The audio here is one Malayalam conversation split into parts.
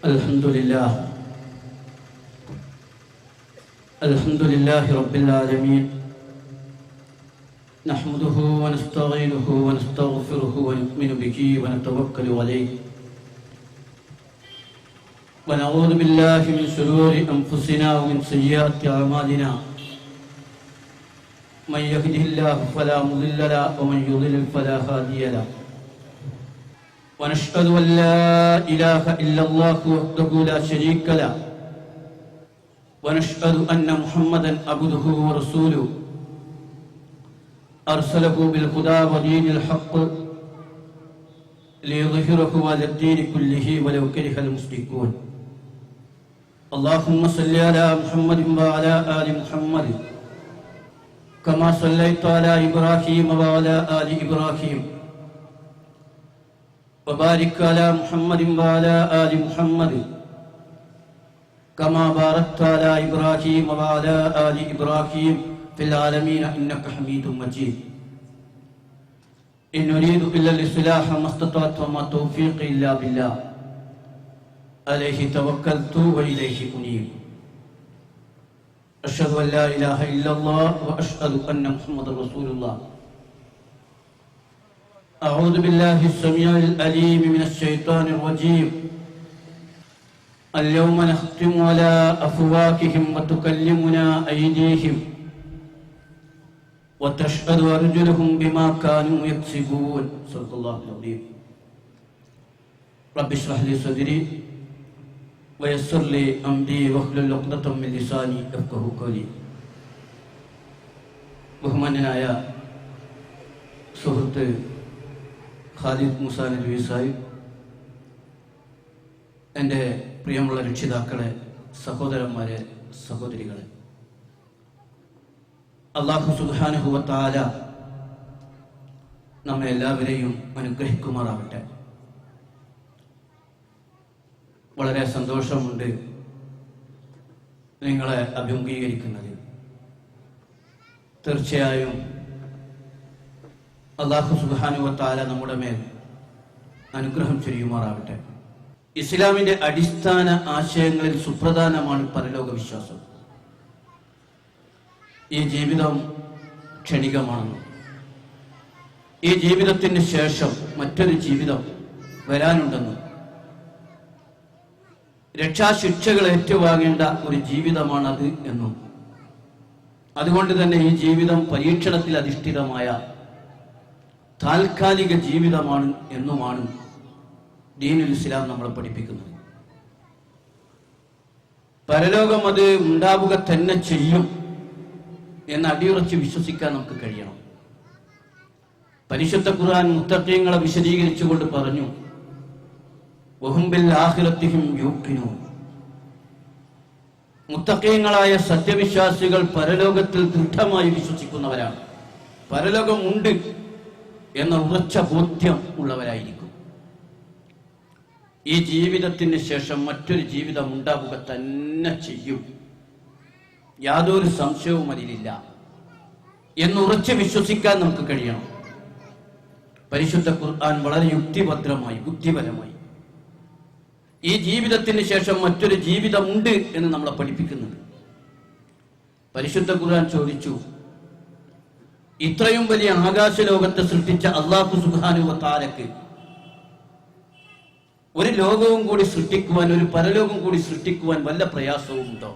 الحمد لله رب العالمين نحمده ونستعينه ونستغفره ونؤمن به ونتوكل عليه ونعوذ بالله من شرور أنفسنا ومن سيئات أعمالنا من يهده الله فلا مضل له ومن يضلل فلا هادي له ونشهد أن لا إله إلا الله وحده لا شريك له ونشهد أن محمدا عبده ورسوله أرسله بالهدى ودين الحق ليظهره على الدين كله ولو كره المشركون اللهم صل على محمد وعلى آل محمد كما صليت على إبراهيم وعلى آل إبراهيم وبارك على محمد وعلى آل محمد كما باركت على إبراهيم وعلى آل إبراهيم في العالمين إنك حميد مجيد إن نريد إلا الإصلاح ما استطعت وما توفيقي إلا بالله عليه توكلت وإليه أنيب أشهد أن لا إله إلا الله وأشهد أن محمد رسول الله أعوذ بالله السميع العليم من الشيطان الرجيم اليوم نختم على أفواههم وتكلمنا أيديهم وتشهد أرجلهم بما كانوا يكسبون صدق الله العظيم رب اشرح لي صدري ويسر لي أمري واحلل عقدة من لساني يفقهوا قولي ബഹുമാന്യനായ സുഹൃത്ത് ഖാലിദ് മൂസ നദ്വി സാഹിബ്, എൻ്റെ പ്രിയമുള്ള രക്ഷിതാക്കളെ, സഹോദരന്മാരെ, സഹോദരികളെ, അല്ലാഹു സുബ്ഹാനഹു വ തആല നമ്മെ എല്ലാവരെയും അനുഗ്രഹിക്കുമാറാവട്ടെ. വളരെ സന്തോഷമുണ്ട് നിങ്ങളെ അഭിമുഖീകരിക്കുന്നതിൽ. തീർച്ചയായും അല്ലാഹു സുബ്ഹാനഹു വ തആല നമ്മുടെ മേൽ അനുഗ്രഹം ചൊരിയുമാറാവട്ടെ. ഇസ്ലാമിന്റെ അടിസ്ഥാന ആശയങ്ങളിൽ സുപ്രധാനമാണ് പരലോക വിശ്വാസം. ഈ ജീവിതം ക്ഷണികമാണെന്നും ഈ ജീവിതത്തിന് ശേഷം മറ്റൊരു ജീവിതം വരാനുണ്ടെന്നും രക്ഷാശിക്ഷകൾ ഏറ്റുവാങ്ങേണ്ട ഒരു ജീവിതമാണത് എന്നും അതുകൊണ്ട് തന്നെ ഈ ജീവിതം പരീക്ഷണത്തിൽ അധിഷ്ഠിതമായ താൽക്കാലിക ജീവിതമാണ് എന്നുമാണ് ദീനുൽ ഇസ്ലാം നമ്മളെ പഠിപ്പിക്കുന്നത്. പരലോകം അത് ഉണ്ടാവുക തന്നെ ചെയ്യും എന്ന് അടിയുറച്ച് വിശ്വസിക്കാൻ നമുക്ക് കഴിയണം. പരിശുദ്ധ ഖുർആൻ മുത്തഖീങ്ങളെ വിശദീകരിച്ചുകൊണ്ട് പറഞ്ഞു, വഹും ബിൽ ആഖിറത്തിഹിം യൂഖിനൂൻ. മുത്തഖീങ്ങളായ സത്യവിശ്വാസികൾ പരലോകത്തിൽ ദൃഢമായി വിശ്വസിക്കുന്നവരാണ്. പരലോകം ഉണ്ട് എന്ന ഉറച്ച ബോധ്യം ഉള്ളവരായിരിക്കും. ഈ ജീവിതത്തിന് ശേഷം മറ്റൊരു ജീവിതം ഉണ്ടാവുക തന്നെ ചെയ്യും, യാതൊരു സംശയവും അതിലില്ല എന്നുറച്ച് വിശ്വസിക്കാൻ നമുക്ക് കഴിയണം. പരിശുദ്ധ ഖുർആൻ വളരെ യുക്തിഭദ്രമായി, ബുദ്ധിപരമായി ഈ ജീവിതത്തിന് ശേഷം മറ്റൊരു ജീവിതമുണ്ട് എന്ന് നമ്മളെ പഠിപ്പിക്കുന്നുണ്ട്. പരിശുദ്ധ ഖുർആൻ ചോദിച്ചു, ഇത്രയും വലിയ ആകാശലോകത്തെ സൃഷ്ടിച്ച അല്ലാഹു സുബ്ഹാനഹു വ തആലക്ക് ഒരു ലോകവും കൂടി സൃഷ്ടിക്കുവാൻ, ഒരു പരലോകം കൂടി സൃഷ്ടിക്കുവാൻ വല്ല പ്രയാസവും ഉണ്ടോ?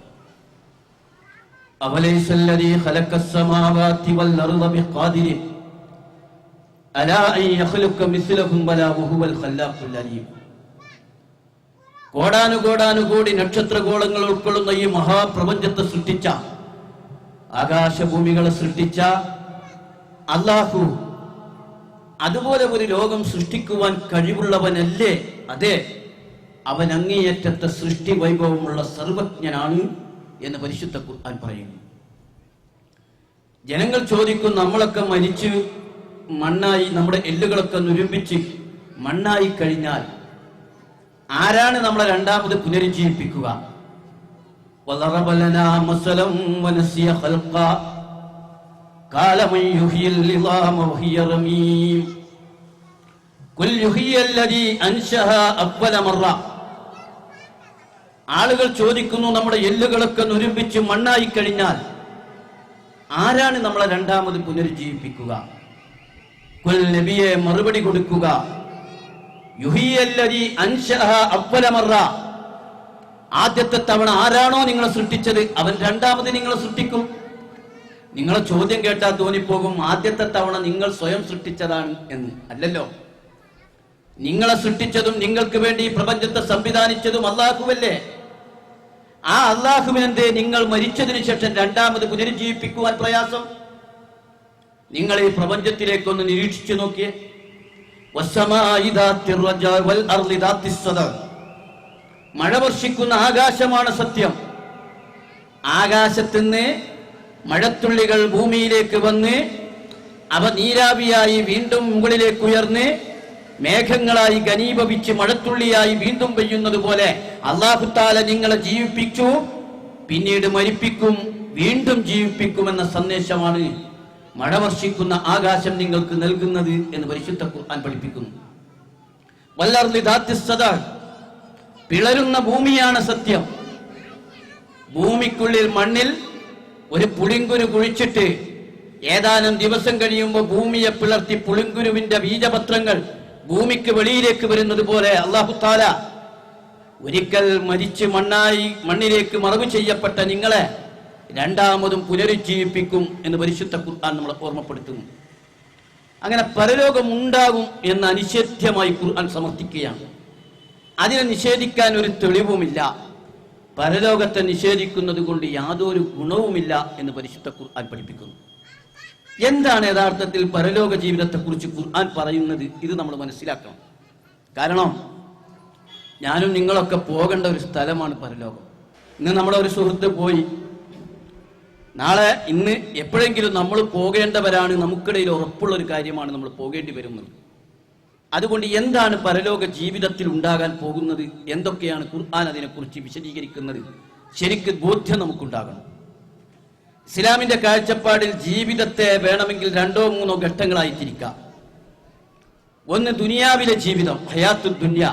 അവലൈസല്ലദീ ഖലഖസ്സമാവാതി വൽ അർള ബിഖാദിരിൻ അലാ അൻ യഖ്ലുഖ മിസ്ലഹും ബലാ വഹുവൽ ഖല്ലാഖുൽ അലീം. കോടാനുകോടാനുകോടി നക്ഷത്രഗോളങ്ങൾ ഉൾക്കൊള്ളുന്ന ഈ മഹാപ്രപഞ്ചത്തെ സൃഷ്ടിച്ച, ആകാശഭൂമികളെ സൃഷ്ടിച്ച അല്ലാഹു അതുപോലെ ഒരു ലോകം സൃഷ്ടിക്കുവാൻ കഴിവുള്ളവനല്ലേ? അതെ, അവൻ അങ്ങേയറ്റത്തെ സൃഷ്ടി വൈഭവമുള്ള സർവജ്ഞനാണ് എന്ന് പരിശുദ്ധ ഖുർആൻ പറയുന്നു. ജനങ്ങൾ ചോദിക്കും, നമ്മളൊക്കെ മരിച്ച് മണ്ണായി, നമ്മുടെ എല്ലുകളൊക്കെ നുരുമ്പിച്ച് മണ്ണായി കഴിഞ്ഞാൽ ആരാണ് നമ്മളെ രണ്ടാമത് പുനരുജ്ജീവിപ്പിക്കുക? وضرب لنا مثلا ونسي خلقا قال من يحيي العظام وهي رميم قل يحيي الذي أنشأها أول مرة ആളുകൾ ചോദിക്കുന്നു, നമ്മുടെ എല്ലുകളൊക്കെ നുരുമ്പിച്ച് മണ്ണായി കഴിഞ്ഞാൽ ആരാണ് നമ്മളെ രണ്ടാമത് പുനരുജ്ജീവിപ്പിക്കുക? ഖുൽ നബിയെ മറുപടി കൊടുക്കുക, യുഹിയല്ലദീ അൻശഅഹാ അവ്വല മറ, ആദ്യത്തെ തവണ ആരാണോ നിങ്ങളെ സൃഷ്ടിച്ചത് അവൻ രണ്ടാമത് നിങ്ങളെ സൃഷ്ടിക്കും. നിങ്ങളെ ചോദ്യം കേട്ടാൽ തോന്നിപ്പോകും ആദ്യത്തെ തവണ നിങ്ങൾ സ്വയം സൃഷ്ടിച്ചതാണ് എന്ന്. അല്ലല്ലോ, നിങ്ങളെ സൃഷ്ടിച്ചതും നിങ്ങൾക്ക് വേണ്ടി പ്രപഞ്ചത്തെ സംവിധാനിച്ചതും അല്ലാഹുവല്ലേ. ആ അല്ലാഹുവിനെന്തേ നിങ്ങൾ മരിച്ചതിന് ശേഷം രണ്ടാമത് പുനരുജ്ജീവിപ്പിക്കുവാൻ പ്രയാസം? നിങ്ങൾ ഈ പ്രപഞ്ചത്തിലേക്കൊന്ന് നിരീക്ഷിച്ചു നോക്കിയേ. മഴ വർഷിക്കുന്ന ആകാശമാണ് സത്യം. ആകാശത്തുനിന്ന് മഴത്തുള്ളികൾ ഭൂമിയിലേക്ക് വന്ന് അവ നീരാവിയായി വീണ്ടും മുകളിലേക്ക് ഉയർന്ന് മേഘങ്ങളായി ഘനീഭവിച്ച് മഴത്തുള്ളിയായി വീണ്ടും പെയ്യുന്നത് പോലെ അല്ലാഹു തആല നിങ്ങളെ ജീവിപ്പിച്ചു, പിന്നീട് മരിപ്പിക്കും, വീണ്ടും ജീവിപ്പിക്കുമെന്ന സന്ദേശമാണ് മഴ വർഷിക്കുന്ന ആകാശം നിങ്ങൾക്ക് നൽകുന്നത് എന്ന് പരിശുദ്ധ ഖുർആൻ പഠിപ്പിക്കുന്നു. വല്ലർളി ദാത്തിസ് സദാ, പിളരുന്ന ഭൂമിയാണ് സത്യം. ഭൂമിക്കുള്ളിൽ മണ്ണിൽ ഒരു പുളിങ്കുരു കുഴിച്ചിട്ട് ഏതാനും ദിവസം കഴിയുമ്പോൾ ഭൂമിയെ പിളർത്തി പുളിങ്കുരുവിന്റെ ബീജപത്രങ്ങൾ ഭൂമിക്ക് വെളിയിലേക്ക് വരുന്നത് പോലെ അല്ലാഹു തആല ഒരിക്കൽ മരിച്ച് മണ്ണിലേക്ക് മറവ് ചെയ്യപ്പെട്ട നിങ്ങളെ രണ്ടാമതും പുനരുജ്ജീവിപ്പിക്കും എന്ന് പരിശുദ്ധ ഖുർആൻ നമ്മളെ ഓർമ്മപ്പെടുത്തുന്നു. അങ്ങനെ പരലോകം ഉണ്ടാകും എന്ന് അനിഷേധ്യമായി ഖുർആൻ സമർത്ഥിക്കുകയാണ്. അതിനെ നിഷേധിക്കാൻ ഒരു തെളിവുമില്ല. പരലോകത്തെ നിഷേധിക്കുന്നത് കൊണ്ട് യാതൊരു ഗുണവുമില്ല എന്ന് പരിശുദ്ധ ഖുർആൻ പഠിപ്പിക്കുന്നു. എന്താണ് യഥാർത്ഥത്തിൽ പരലോക ജീവിതത്തെക്കുറിച്ച് ഖുർആൻ പറയുന്നത്? ഇത് നമ്മൾ മനസ്സിലാക്കണം. കാരണം ഞാനും നിങ്ങളൊക്കെ പോകേണ്ട ഒരു സ്ഥലമാണ് പരലോകം. ഇന്ന് നമ്മുടെ ഒരു സുഹൃത്ത് പോയി, നാളെ ഇന്ന് എപ്പോഴെങ്കിലും നമ്മൾ പോകേണ്ടവരാണ്. നമുക്കിടയിൽ ഉറപ്പുള്ള ഒരു കാര്യമാണ് നമ്മൾ പോകേണ്ടി വരുന്നത്. അതുകൊണ്ട് എന്താണ് പരലോക ജീവിതത്തിൽ ഉണ്ടാകാൻ പോകുന്നത്, എന്തൊക്കെയാണ് ഖുർആൻ അതിനെക്കുറിച്ച് വിശദീകരിക്കുന്നത്, ശരിക്കും ബോധ്യം നമുക്കുണ്ടാകണം. ഇസ്ലാമിന്റെ കാഴ്ചപ്പാടിൽ ജീവിതത്തെ വേണമെങ്കിൽ 2-3 ഘട്ടങ്ങളായി തിരിക്കാം. ഒന്ന് ദുനിയാവിലെ ജീവിതം, ഹയാത്തു ദുനിയ.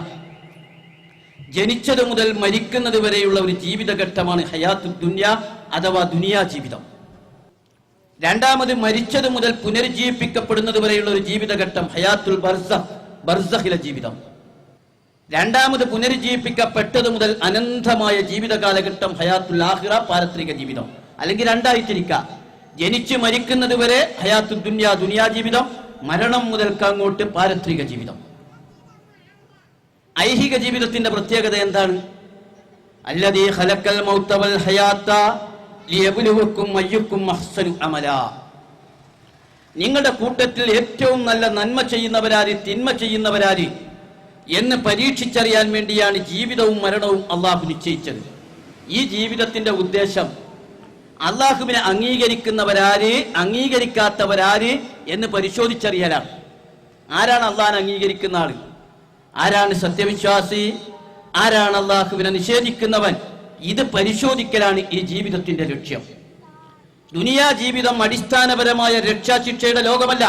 ജനിച്ചത് മുതൽ മരിക്കുന്നത് വരെയുള്ള ഒരു ജീവിതഘട്ടമാണ് ഹയാത്തു ദുനിയ അഥവാ ദുനിയാ ജീവിതം. രണ്ടാമത് മരിച്ചത് മുതൽ പുനരുജ്ജീവിപ്പിക്കപ്പെടുന്നത് വരെയുള്ള ഒരു ജീവിതഘട്ടം ഹയാത്തുൽ ബർസഖ്, ബർസഖിലെ ജീവിതം. രണ്ടാമത് പുനരുജ്ജീവിപ്പിക്കപ്പെട്ടത് മുതൽ അനന്തമായ ജീവിത കാലഘട്ടം ഹയാത്തുൽ ആഖിറ, പാരത്രിക ജീവിതം. അല്ലെങ്കിൽ രണ്ടായി തിരിക്കാം. ജനിച്ച് മരിക്കുന്നത് വരെ ഹയാത്തു ദുനിയ, ദുനിയാ ജീവിതം. മരണം മുതൽക്ക് അങ്ങോട്ട് പാരത്രിക ജീവിതം. ഐഹിക ജീവിതത്തിന്റെ പ്രത്യേകത എന്താണ്? അല്ലദീ ഖലഖൽ മൗത വൽ ഹയാത ലിയബ്ലുവക്കും അയ്യുക്കും അഹ്സനു അമലാ. നിങ്ങളുടെ കൂട്ടത്തിൽ ഏറ്റവും നല്ല നന്മ ചെയ്യുന്നവരാര്, തിന്മ ചെയ്യുന്നവരാര് എന്ന് പരീക്ഷിച്ചറിയാൻ വേണ്ടിയാണ് ജീവിതവും മരണവും അള്ളാഹു നിശ്ചയിച്ചത്. ഈ ജീവിതത്തിന്റെ ഉദ്ദേശം അള്ളാഹുവിനെ അംഗീകരിക്കുന്നവരാര്, അംഗീകരിക്കാത്തവരാര് എന്ന് പരിശോധിച്ചറിയാനാണ്. ആരാണ് അള്ളാഹിനെ അംഗീകരിക്കുന്ന ആള്, ആരാണ് സത്യവിശ്വാസി, ആരാണ് അള്ളാഹുവിനെ നിഷേധിക്കുന്നവൻ, ഇത് പരിശോധിക്കലാണ് ഈ ജീവിതത്തിന്റെ ലക്ഷ്യം. ദുനിയാ ജീവിതം അടിസ്ഥാനപരമായ രക്ഷാശിക്ഷയുടെ ലോകമല്ല.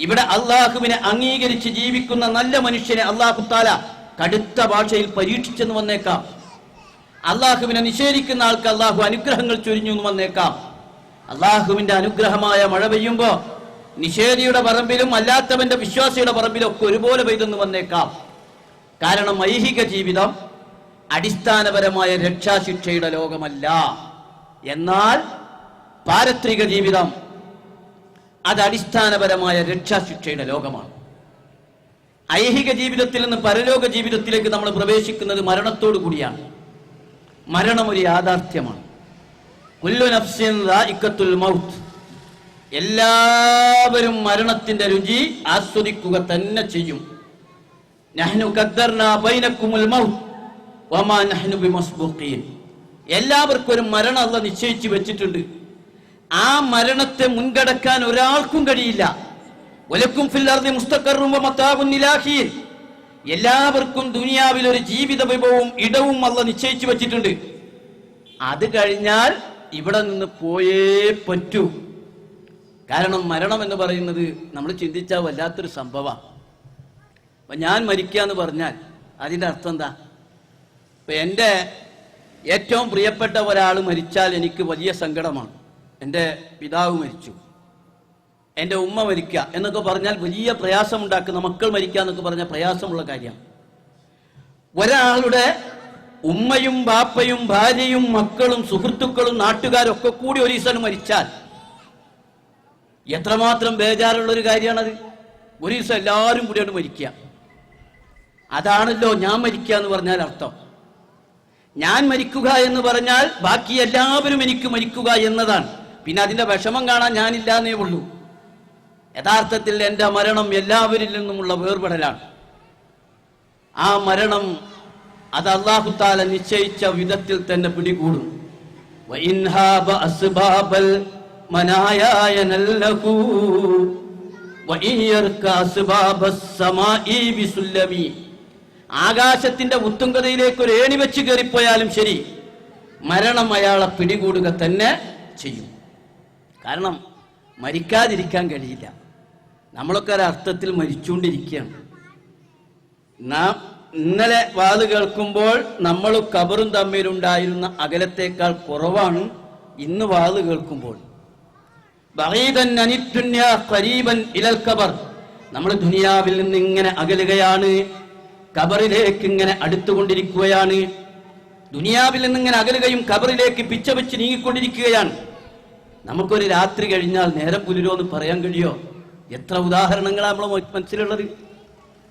ഇവിടെ അള്ളാഹുവിനെ അംഗീകരിച്ച് ജീവിക്കുന്ന നല്ല മനുഷ്യനെ അള്ളാഹു തആല കടുത്ത ഭാഷയിൽ പരീക്ഷിച്ചെന്ന് വന്നേക്കാം. അള്ളാഹുവിനെ നിഷേധിക്കുന്ന ആൾക്ക് അള്ളാഹു അനുഗ്രഹങ്ങൾ ചൊരിഞ്ഞു എന്ന് വന്നേക്കാം. അള്ളാഹുവിന്റെ അനുഗ്രഹമായ മഴ പെയ്യുമ്പോ നിഷേധിയുടെ പറമ്പിലും അല്ലാത്തവന്റെ വിശ്വാസിയുടെ പറമ്പിലും ഒക്കെ ഒരുപോലെ പെയ്തെന്ന് വന്നേക്കാം. കാരണം ഐഹിക ജീവിതം അടിസ്ഥാനപരമായ രക്ഷാശിക്ഷയുടെ ലോകമല്ല. എന്നാൽ പാരത്രിക ജീവിതം അത് അടിസ്ഥാനപരമായ രക്ഷാശിക്ഷയുടെ ലോകമാണ്. ഐഹിക ജീവിതത്തിൽ നിന്ന് പരലോക ജീവിതത്തിലേക്ക് നമ്മൾ പ്രവേശിക്കുന്നത് മരണത്തോടു കൂടിയാണ്. മരണം ഒരു യാഥാർത്ഥ്യമാണ്. കുല്ലു നഫ്സിൻ ദാഇഖത്തുൽ മൗത്ത്, എല്ലാവരും മരണത്തിന്റെ രുചി ആസ്വദിക്കുക തന്നെ ചെയ്യും. നഹ്നു ഖദ്ദർനാ ബൈനക്കുമുൽ മൗത്ത് വമാ നഹ്നു ബിമസ്ബൂഖീൻ. എല്ലാവർക്കും ഒരു മരണം അല്ലാഹു നിശ്ചയിച്ചു വെച്ചിട്ടുണ്ട്. ആ മരണത്തെ മുൻകടക്കാൻ ഒരാൾക്കും കഴിയില്ല. വലക്കും ഫിൽ അർദി മുസ്തഖറും വമതാഉൻ ഇലാഹീൻ. എല്ലാവർക്കും ദുനിയാവിൽ ഒരു ജീവിത വിഭവവും ഇടവും അല്ലാഹു നിശ്ചയിച്ചു വെച്ചിട്ടുണ്ട്. അത് കഴിഞ്ഞാൽ ഇവിടെ നിന്ന് പോയേ പറ്റൂ. കാരണം മരണം എന്ന് പറയുന്നത് നമ്മൾ ചിന്തിച്ചാൽ വല്ലാത്തൊരു സംഭവമാണ്. അപ്പൊ ഞാൻ മരിക്കുക എന്ന് പറഞ്ഞാൽ അതിൻ്റെ അർത്ഥം എന്താ? ഇപ്പൊ എൻ്റെ ഏറ്റവും പ്രിയപ്പെട്ട ഒരാൾ മരിച്ചാൽ എനിക്ക് വലിയ സങ്കടമാണ്. എൻ്റെ പിതാവ് മരിച്ചു, എൻ്റെ ഉമ്മ മരിക്കുക എന്നൊക്കെ പറഞ്ഞാൽ വലിയ പ്രയാസമുണ്ടാക്കുന്ന, മക്കൾ മരിക്കുക എന്നൊക്കെ പറഞ്ഞാൽ പ്രയാസമുള്ള കാര്യമാണ്. ഒരാളുടെ ഉമ്മയും ബാപ്പയും ഭാര്യയും മക്കളും സുഹൃത്തുക്കളും നാട്ടുകാരും ഒക്കെ കൂടി ഒരു ദിവസം മരിച്ചാൽ എത്രമാത്രം ബേജാറുള്ളൊരു കാര്യമാണത്. ഒരു ദിവസം എല്ലാവരും കൂടിയാണ് മരിക്കുക. അതാണല്ലോ ഞാൻ മരിക്കുക എന്ന് പറഞ്ഞാൽ അർത്ഥം. ഞാൻ മരിക്കുക എന്ന് പറഞ്ഞാൽ ബാക്കി എല്ലാവരും എനിക്ക് മരിക്കുക എന്നതാണ്. പിന്നെ അതിന്റെ വിഷമം കാണാൻ ഞാനില്ല എന്നേ ഉള്ളൂ. യഥാർത്ഥത്തിൽ എൻ്റെ മരണം എല്ലാവരിൽ നിന്നുമുള്ള വേർപെടലാണ്. ആ മരണം അത് അല്ലാഹു തആല നിശ്ചയിച്ച വിധത്തിൽ തന്നെ പിടികൂടും. ആകാശത്തിന്റെ ഉത്തുംഗതയിലേക്ക് ഒരു ഏണി വെച്ച് കയറിപ്പോയാലും ശരി, മരണം അയാളെ പിടികൂടുക തന്നെ ചെയ്യും. കാരണം മരിക്കാതിരിക്കാൻ കഴിയില്ല. നമ്മളൊക്കെ ഒരർത്ഥത്തിൽ മരിച്ചുകൊണ്ടിരിക്കുകയാണ്. നാം ഇന്നലെ വാത് കേൾക്കുമ്പോൾ നമ്മൾ ഖബറും തമ്മിലുണ്ടായിരുന്ന അകലത്തേക്കാൾ കുറവാണ് ഇന്ന് വാത് കേൾക്കുമ്പോൾ. ബഈദൻ അനിദ്ദുനിയാ ഖരീബൻ ഇലൽ ഖബർ. നമ്മൾ ദുനിയാവിൽ നിന്ന് ഇങ്ങനെ അകലുകയാണ്, ഖബറിലേക്ക് ഇങ്ങനെ അടുത്തുകൊണ്ടിരിക്കുകയാണ്. ദുനിയാവിൽ നിന്ന് ഇങ്ങനെ അകലുകയും ഖബറിലേക്ക് പിച്ച വെച്ച് നീങ്ങിക്കൊണ്ടിരിക്കുകയാണ്. നമുക്കൊരു രാത്രി കഴിഞ്ഞാൽ നേരം പുലരോ എന്ന് പറയാൻ കഴിയോ? എത്ര ഉദാഹരണങ്ങളാണ് നമ്മളെ മനസ്സിലുള്ളത്,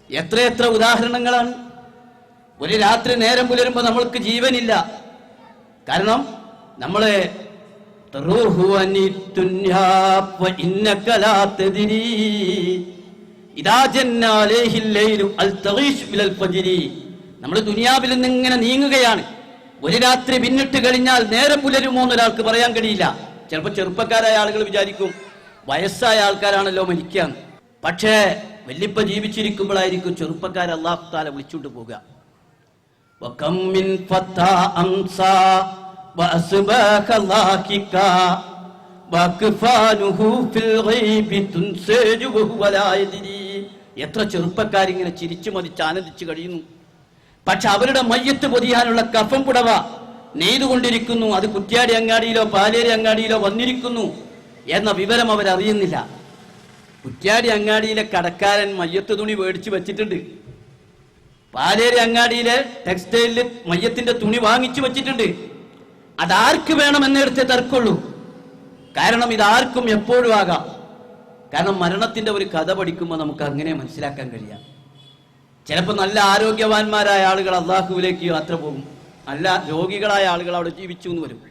എത്രയെത്ര ഉദാഹരണങ്ങളാണ്. ഒരു രാത്രി നേരം പുലരുമ്പോൾ നമ്മൾക്ക് ജീവനില്ല. കാരണം നമ്മളെ നമ്മൾ ദുനിയാവിൽ നിന്ന് ഇങ്ങനെ നീങ്ങുകയാണ്. ഒരു രാത്രി പിന്നിട്ട് കഴിഞ്ഞാൽ നേരം പുലരുമോ എന്നൊരാൾക്ക് പറയാൻ കഴിയില്ല. ചിലപ്പോൾ ചെറുപ്പക്കാരായ ആളുകൾ വിചാരിക്കും വയസ്സായ ആൾക്കാരാണല്ലോ മരിക്കാൻ. പക്ഷേ വല്യപ്പ ജീവിച്ചിരിക്കുമ്പോഴായിരിക്കും ചെറുപ്പക്കാരെ അല്ലാഹു തആല വിളിച്ചുകൊണ്ട് പോകുക. എത്ര ചെറുപ്പക്കാരിങ്ങനെ ചിരിച്ചു മതിച്ച് ആനന്ദിച്ചു കഴിയുന്നു. പക്ഷെ അവരുടെ മയ്യത്ത് പൊതിയാനുള്ള കഫൻ പുടവ നെയ്തുകൊണ്ടിരിക്കുന്നു. അത് കുറ്റ്യാടി അങ്ങാടിയിലോ പാലേരി അങ്ങാടിയിലോ വന്നിരിക്കുന്നു എന്ന വിവരം അവരറിയുന്നില്ല. കുറ്റ്യാടി അങ്ങാടിയിലെ കടക്കാരൻ മയ്യത്ത് തുണി മേടിച്ചു വെച്ചിട്ടുണ്ട്. പാലേരി അങ്ങാടിയിലെ ടെക്സ്റ്റൈലില് മയ്യത്തിന്റെ തുണി വാങ്ങിച്ചു വെച്ചിട്ടുണ്ട്. അതാർക്ക് വേണമെന്നെടുത്തേ തർക്കമുള്ളൂ. കാരണം ഇതാർക്കും എപ്പോഴും ആകാം. കാരണം മരണത്തിന്റെ ഒരു കഥ പഠിക്കുമ്പോൾ നമുക്ക് അങ്ങനെ മനസ്സിലാക്കാൻ കഴിയാം. ചിലപ്പോൾ നല്ല ആരോഗ്യവാന്മാരായ ആളുകൾ അള്ളാഹുവിലേക്ക് യാത്ര പോകും, നല്ല രോഗികളായ ആളുകൾ അവിടെ ജീവിച്ചു എന്ന് വരും.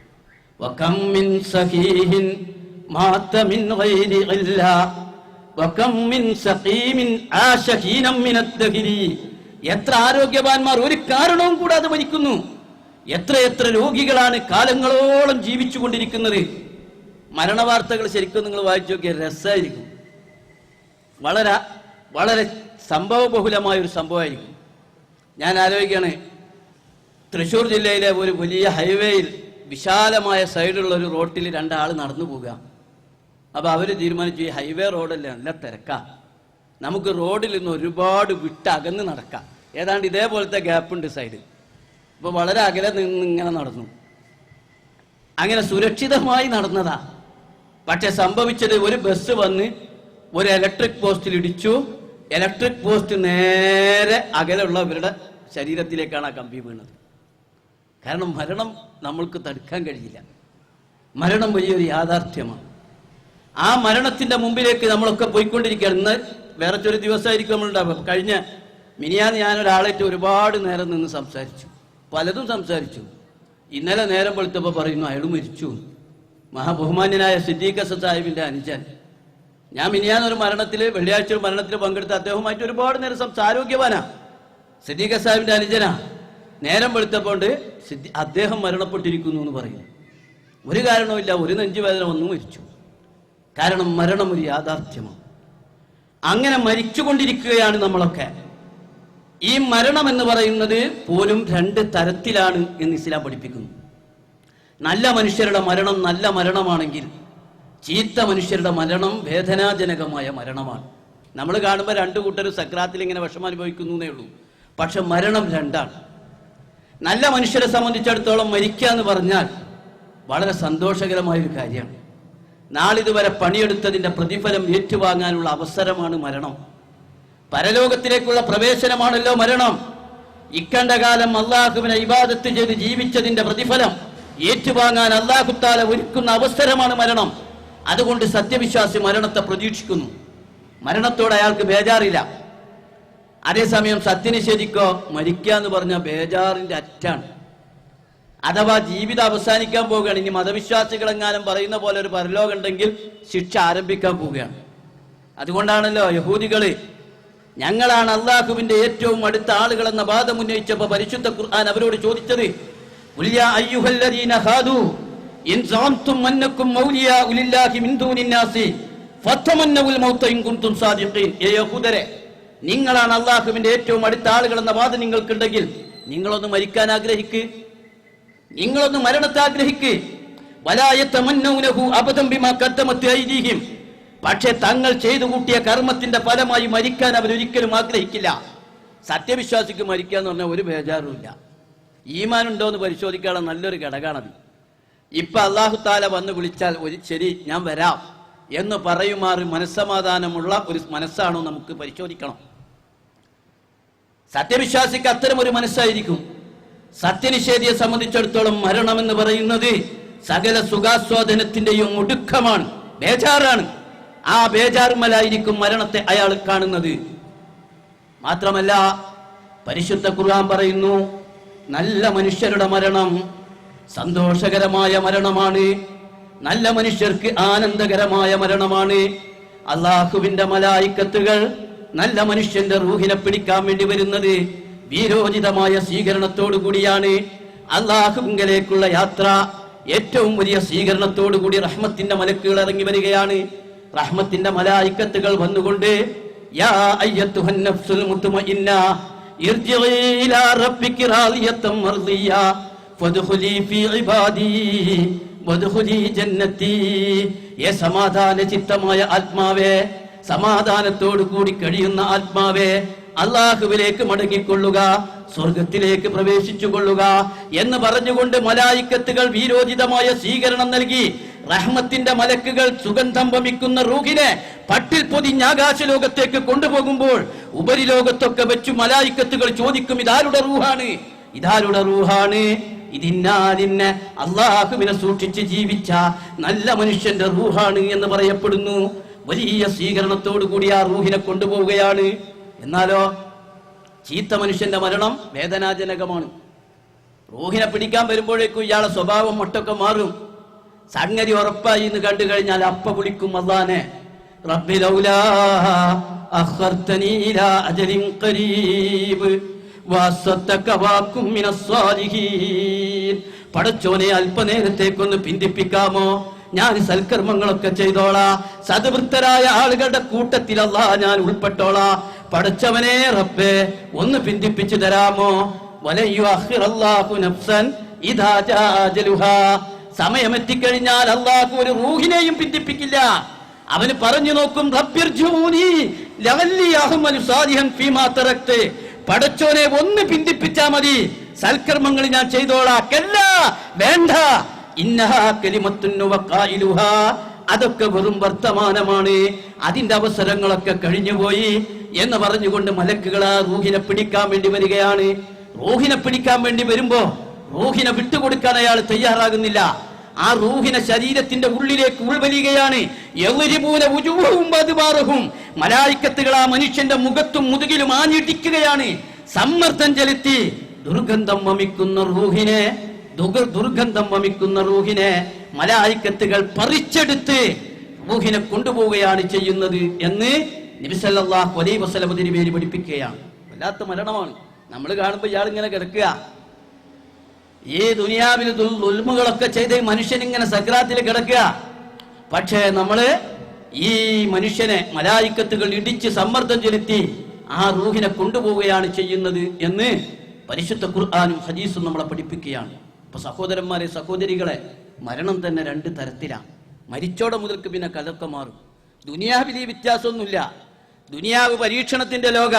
എത്ര ആരോഗ്യവാന്മാർ ഒരു കാരണവും കൂടാതെ മരിക്കുന്നു. എത്ര രോഗികളാണ് കാലങ്ങളോളം ജീവിച്ചു കൊണ്ടിരിക്കുന്നത്. മരണവാർത്തകൾ ശരിക്കും നിങ്ങൾ വായിച്ചു നോക്കിയാൽ രസമായിരിക്കും. വളരെ വളരെ സംഭവബഹുലമായ ഒരു സംഭവമായിരിക്കും. ഞാൻ ആലോചിക്കുകയാണ്, തൃശ്ശൂർ ജില്ലയിലെ ഒരു വലിയ ഹൈവേയിൽ വിശാലമായ സൈഡുള്ള ഒരു റോട്ടിൽ രണ്ടാൾ നടന്നു പോകുക. അപ്പോൾ അവർ തീരുമാനിച്ചു, ഈ ഹൈവേ റോഡല്ലേ, നല്ല തിരക്കാ, നമുക്ക് റോഡിൽ നിന്ന് ഒരുപാട് വിട്ട് അകന്ന് നടക്കാം. ഏതാണ്ട് ഇതേപോലത്തെ ഗ്യാപ്പുണ്ട് സൈഡ്. അപ്പോൾ വളരെ അകലെ നിന്ന് ഇങ്ങനെ നടന്നു. അങ്ങനെ സുരക്ഷിതമായി നടന്നതാ. പക്ഷെ സംഭവിച്ചത്, ഒരു ബസ് വന്ന് ഒരു ഇലക്ട്രിക് പോസ്റ്റിൽ ഇടിച്ചു. ഇലക്ട്രിക് പോസ്റ്റ് നേരെ അകലെയുള്ളവരുടെ ശരീരത്തിലേക്കാണ് ആ കമ്പി വീണത്. കാരണം മരണം നമ്മൾക്ക് തടുക്കാൻ കഴിയില്ല. മരണം വലിയൊരു യാഥാർത്ഥ്യമാണ്. ആ മരണത്തിന്റെ മുമ്പിലേക്ക് നമ്മളൊക്കെ പോയിക്കൊണ്ടിരിക്കുകയാണ്. ഇന്ന് വേറെ ഒരു ദിവസമായിരിക്കും നമ്മളുണ്ടാവുക. കഴിഞ്ഞ മിനിയാന്ന് ഞാനൊരാളായിട്ട് ഒരുപാട് നേരം നിന്ന് സംസാരിച്ചു, പലതും സംസാരിച്ചു. ഇന്നലെ നേരം വെളുത്തപ്പോൾ പറയുന്നു അയാൾ മരിച്ചു. മഹാബഹുമാന്യനായ സിദ്ദീഖ് ഹസൻ സാഹിബിന്റെ അനുജൻ. ഞാൻ മിനിയാന്നൊരു മരണത്തിൽ, വെള്ളിയാഴ്ച ഒരു മരണത്തിൽ പങ്കെടുത്ത അദ്ദേഹവുമായിട്ട് ഒരുപാട് നേരം ആരോഗ്യവാനാ, സിദ്ദീഖ് സാഹിബിന്റെ അനുജനാ. നേരം വെളുത്തപ്പോണ്ട് അദ്ദേഹം മരണപ്പെട്ടിരിക്കുന്നു എന്ന് പറയുന്നു. ഒരു കാരണവുമില്ല, ഒരു നെഞ്ചുവേദന വന്നു മരിച്ചു. കാരണം മരണം ഒരു യാഥാർത്ഥ്യമാണ്. അങ്ങനെ മരിച്ചുകൊണ്ടിരിക്കുകയാണ് നമ്മളൊക്കെ. ഈ മരണം എന്ന് പറയുന്നത് പോലും രണ്ട് തരത്തിലാണ് എന്ന് ഇസ്ലാം പഠിപ്പിക്കുന്നു. നല്ല മനുഷ്യരുടെ മരണം നല്ല മരണമാണെങ്കിൽ, ചീത്ത മനുഷ്യരുടെ മരണം വേദനാജനകമായ മരണമാണ്. നമ്മൾ കാണുമ്പോൾ രണ്ടു കൂട്ടരും സക്രാത്തിൽ ഇങ്ങനെ വിഷമം അനുഭവിക്കുന്നേ ഉള്ളൂ. പക്ഷെ മരണം രണ്ടാണ്. നല്ല മനുഷ്യരെ സംബന്ധിച്ചിടത്തോളം മരിക്കുക എന്ന് പറഞ്ഞാൽ വളരെ സന്തോഷകരമായൊരു കാര്യമാണ്. നാളിതുവരെ പണിയെടുത്തതിന്റെ പ്രതിഫലം ഏറ്റുവാങ്ങാനുള്ള അവസരമാണ് മരണം. പരലോകത്തിലേക്കുള്ള പ്രവേശനമാണല്ലോ മരണം. ഇക്കണ്ട കാലം അള്ളാഹുവിനെ ഇബാദത്ത് ചെയ്ത് ജീവിച്ചതിന്റെ പ്രതിഫലം ഏറ്റുവാങ്ങാൻ അള്ളാഹു തആല ഒരുക്കുന്ന അവസരമാണ് മരണം. അതുകൊണ്ട് സത്യവിശ്വാസി മരണത്തെ പ്രതീക്ഷിക്കുന്നു. മരണത്തോട് അയാൾക്ക് ബേജാറില്ല. അതേസമയം സത്യനിഷേധിക്കോ മരിക്കുക എന്ന് പറഞ്ഞാൽ ബേജാറിന്റെ അറ്റാണ്. അഥവാ ജീവിതം അവസാനിക്കാൻ പോവുകയാണ്. ഇനി മതവിശ്വാസികളെങ്ങാനും പറയുന്ന പോലെ ഒരു പരലോകം ഉണ്ടെങ്കിൽ ശിക്ഷ ആരംഭിക്കാൻ പോവുകയാണ്. അതുകൊണ്ടാണല്ലോ യഹൂദികള് ഞങ്ങളാണ് അള്ളാഹുവിന്റെ ഏറ്റവും അടുത്ത ആളുകൾ എന്ന വാദം ഉന്നയിച്ചപ്പോ പരിശുദ്ധ ഖുർആൻ അവരോട് ചോദിച്ചത് ഖുൽയാ അയ്യുഹല്ലദീന ഹാദു ഇൻ സഅംതും അന്നകും മൗലിയാഉ ലില്ലാഹി മിൻ ദൂനിന്നാസി ഫതമന്നവുൽ മൗത ഇൻ കുൻതും സാദിഖീൻ. യഹൂദരെ, നിങ്ങളാണ് അള്ളാഹുവിന്റെ ഏറ്റവും അടുത്ത ആളുകൾ എന്ന വാദം നിങ്ങൾക്കുണ്ടെങ്കിൽ നിങ്ങളൊന്ന് മരിക്കാൻ ആഗ്രഹിക്ക്, നിങ്ങളൊന്ന് മരണത്തെ ആഗ്രഹിക്ക്. വലാ യതമന്നൗനഹു അബദൻ ബിമാ ഖദ്ദമത് ഐദീഹിം. പക്ഷെ തങ്ങൾ ചെയ്തു കൂട്ടിയ കർമ്മത്തിന്റെ ഫലമായി മരിക്കാൻ അവരൊരിക്കലും ആഗ്രഹിക്കില്ല. സത്യവിശ്വാസിക്ക് മരിക്കുക എന്ന് പറഞ്ഞാൽ ഒരു ബേജാറുമില്ല. ഈമാനുണ്ടോ എന്ന് പരിശോധിക്കാനുള്ള നല്ലൊരു ഘടകമാണത്. ഇപ്പൊ അല്ലാഹു തആല വന്ന് വിളിച്ചാൽ ഒരു ശരി ഞാൻ വരാം എന്ന് പറയുമാറ് മനസ്സമാധാനമുള്ള ഒരു മനസ്സാണോ നമുക്ക് പരിശോധിക്കണം. സത്യവിശ്വാസിക്ക് അത്തരം ഒരു മനസ്സായിരിക്കും. സത്യനിഷേധിയെ സംബന്ധിച്ചിടത്തോളം മരണം എന്ന് പറയുന്നത് സകല സുഖാസ്വാദനത്തിന്റെയും ഒടുക്കമാണ്, ബേജാറാണ്. ആ ബേജാറുമലായിരിക്കും മരണത്തെ അയാൾ കാണുന്നത്. മാത്രമല്ല പരിശുദ്ധ ഖുർആൻ പറയുന്നു നല്ല മനുഷ്യരുടെ മരണം സന്തോഷകരമായ മരണമാണ്, നല്ല മനുഷ്യർക്ക് ആനന്ദകരമായ മരണമാണ്. അള്ളാഹുവിന്റെ മലായിക്കത്തുകൾ നല്ല മനുഷ്യന്റെ റൂഹിനെ പിടിക്കാൻ വേണ്ടി വരുന്നത് വീരോചിതമായ സ്വീകരണത്തോടു കൂടിയാണ്. അള്ളാഹുവിങ്കലേക്കുള്ള യാത്ര ഏറ്റവും വലിയ സ്വീകരണത്തോടു കൂടി റഹ്മത്തിന്റെ മലക്കുകൾ ഇറങ്ങി വരികയാണ്. റഹ്മത്തിന്റെ മലായിക്കത്തുകൾ വന്നുകൊണ്ട് യാ അയ്യത്തുഹൻ നഫ്സുൽ മുത്മഇന്ന ഇർജിഇ ഇലാ റബ്ബികി റാളിയതൻ മർദിയ ഫദ്ഖുലി ഫീ ഇബാദി വദ്ഖുലി ജന്നതി. യേ സമാധാന ചിത്തമായ ആത്മാവേ, സമാധാനത്തോടു കൂടി കഴിയുന്ന ആത്മാവേ, അള്ളാഹുവിലേക്ക് മടങ്ങിക്കൊള്ളുക, സ്വർഗത്തിലേക്ക് പ്രവേശിച്ചു കൊള്ളുക എന്ന് പറഞ്ഞുകൊണ്ട് മലായിക്കത്തുകൾ വീരോചിതമായ സ്വീകരണം നൽകി. റഹ്മത്തിന്റെ മലക്കുകൾ സുഗന്ധം വമിക്കുന്ന റൂഹിനെ പട്ടിൽ പൊതിഞ്ഞ് ആകാശലോകത്തേക്ക് കൊണ്ടുപോകുമ്പോൾ ഉപരിലോകത്തൊക്കെ വെച്ചു മലായിക്കത്തുകൾ ചോദിക്കും, ഇതാരുടെ റൂഹാണ്, ഇതാരുടെ റൂഹാണ്? ഇതിന്നാലിന്നെ അള്ളാഹുവിനെ സൂക്ഷിച്ച് ജീവിച്ച നല്ല മനുഷ്യന്റെ റൂഹാണ് എന്ന് പറയപ്പെടുന്നു. വലിയ സ്വീകരണത്തോടു കൂടി ആ റൂഹിനെ കൊണ്ടുപോവുകയാണ്. എന്നാലോ ചീത്ത മനുഷ്യന്റെ മരണം വേദനാജനകമാണ്. റൂഹിനെ പിടിക്കാൻ വരുമ്പോഴേക്കും ഇയാളെ സ്വഭാവം മൊട്ടൊക്കെ മാറും. സംഗതി ഉറപ്പായി എന്ന് കണ്ടു കഴിഞ്ഞാൽ അപ്പ വിളിക്കും അല്ലാഹനെ, റബ്ബി ലൗലാ അഖർതനി ഇലാ അജലിൻ ഖരീബ് വസതക വകും മിനസ് സാലിഹീൻ. പടച്ചോനെ അല്പനേരത്തേക്കൊന്ന് പിന്തിപ്പിക്കാമോ, ഞാൻ സൽക്കർമ്മങ്ങളൊക്കെ ചെയ്തോളാ, സദ്വൃത്തരായ ആളുകളുടെ കൂട്ടത്തിൽ അല്ലാഹ് ഞാൻ ഉൾപ്പെട്ടോളാ. പടച്ചവനെ റബ്ബേ ഒന്ന് പിന്തിപ്പിച്ചു തരാമോ? വലയുഅഖിറല്ലാഹു നഫ്സൻ ഇദാ ജാ അജലുഹാ. സമയമെത്തിക്കഴിഞ്ഞാൽ അല്ലാഹു ഒരു റൂഹിനെയും പിന്തിപ്പിക്കില്ല. അവന് പറഞ്ഞു നോക്കും, റബ്ബിർജൂനി ലഅല്ലി അഅമലു സാലിഹൻ ഫീമാ തറക്ത്. പടച്ചോനെ ഒന്ന് പിന്തിപ്പിച്ചാ മതി, സൽക്കർമ്മങ്ങൾ ഞാൻ ചെയ്തോളാ. കല്ല, വേണ്ട, ഇന്നഹാ കലിമത്തുൻ വഖായിലുഹാ. അതൊക്കെ വെറും വർത്തമാനമാണ്, അതിന്റെ അവസരങ്ങളൊക്കെ കഴിഞ്ഞുപോയി എന്ന് പറഞ്ഞുകൊണ്ട് മലക്കുകൾ ആ റൂഹിനെ പിടിക്കാൻ വേണ്ടി വരികയാണ്. റൂഹിനെ പിടിക്കാൻ വേണ്ടി വരുമ്പോ റൂഹിനെ വിട്ടുകൊടുക്കാൻ അയാൾ തയ്യാറാകുന്നില്ല. ആ റൂഹിനെ ശരീരത്തിന്റെ ഉള്ളിലേക്ക് ഉൾവലിയുകയാണ്. മലായിക്കത്തുകൾ ആ മനുഷ്യന്റെ മുഖത്തും മുതുകിലും ആഞ്ഞിടിക്കുകയാണ്. സമ്മർദ്ദം ചെലുത്തി ദുർഗന്ധം വമിക്കുന്ന റൂഹിനെ മലായിക്കത്തുകൾ പറിച്ചെടുത്ത് റൂഹിനെ കൊണ്ടുപോവുകയാണ് ചെയ്യുന്നത് എന്ന് നബി സല്ലല്ലാഹു അലൈഹി വസല്ലം തിരുമേനി പഠിപ്പിക്കുകയാണ്. വല്ലാത്ത മരണമാണ്. നമ്മൾ കാണുമ്പോൾ ഇയാൾ ഇങ്ങനെ കിടക്കുക. ഈ ദുനിയാവിൽ ദുൽമുകളൊക്കെ ചെയ്ത് മനുഷ്യൻ ഇങ്ങനെ സക്രാത്തിൽ കിടക്കുക. പക്ഷേ നമ്മള് ഈ മനുഷ്യനെ മലായിക്കത്തുകൾ ഇടിച്ച് സമ്മർദ്ദം ചെലുത്തി ആ റൂഹിനെ കൊണ്ടുപോവുകയാണ് ചെയ്യുന്നത് എന്ന് പരിശുദ്ധ ഖുർആനും ഹദീസും നമ്മളെ പഠിപ്പിക്കുകയാണ്. അപ്പൊ സഹോദരന്മാരെ, സഹോദരികളെ, മരണം തന്നെ രണ്ട് തരത്തിലാണ്. മരിച്ചോടെ മുതൽക്ക് പിന്നെ കഥക്കെ മാറും. ദുനിയാവിൽ ഈ വ്യത്യാസമൊന്നുമില്ല. ദുനിയാവ് പരീക്ഷണത്തിന്റെ ലോക.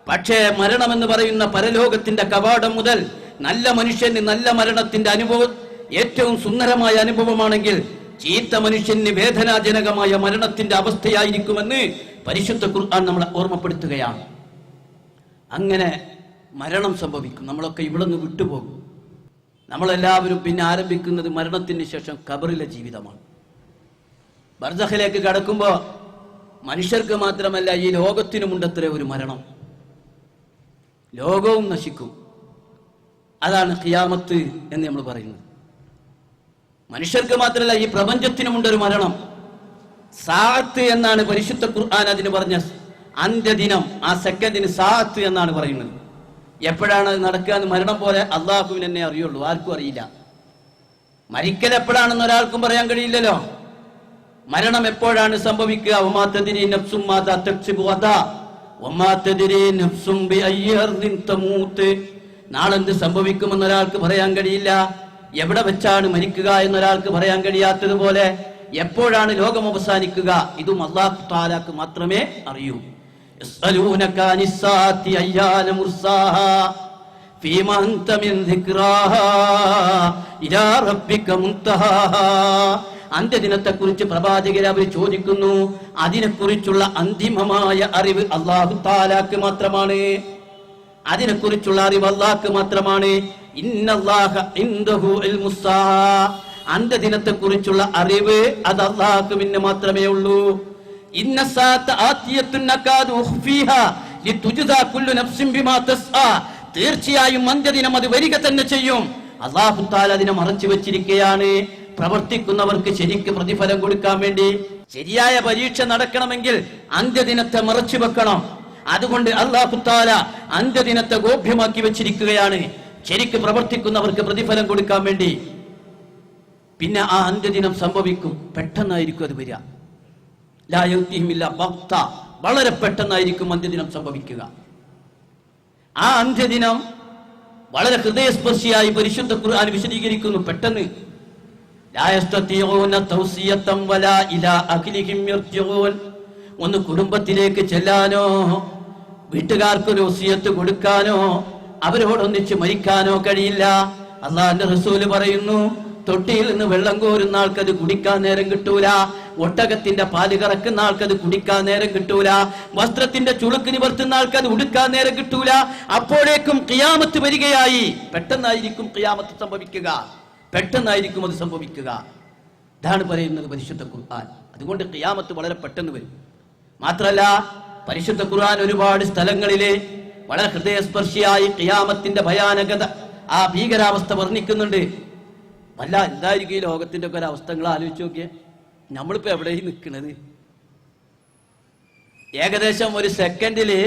പക്ഷേ മരണമെന്ന് പറയുന്ന പരലോകത്തിന്റെ കവാടം മുതൽ നല്ല മനുഷ്യന് നല്ല മരണത്തിന്റെ അനുഭവം ഏറ്റവും സുന്ദരമായ അനുഭവമാണെങ്കിൽ ചീത്ത മനുഷ്യന് വേദനാജനകമായ മരണത്തിന്റെ അവസ്ഥയായിരിക്കുമെന്ന് പരിശുദ്ധ ഖുർആൻ നമ്മളെ ഓർമ്മപ്പെടുത്തുകയാണ്. അങ്ങനെ മരണം സംഭവിക്കും. നമ്മളൊക്കെ ഇവിടെ നിന്ന് വിട്ടുപോകും. നമ്മളെല്ലാവരും പിന്നെ ആരംഭിക്കുന്നത് മരണത്തിന് ശേഷം ഖബറിലെ ജീവിതമാണ്. ബർസഖിലേക്ക് കടക്കുമ്പോൾ മനുഷ്യർക്ക് മാത്രമല്ല ഈ ലോകത്തിനുമുണ്ടത്രേ ഒരു മരണം. ലോകവും നശിക്കും. അതാണ് ഖിയാമത്ത് എന്ന് നമ്മൾ പറയുന്നത്. മനുഷ്യർക്ക് മാത്രമല്ല ഈ പ്രപഞ്ചത്തിനുമുണ്ടൊരു മരണം. സാഅത്ത് എന്നാണ് പരിശുദ്ധ ഖുർആൻ അതിന് പറഞ്ഞ അന്ത്യദിനം. ആ സെക്കൻഡിന് സാഅത്ത് എന്നാണ് പറയുന്നത്. എപ്പോഴാണ് അത് നടക്കുക എന്ന് മരണം പോലെ അള്ളാഹുവിന് തന്നെ അറിയുള്ളൂ, ആർക്കും അറിയില്ല. മരിക്കൽ എപ്പോഴാണെന്ന് ഒരാൾക്കും പറയാൻ കഴിയില്ലല്ലോ. മരണം എപ്പോഴാണ് സംഭവിക്കുക? വമാ തദ്രി നഫ്സും മാദാ തക്സിബു ഗദാ വമാ തദ്രി നഫ്സും ബിഅയ്യി അർദിൻ തമൂത്ത്. നാളെ എന്ത് സംഭവിക്കുമെന്ന് ഒരാൾക്ക് പറയാൻ കഴിയില്ല. എവിടെ വെച്ചാണ് മരിക്കുക എന്നൊരാൾക്ക് പറയാൻ കഴിയാത്തതുപോലെ എപ്പോഴാണ് ലോകം അവസാനിക്കുക ഇതും അല്ലാഹു തആലക്ക് മാത്രമേ അറിയൂ. യസ്അലൂനക അനിസ്സാഅത്തി അയ്യാന മുർസാഹാ ഫീമാ അൻത മിൻ ദിക്റാഹാ ഇലാ റബ്ബിക മുൻതഹാഹാ. അന്ത്യദിനത്തെക്കുറിച്ച് പ്രവാചകരെ അവർ ചോദിക്കുന്നു. അതിനെക്കുറിച്ചുള്ള അന്തിമമായ അറിവ് അല്ലാഹു തആലക്ക് മാത്രമാണ്. അതിനെക്കുറിച്ചുള്ള അറിവ് അല്ലാഹുക്ക് മാത്രമാണ്. ഇന്നല്ലാഹ ഇൻദഹു ഇൽമുസ്സാഅ. അന്ത്യദിനത്തെക്കുറിച്ചുള്ള അറിവ് അത് അല്ലാഹുക്ക് പിന്നെ മാത്രമേ ഉള്ളൂ. ഇന്നസ്സാഅത ആതിയത്തുൻ നകാദു ഉഖ്ഫീഹാ ലിതുജ്സാ കുല്ലു നഫ്സിൻ ബിമാ തസ്ആ. തീർച്ചയായും അന്ത്യദിനം അത് വരിക തന്നെ ചെയ്യും. അല്ലാഹു തആല അതിനെ മറച്ചു വെച്ചിരിക്കുകയാണ്. പ്രവർത്തിക്കുന്നവർക്ക് ശരിക്ക് പ്രതിഫലം കൊടുക്കാൻ വേണ്ടി. ശരിയായ പരീക്ഷ നടക്കണമെങ്കിൽ അന്ത്യദിനത്തെ മറച്ചു വെക്കണം. അതുകൊണ്ട് അല്ലാഹു തആല അന്ത്യദിനത്തെ ഗോപ്യമാക്കി വെച്ചിരിക്കുകയാണ്, ശരിക്ക് പ്രവർത്തിക്കുന്നവർക്ക് പ്രതിഫലം കൊടുക്കാൻ വേണ്ടി. പിന്നെ ആ അന്ത്യദിനം സംഭവിക്കും. പെട്ടെന്നായിരിക്കും അത് വരിക. ലാ യൗതിഹിമില്ല ബഗ്ത. വളരെ പെട്ടെന്നായിരിക്കും അന്ത്യദിനം സംഭവിക്കുക. ആ അന്ത്യദിനം വളരെ ഹൃദയസ്പർശിയായി പരിശുദ്ധ ഖുർആൻ വിശദീകരിക്കുന്നു. പെട്ടെന്ന് ലാ യസ്തതിഊന തൗസിയതൻ വലാ ഇലാ അഹ്ലിഹിം യർജിഊൻ. ഒന്ന് കുടുംബത്തിലേക്ക് ചെല്ലാനോ വീട്ടുകാർക്കൊരു വസിയത്ത് കൊടുക്കാനോ അവരോടൊന്നിച്ച് മരിക്കാനോ കഴിയില്ല. അല്ലാഹുവിന്റെ റസൂല് പറയുന്നു, തൊട്ടിയിൽ നിന്ന് വെള്ളം കോരുന്ന ആൾക്കത് കുടിക്കാൻ നേരം കിട്ടൂല. ഒട്ടകത്തിന്റെ പാല് കറക്കുന്ന ആൾക്കത് കുടിക്കാൻ നേരം കിട്ടൂല. വസ്ത്രത്തിന്റെ ചുളുക്ക് നിവർത്തുന്ന ആൾക്കത് ഉടുക്കാൻ നേരം കിട്ടൂല. അപ്പോഴേക്കും ഖിയാമത്ത് വരികയായി. പെട്ടെന്നായിരിക്കും ഖിയാമത്ത് സംഭവിക്കുക. പെട്ടെന്നായിരിക്കും അത് സംഭവിക്കുക. ഇതാണ് പറയുന്നത് പരിശുദ്ധ ഖുർആൻ. അതുകൊണ്ട് ഖിയാമത്ത് വളരെ പെട്ടെന്ന് വരും. മാത്രല്ല പരിശുദ്ധ ഖുർആൻ ഒരുപാട് സ്ഥലങ്ങളിലെ വളരെ ഹൃദയസ്പർശിയായി ഖിയാമത്തിന്റെ ഭയാനകത, ആ ഭീകരാവസ്ഥ വർണ്ണിക്കുന്നുണ്ട്. വല്ല എന്തായിരിക്കും ഈ ലോകത്തിന്റെ ഒക്കെ ഒരു അവസ്ഥകൾ ആലോചിച്ച് നോക്കിയേ. നമ്മളിപ്പോ എവിടെയും നിൽക്കുന്നത്? ഏകദേശം ഒരു സെക്കൻഡില്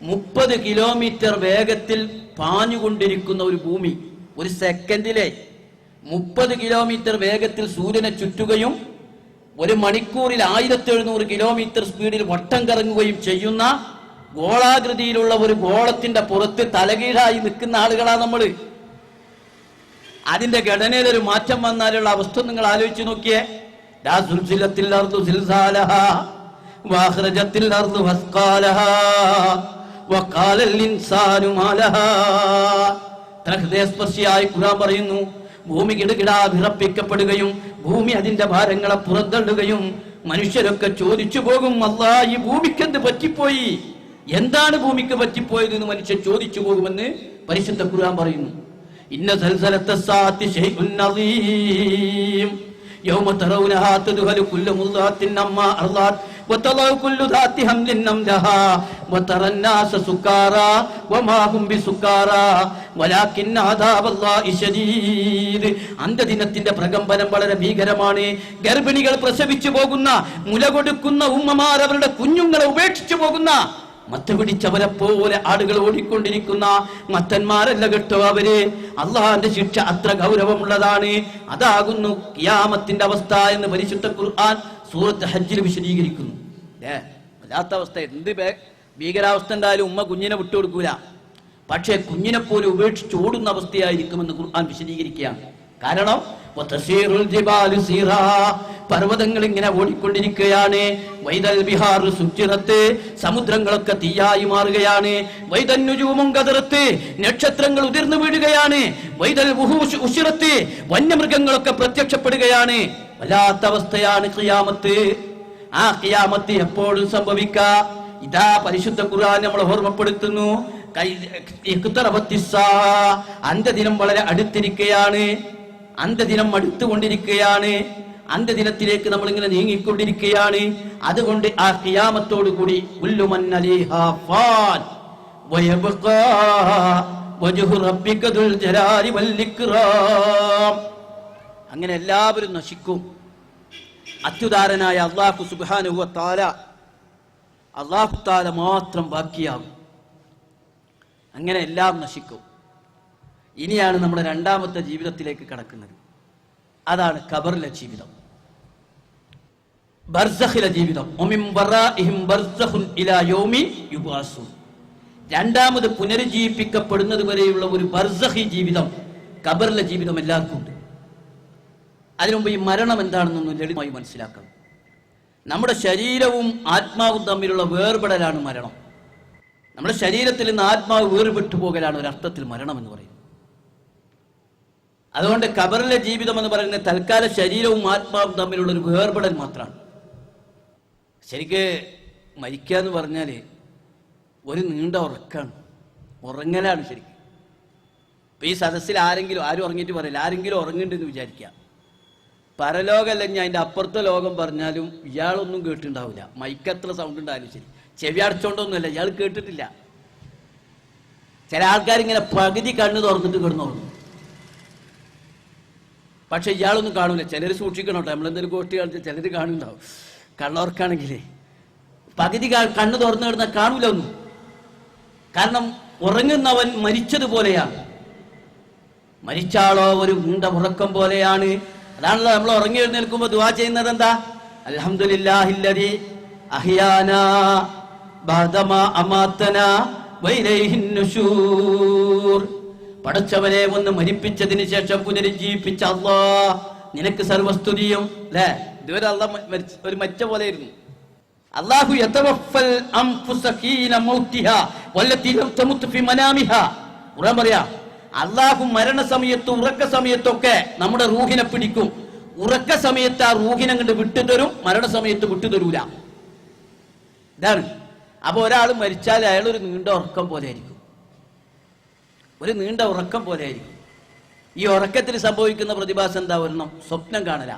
30 കിലോമീറ്റർ വേഗത്തിൽ പാഞ്ഞുകൊണ്ടിരിക്കുന്ന ഒരു ഭൂമി. ഒരു സെക്കൻഡിലെ 30 കിലോമീറ്റർ വേഗത്തിൽ സൂര്യനെ ചുറ്റുകയും 1 മണിക്കൂറിൽ 1700 കിലോമീറ്റർ സ്പീഡിൽ വട്ടം കറങ്ങുകയും ചെയ്യുന്ന ഗോളാകൃതിയിലുള്ള ഒരു ഗോളത്തിന്റെ പുറത്ത് തലകീഴായി നിൽക്കുന്ന ആളുകളാണ് നമ്മൾ. അതിന്റെ ഘടനയിൽ ഒരു മാറ്റം വന്നാലുള്ള അവസ്ഥ നിങ്ങൾ ആലോചിച്ച് നോക്കിയേ. ഹൃദയസ്പർശിയായി ഖുർആൻ പറയുന്നു, ഭൂമി കിടുകിടാ വിറപ്പിക്കപ്പെടുകയും ഭൂമി അതിന്റെ ഭാരങ്ങളെ പുറന്തള്ളുകയും മനുഷ്യരൊക്കെ ചോദിച്ചു പോകും, അല്ലാ ഈ ഭൂമിക്ക് എന്ത് പറ്റിപ്പോയി, എന്താണ് ഭൂമിക്ക് പറ്റിപ്പോയത് എന്ന് മനുഷ്യൻ ചോദിച്ചു പോകുമെന്ന് പരിശുദ്ധ ഖുർആൻ പറയുന്നു. ഇന്ന സൽസലത്തസ്സാഅത്തി ശൈഉൻ അദീം യൗമ തറൗനഹാ തദ്ഖലു കുല്ലു മുദ്ദാത്തിൻ അമ്മാ അർളാത് വതളഉ കുല്ലു ദാത്തി ഹംലിൻ നംലഹാ വതറന്നാസ സുക്കാറാ വമാ ഹും ബിസുക്കാറാ വലാകിൻ അദാബല്ലാഹി ശദീദ്. അന്ത്യദിനത്തിന്റെ പ്രകമ്പനം വളരെ ഭീകരമാണ്. ഗർഭിണികൾ പ്രസവിച്ചു പോകുന്ന, മുല കൊടുക്കുന്ന ഉമ്മമാർ അവരുടെ കുഞ്ഞുങ്ങളെ ഉപേക്ഷിച്ചു പോകുന്ന, മത്ത പിടിച്ചവരെ പോലെ ആളുകൾ ഓടിക്കൊണ്ടിരിക്കുന്ന മത്തന്മാരല്ല കേട്ടോ അവര്. അള്ളാഹുവിന്റെ ശിക്ഷ അത്ര ഗൗരവമുള്ളതാണ്. അതാകുന്നു ഖിയാമത്തിന്റെ അവസ്ഥ എന്ന് പരിശുദ്ധ ഖുർആൻ സൂറത്ത് ഹജ്ജിൽ വിശദീകരിക്കുന്നു. വല്ലാത്ത അവസ്ഥ. എന്ത് ഭീകരാവസ്ഥ ഉണ്ടായാലും ഉമ്മ കുഞ്ഞിനെ വിട്ടുകൊടുക്കൂല. പക്ഷേ കുഞ്ഞിനെ പോലെ ഉപേക്ഷിച്ച് ഓടുന്ന അവസ്ഥയായിരിക്കുമെന്ന് ഖുർആൻ വിശദീകരിക്കുകയാണ്. കാരണം വതസീറുൽ ജിബാലു സീറാ, പർവ്വതങ്ങൾ ഇങ്ങനെ ഓടിക്കൊണ്ടിരിക്കുകയാണ്. വൈദൽ ബിഹാറു സുജ്ജിറത്ത്, സമുദ്രങ്ങളൊക്കെ തീയായി മാറുകയാണ്. വൈദൻ നുജൂമുൻ ഖദറത്ത്, നക്ഷത്രങ്ങൾ ഉതിർന്നു വീഴുകയാണ്. വൈദൽ വുഹൂഷ് ഉശിറത്ത്, വന്യമൃഗങ്ങളൊക്കെ പ്രത്യക്ഷപ്പെടുകയാണ്. വല്ലാത്ത അവസ്ഥയാണ് ഖിയാമത്ത്. ആ ഖിയാമത്ത് എപ്പോഴും സംഭവിക്കാ. ഇതാ പരിശുദ്ധ ഖുർആൻ നമ്മളെ ഓർമ്മപ്പെടുത്തുന്നു. അന്ത്യദിനം വളരെ അടുത്തിരിക്കുകയാണ്. അന്ത്യദിനം അടുത്തുകൊണ്ടിരിക്കുകയാണ്. അന്ത്യദിനത്തിലേക്ക് നമ്മൾ ഇങ്ങനെ നീങ്ങിക്കൊണ്ടിരിക്കുകയാണ്. അതുകൊണ്ട് ആ ഖിയാമത്തോടു കൂടി കുല്ലു മൻ അലൈഹാ ഫാൻ വയബ്ഖാ വജ്ഹു റബ്ബിക ദുൽ ജലാലി വൽ ഇക്റാം. അങ്ങനെ എല്ലാവരും നശിക്കും. അത്യുദാരനായ അല്ലാഹു സുബ്ഹാനഹു വ തആല, അല്ലാഹു തആല മാത്രം ബാക്കിയാകും. അങ്ങനെ എല്ലാം നശിക്കും. ഇനിയാണ് നമ്മുടെ രണ്ടാമത്തെ ജീവിതത്തിലേക്ക് കടക്കുന്നത്. അതാണ് ഖബറിലെ ജീവിതം, ബർസഖിലെ ജീവിതം. വമിൻ വറാഇഹിം ബർസഖുൻ ഇലാ യൗമി യുബഅസൂൻ. രണ്ടാമത് പുനരുജ്ജീവിപ്പിക്കപ്പെടുന്നത് വരെയുള്ള ഒരു ബർസഖി ജീവിതം, ഖബറിലെ ജീവിതം എല്ലാവർക്കും ഉണ്ട്. അതിനുമുമ്പ് ഈ മരണം എന്താണെന്നൊന്ന് ലളിതമായി മനസ്സിലാക്കണം. നമ്മുടെ ശരീരവും ആത്മാവും തമ്മിലുള്ള വേർപെടലാണ് മരണം. നമ്മുടെ ശരീരത്തിൽ നിന്ന് ആത്മാവ് വേർപെട്ടു പോകലാണ് ഒരർത്ഥത്തിൽ മരണം എന്ന് പറയുന്നത്. അതുകൊണ്ട് ഖബറിലെ ജീവിതം എന്ന് പറയുന്നത് തൽക്കാല ശരീരവും ആത്മാവും തമ്മിലുള്ള ഒരു വേർപെടൽ മാത്രമാണ്. ശരിക്ക് മരിക്കുക എന്ന് പറഞ്ഞാൽ ഒരു നീണ്ട ഉറങ്ങലാണ് ശരിക്കും. ഇപ്പം ഈ സദസ്സിൽ ആരും ഉറങ്ങിയിട്ട് പറയില്ല, ആരെങ്കിലും ഉറങ്ങുന്നുണ്ടെന്ന് വിചാരിക്കുക. പരലോകമല്ല, ഞാൻ അതിൻ്റെ അപ്പുറത്തെ ലോകം പറഞ്ഞാലും ഇയാളൊന്നും കേട്ടിട്ടുണ്ടാവില്ല. മൈക്കത്ര സൗണ്ട് ഉണ്ടായാലും ശരി, ചെവി അടച്ചോണ്ടൊന്നുമല്ല, ഇയാൾ കേട്ടിട്ടില്ല. ചില ആൾക്കാരിങ്ങനെ പകുതി കണ്ണ് തുറന്നിട്ട് കിടന്നുറങ്ങും, പക്ഷെ ഇയാളൊന്നും കാണൂല. ചിലർ സൂക്ഷിക്കണം കേട്ടോ, നമ്മളെന്തെങ്കിലും ഗോഷ്ടി കാണിച്ചാൽ ചിലർ കാണുന്നുണ്ടാവും. കണ്ണോർക്കാണെങ്കിലേ പകുതി കണ്ണ് തുറന്നു കിടന്നാൽ കാണൂല ഒന്നും. കാരണം ഉറങ്ങുന്നവൻ മരിച്ചതുപോലെയാണ്. മരിച്ചാളോ ഒരു നീണ്ട ഉറക്കം പോലെയാണ്. അതാണല്ലോ നമ്മൾ ഉറങ്ങി എഴുന്നേൽക്കുമ്പോൾ ദുആ ചെയ്യുന്നത് എന്താ? അൽഹംദുലില്ലാഹില്ലദീ അഹ്യാനാ ബഅദമാ അമാതനാ വഇലൈഹിൻ നുശൂർ. പടച്ചവനെ ഒന്ന് മരിപ്പിച്ചതിന് ശേഷം പുനരുജ്ജീവിപ്പിച്ച അല്ലാഹ്, നിനക്ക് സർവസ്തുതിയും. അല്ലേ, ഇതുവരെ അല്ലാഹ് ഒരു മരിച്ച പോലെയായിരുന്നു. അല്ലാഹു യതവഫൽ അൻഫുസ ഹീന മൗതിഹാ വല്ലതി ലം തമുത് ഫി മനാമിഹാ. ഖുർആൻ പറയാ, അല്ലാഹു മരണസമയത്തും ഉറക്ക സമയത്തൊക്കെ നമ്മുടെ റൂഹിനെ പിടിക്കും. ഉറക്ക സമയത്ത് ആ റൂഹിനെ കണ്ട് വിട്ടുതരും, മരണസമയത്ത് വിട്ടുതരൂല. ഇതാണ്. അപ്പൊ ഒരാൾ മരിച്ചാൽ അയാൾ ഒരു നീണ്ട ഉറക്കം പോലെ ആയിരിക്കും, ഒരു നീണ്ട ഉറക്കം പോലെ ആയിരിക്കും. ഈ ഉറക്കത്തിൽ സംഭവിക്കുന്ന പ്രതിഭാസം എന്താ? ഒരെണ്ണം സ്വപ്നം കാണല.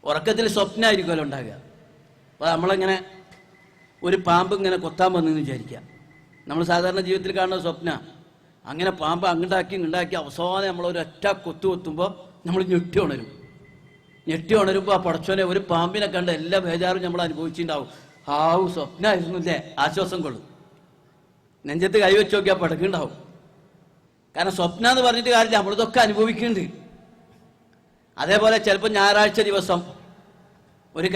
ഉറക്കത്തിൽ സ്വപ്നമായിരിക്കുമല്ലോ ഉണ്ടാകുക. അപ്പോൾ നമ്മളിങ്ങനെ ഒരു പാമ്പ് ഇങ്ങനെ കൊത്താൻ വന്നെന്ന് വിചാരിക്കുക. നമ്മൾ സാധാരണ ജീവിതത്തിൽ കാണുന്ന സ്വപ്ന, അങ്ങനെ പാമ്പ് അങ്ങോട്ടാക്കി അവസാനം നമ്മളൊരൊറ്റ കൊത്തുമ്പോൾ നമ്മൾ ഞെട്ടി ഉണരുമ്പോൾ ആ പടച്ചോനെ ഒരു പാമ്പിനെ കണ്ട് എല്ലാ ബേജാറും നമ്മൾ അനുഭവിച്ചിട്ടുണ്ടാവും. സ്വപ്നമായിരുന്നു അല്ലേ, ആശ്വാസം കൊള്ളും. നെഞ്ചത്ത് കൈവച്ച് നോക്കിയാൽ പടക്കുണ്ടാവും. കാരണം സ്വപ്നം എന്ന് പറഞ്ഞിട്ട് കാര്യമില്ല, നമ്മളിതൊക്കെ അനുഭവിക്കുന്നുണ്ട്. അതേപോലെ ചിലപ്പോൾ ഞായറാഴ്ച ദിവസം ഒരു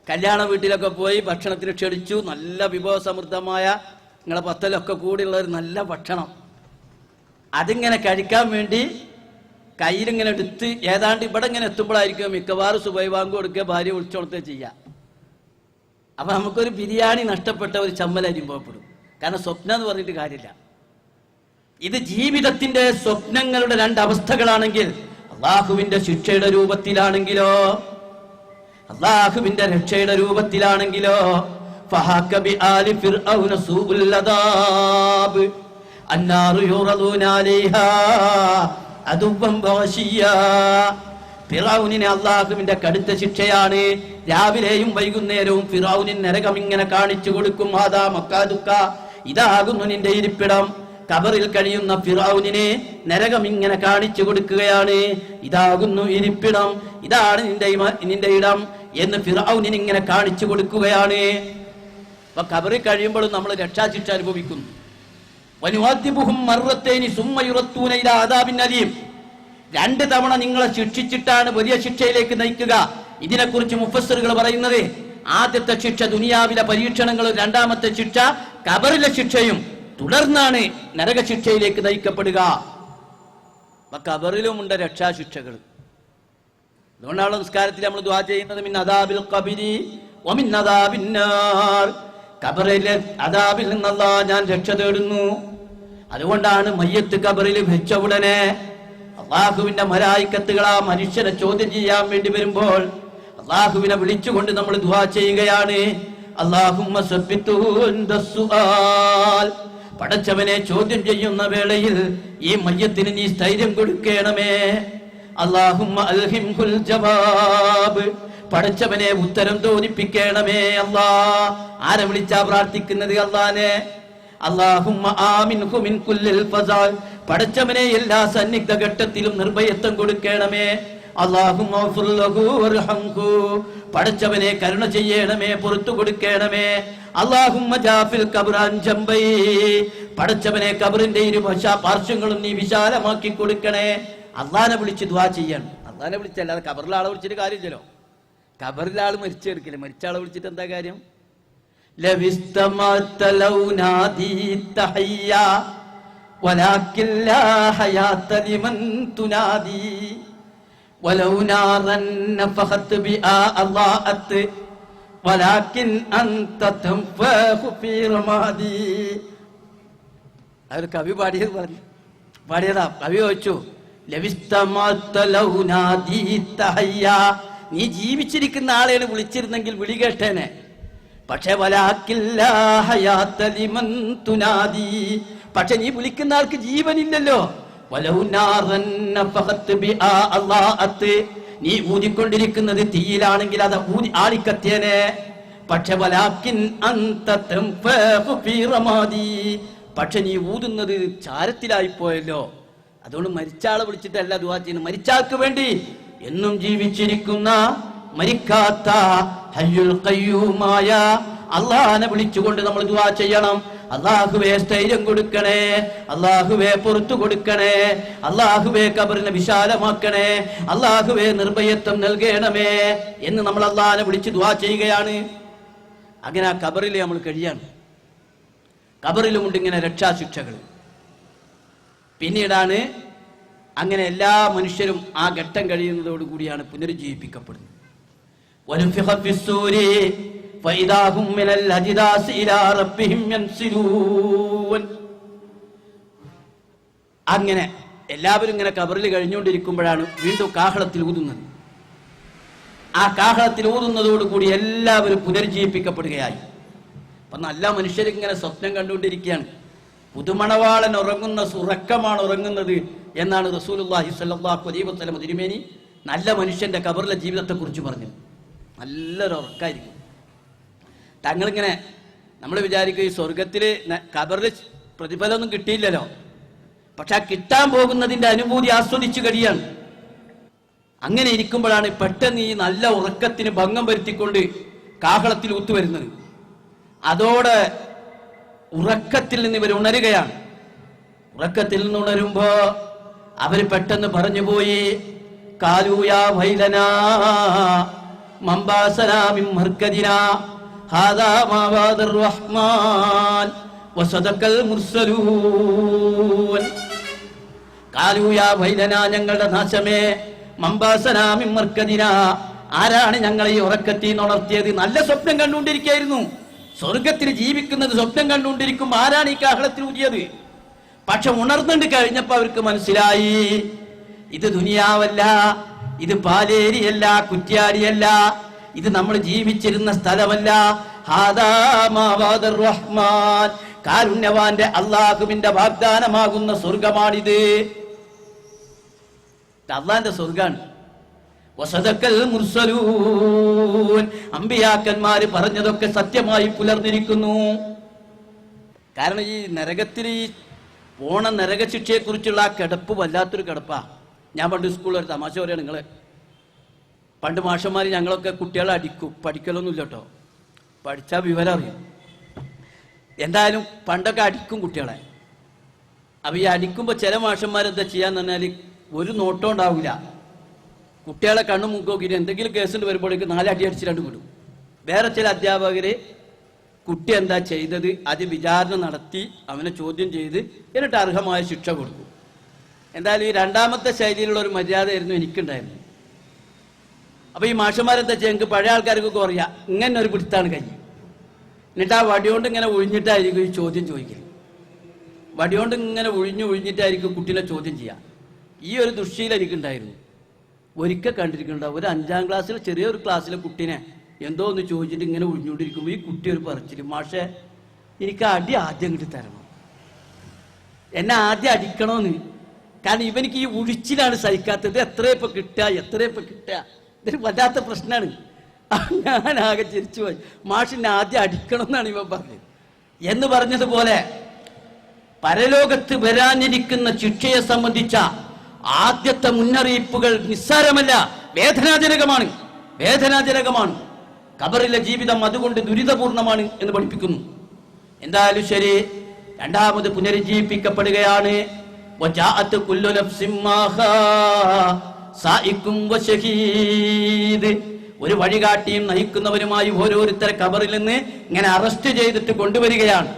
കല്യാണ വീട്ടിലൊക്കെ പോയി ഭക്ഷണത്തിന് ക്ഷണിച്ചു. നല്ല വിഭവസമൃദ്ധമായ നിങ്ങളെ പത്തലൊക്കെ കൂടിയുള്ള ഒരു നല്ല ഭക്ഷണം. അതിങ്ങനെ കഴിക്കാൻ വേണ്ടി കയ്യിലിങ്ങനെ എടുത്ത് ഏതാണ്ട് ഇവിടെ ഇങ്ങനെ എത്തുമ്പോഴായിരിക്കും മിക്കവാറും സുബഹി ബാങ്ക് കൊടുക്കുക, ഭാര്യ വിളിച്ചോളത്തെ ചെയ്യുക. അപ്പം നമുക്കൊരു ബിരിയാണി നഷ്ടപ്പെട്ട ഒരു ചമ്മൽ അനുഭവപ്പെടും. കാരണം സ്വപ്നം എന്ന് പറഞ്ഞിട്ട് കാര്യമില്ല. ഇത് ജീവിതത്തിന്റെ സ്വപ്നങ്ങളുടെ രണ്ടവസ്ഥകളാണെങ്കിൽ, അള്ളാഹുവിന്റെ ശിക്ഷയുടെ രൂപത്തിലാണെങ്കിലോ അള്ളാഹുവിന്റെ രക്ഷയുടെ രൂപത്തിലാണെങ്കിലോ فحاك بآل فرعون سوء العذاب النار يعرضون عليها عدوا وعشيا. ഫിറഔനിനെ അള്ളാഹുവിന്റെ കടുത്ത ശിക്ഷയാണ്. രാവിലെയും വൈകുന്നേരവും ഫിറഔനിൻ നരകം ഇങ്ങനെ കാണിച്ചു കൊടുക്കും. ഹാദാ മക്കാദുക, ഇതാകുന്നു നിന്റെ ഇരിപ്പിടം. ഖബറിൽ കഴിയുന്ന ഫിറഔനിനെ നരകം ഇങ്ങനെ കാണിച്ചു കൊടുക്കുകയാണ്. ഇതാകുന്നു ഇരിപ്പിടം, ഇതാണ് നിന്റെ ഇടം എന്ന് ഫിറഔനിന് ഇങ്ങനെ കാണിച്ചു കൊടുക്കുകയാണ്. അപ്പൊ ഖബറിൽ കഴിയുമ്പോഴും നമ്മൾ രക്ഷാശിക്ഷ അനുഭവിക്കുന്നു. വനുഅദ്ദിബുഹും മർറത്തൈനി സുമ്മ യുറത്തൂന ഇലാ അദാബിൻ അലീം. 2 തവണ നിങ്ങളെ ശിക്ഷിച്ചിട്ടാണ് വലിയ ശിക്ഷയിലേക്ക് നയിക്കുക. ഇതിനെക്കുറിച്ച് മുഫസ്സിറുകൾ പറയുന്നത്, ആദ്യത്തെ ശിക്ഷ ദുനിയാവിലെ പരീക്ഷണങ്ങളും, രണ്ടാമത്തെ ശിക്ഷ ഖബറിലെ ശിക്ഷയും, തുടർന്നാണ് നരകശിക്ഷയിലേക്ക് നയിക്കപ്പെടുക. അപ്പൊ ഖബറിലുമുണ്ട് രക്ഷാശിക്ഷകൾ. അതുകൊണ്ടാണ് നിസ്കാരത്തിൽ നമ്മൾ ദുആ ചെയ്യുന്നത് മിൻ അദാബിൽ ഖബരി വമിൻ അദാബിൻ നാർ. ഖബറിലെ അദാബിൽ നിന്നല്ലാ ഞാൻ രക്ഷ തേടുന്നു. അതുകൊണ്ടാണ് മയ്യത്ത് ഖബറിൽ വെച്ച ഉടനെ അള്ളാഹുവിന്റെ മലായിക്കത്തുകൾ ആ മനുഷ്യനെ ചോദ്യം ചെയ്യാൻ വേണ്ടി വരുമ്പോൾ അള്ളാഹുവിനെ വിളിച്ചുകൊണ്ട് നമ്മൾ ദുആ ചെയ്യുകയാണ്. അല്ലാഹുമ്മ സബ്ബിത്തുഹു ഇൻദസ്സുആൽ. പടച്ചവനെ ചോദ്യം ചെയ്യുന്ന വേളയിൽ ഈ മയ്യത്തിന് നീ സ്ഥൈര്യം കൊടുക്കണമേ. അല്ലാഹുമ്മ അൽഹിംഹുൽ ജവാബ്. പടച്ചവനെ ഉത്തരം തോന്നിപ്പിക്കണമേ അല്ലാ. ആരെ വിളിച്ചാ പ്രാർത്ഥിക്കുന്നത്? അല്ലാഹനെ. അല്ലാഹുമ്മ ആമിൻഹു മിൻ കുല്ലിൽ ഫസാൽ. പടച്ചവനെ എല്ലാ സന്നിഗ്ധ ഘട്ടത്തിലും നിർഭയത്വം കൊടുക്കണമേ. അല്ലാഹുമ്മ ഗ്ഫിർ ലഹു വർഹംഹു. പടച്ചവനെ കരുണ ചെയ്യണമേ, പുറത്തു കൊടുക്കണമേ. അല്ലാഹുമ്മ ജാഫിൽ ഖബ്റൻ ജംബൈ. പടച്ചവനെ ഖബറിന്റെ ഇരു പാർശ്വങ്ങളും നീ വിശാലമാക്കി കൊടുക്കണേ. അള്ളാനെ വിളിച്ച് ദുആ ചെയ്യാണ്. അള്ളാനെ വിളിച്ചല്ലാതെ ഖബറിലെ ആളെ വിളിച്ചിട്ട് കാര്യമില്ലല്ലോ. ഖബറിലെ ആൾ മരിച്ചെടുക്കില്ല, മരിച്ച ആളെ വിളിച്ചിട്ട് എന്താ കാര്യം? ലവിസ്തമത ലൗനാദീത ഹയ്യ വലാകിൻ ലാ ഹയാത ലിമൻ തുനാദി വലൗ നാറൻ നഫഖത് ബിആ അല്ലാഅത് വലാകിൻ അൻത തൻഫഖു ഫീ റമാദി. അവർ കവി പാടിയതാ. കവി ചോദിച്ചു, ലവിസ്തമത ലൗനാദീത ഹയ്യ. നീ ജീവിച്ചിരിക്കുന്ന ആളെയാണ് വിളിച്ചിരുന്നെങ്കിൽ വിളി കേട്ടേനെ. പക്ഷെ പക്ഷെ നീ വിളിക്കുന്ന ആൾക്ക് ജീവനില്ലല്ലോ. നീ ഊതിക്കൊണ്ടിരിക്കുന്നത് തീയിലാണെങ്കിൽ അത് ആളിക്കത്തിയനെ. പക്ഷെ പക്ഷെ നീ ഊതുന്നത് ചാരത്തിലായിപ്പോയല്ലോ. അതുകൊണ്ട് മരിച്ചാളെ വിളിച്ചിട്ടല്ല ദുആ ചെയ്യുന്നത്. മരിച്ചാൾക്ക് വേണ്ടി എന്നും ജീവിച്ചിരിക്കുന്ന മരിക്കാത്ത ഹയ്യുൽ ഖയ്യൂമായ അല്ലാഹനെ വിളിച്ചുകൊണ്ട് നമ്മൾ ദുആ ചെയ്യണം. അല്ലാഹുവേ സ്ഥൈര്യം കൊടുക്കണേ, അല്ലാഹുവേ പുറത്തു കൊടുക്കണേ, അല്ലാഹുവേ ഖബറിനെ വിശാലമാക്കണേ, അല്ലാഹുവേ നിർഭയത്വം നൽകണമേ എന്ന് നമ്മൾ അല്ലാഹനെ വിളിച്ച് ദുആ ചെയ്യുകയാണ്. അങ്ങനെ ആ ഖബറിൽ നമ്മൾ കഴിയാണ്. ഖബറിലുമുണ്ട് ഇങ്ങനെ രക്ഷാശിക്ഷകൾ. പിന്നീടാണ് അങ്ങനെ എല്ലാ മനുഷ്യരും ആ ഘട്ടം കഴിയുന്നതോടുകൂടിയാണ് പുനരുജ്ജീവിപ്പിക്കപ്പെടുന്നത്. അങ്ങനെ എല്ലാവരും ഇങ്ങനെ ഖബറിൽ കഴിഞ്ഞുകൊണ്ടിരിക്കുമ്പോഴാണ് വീണ്ടും കാഹളത്തിൽ ഊതുന്നത്. ആ കാഹളത്തിൽ ഊതുന്നതോടുകൂടി എല്ലാവരും പുനരുജ്ജീവിപ്പിക്കപ്പെടുകയായി. അപ്പൊ നല്ല മനുഷ്യരിങ്ങനെ സ്വപ്നം കണ്ടുകൊണ്ടിരിക്കുകയാണ്. പുതുമണവാളൻ ഉറങ്ങുന്ന ഉറക്കമാണ് ഉറങ്ങുന്നത് എന്നാണ് റസൂലുള്ളാഹി സ്വല്ലല്ലാഹു അലൈഹി വസല്ലം തിരുമേനി നല്ല മനുഷ്യന്റെ ഖബറിലെ ജീവിതത്തെക്കുറിച്ച് പറഞ്ഞു. നല്ലൊരു ഉറക്കായിരിക്കും. തങ്ങളിങ്ങനെ നമ്മൾ വിചാരിക്കും ഈ സ്വർഗത്തിൽ ഖബറിൽ പ്രതിഫലമൊന്നും കിട്ടിയില്ലല്ലോ, പക്ഷെ ആ കിട്ടാൻ പോകുന്നതിന്റെ അനുഭൂതി ആസ്വദിച്ചു കഴിയാണ്. അങ്ങനെ ഇരിക്കുമ്പോഴാണ് പെട്ടെന്ന് ഈ നല്ല ഉറക്കത്തിന് ഭംഗം വരുത്തിക്കൊണ്ട് കാഹളത്തിൽ ഊത്തുവരുന്നത്. അതോടെ ഉറക്കത്തിൽ നിന്ന് ഇവർ ഉണരുകയാണ്. ഉറക്കത്തിൽ നിന്ന് ഉണരുമ്പോ അവര് പെട്ടെന്ന് പറഞ്ഞുപോയി, കാലൂയാ വൈലനാ മംബാസനാ മിൻ മർകദിനാ ഹാദാ മാ വഅദർ റഹ്മാൻ വസദഖൽ മുർസലൂൻ. കാലൂയാ വൈലനാ ഞങ്ങളുടെ നാശമേ, മംബാസനാ മിൻ മർകദിനാ ആരാണ് ഞങ്ങളെ ഈ ഉറക്കത്തിൽ നിന്ന് ഉണർത്തിയത്? നല്ല സ്വപ്നം കണ്ടുകൊണ്ടിരിക്കുകയായിരുന്നു. സ്വർഗത്തിൽ ജീവിക്കുന്നത് സ്വപ്നം കണ്ടുകൊണ്ടിരിക്കും. ആരാണ് ഈ കാഹളത്തിൽ ഊതിയത്? പക്ഷെ ഉണർന്നുകൊണ്ട് കഴിഞ്ഞപ്പോ അവർക്ക് മനസ്സിലായി, ഇത് ദുനിയാവല്ല, ഇത് പാലേരിയല്ല, കുറ്റ്യാടിയല്ല, ഇത് നമ്മൾ ജീവിച്ചിരുന്ന സ്ഥലമല്ല. ഹാദാ മാ വഅദർ റഹ്മാൻ, കാരുണ്യവാന്റെ അല്ലാഹുവിന്റെ വാഗ്ദാനമാകുന്ന സ്വർഗമാണിത്. അല്ലാഹുവിന്റെ സ്വർഗാണ്. വസദഖൽ മുർസലൂൻ, അമ്പിയാക്കന്മാര് പറഞ്ഞതൊക്കെ സത്യമായി പുലർന്നിരിക്കുന്നു. കാരണം ഈ നരകത്തിൽ ഈ പോണ നരകശിക്ഷയെ കുറിച്ചുള്ള ആ കിടപ്പ് വല്ലാത്തൊരു കിടപ്പാ. ഞാൻ പണ്ട് സ്കൂളിൽ ഒരു തമാശ പറയാം. നിങ്ങള് പണ്ട് മാഷന്മാർ ഞങ്ങളൊക്കെ കുട്ടികളെ അടിക്കും. പഠിക്കലൊന്നുമില്ല കേട്ടോ, പഠിച്ചാൽ വിവരം അറിയും. എന്തായാലും പണ്ടൊക്കെ അടിക്കും കുട്ടികളെ. അപ്പൊ ഈ അടിക്കുമ്പോൾ ചില മാഷന്മാരെന്താ ചെയ്യാന്ന് പറഞ്ഞാൽ ഒരു നോട്ടം ഉണ്ടാവില്ല. കുട്ടികളെ കണ്ണു മുക്കോക്കിയിട്ട് എന്തെങ്കിലും കേസുണ്ട് വരുമ്പോഴേക്ക് 4 അടി അടിച്ച് 2 വിടും. വേറെ ചില അധ്യാപകര് കുട്ടി എന്താ ചെയ്തത് അത് വിചാരണ നടത്തി അവനെ ചോദ്യം ചെയ്ത് എന്നിട്ട് അർഹമായ ശിക്ഷ കൊടുക്കും. എന്തായാലും ഈ രണ്ടാമത്തെ ശൈലിയിലുള്ള ഒരു മര്യാദയായിരുന്നു എനിക്കുണ്ടായിരുന്നു. അപ്പൊ ഈ മാഷന്മാരെന്താ വെച്ചാൽ എനിക്ക് പഴയ ആൾക്കാർക്കൊക്കെ പറയാം, ഇങ്ങനെ ഒരു പിടുത്താണ് കൈ, എന്നിട്ട് ആ വടിയോണ്ട് ഇങ്ങനെ ഒഴിഞ്ഞിട്ടായിരിക്കും ഈ ചോദ്യം ചോദിക്കൽ. വടിയോണ്ട് ഇങ്ങനെ ഒഴിഞ്ഞിട്ടായിരിക്കും കുട്ടീനെ ചോദ്യം ചെയ്യുക. ഈ ഒരു ദുശ്ശീലം എനിക്കുണ്ടായിരുന്നു. ഒരിക്കൽ കണ്ടിരിക്കുന്നുണ്ടാവും, ഒരു 5ാം ക്ലാസ്സിലെ ചെറിയൊരു ക്ലാസ്സിലെ കുട്ടീനെ എന്തോ ഒന്ന് ചോദിച്ചിട്ട് ഇങ്ങനെ ഒഴിഞ്ഞുകൊണ്ടിരിക്കുമ്പോൾ ഈ കുട്ടി ഒരു പറച്ചില്, മാഷെ എനിക്ക് അടി ആദ്യം കിട്ടി തരണം, എന്നെ ആദ്യം അടിക്കണമെന്ന്. കാരണം ഇവനിക്ക് ഈ ഒഴിച്ചിലാണ് സഹിക്കാത്തത്. എത്രയപ്പോൾ കിട്ടുക, ഇതൊരു വല്ലാത്ത പ്രശ്നമാണ്. ഞാനാകെ ചിരിച്ചു പോയി. മാഷിനെ ആദ്യം അടിക്കണമെന്നാണ് ഇവൻ പറഞ്ഞത്. എന്ന് പറഞ്ഞതുപോലെ പരലോകത്ത് വരാനിരിക്കുന്ന ശിക്ഷയെ സംബന്ധിച്ച ആദ്യത്തെ മുന്നറിയിപ്പുകൾ നിസ്സാരമല്ല, വേദനാജനകമാണ്. ഖബറിലെ ജീവിതം അതുകൊണ്ട് ദുരിതപൂർണമാണ് എന്ന് പഠിപ്പിക്കുന്നു. എന്തായാലും ശരി, രണ്ടാമത് പുനരുജ്ജീവിപ്പിക്കപ്പെടുകയാണ്. ഒരു വഴികാട്ടിയും നയിക്കുന്നവരുമായി ഓരോരുത്തരെ ഖബറിൽ നിന്ന് ഇങ്ങനെ അറസ്റ്റ് ചെയ്തിട്ട് കൊണ്ടുവരികയാണ്.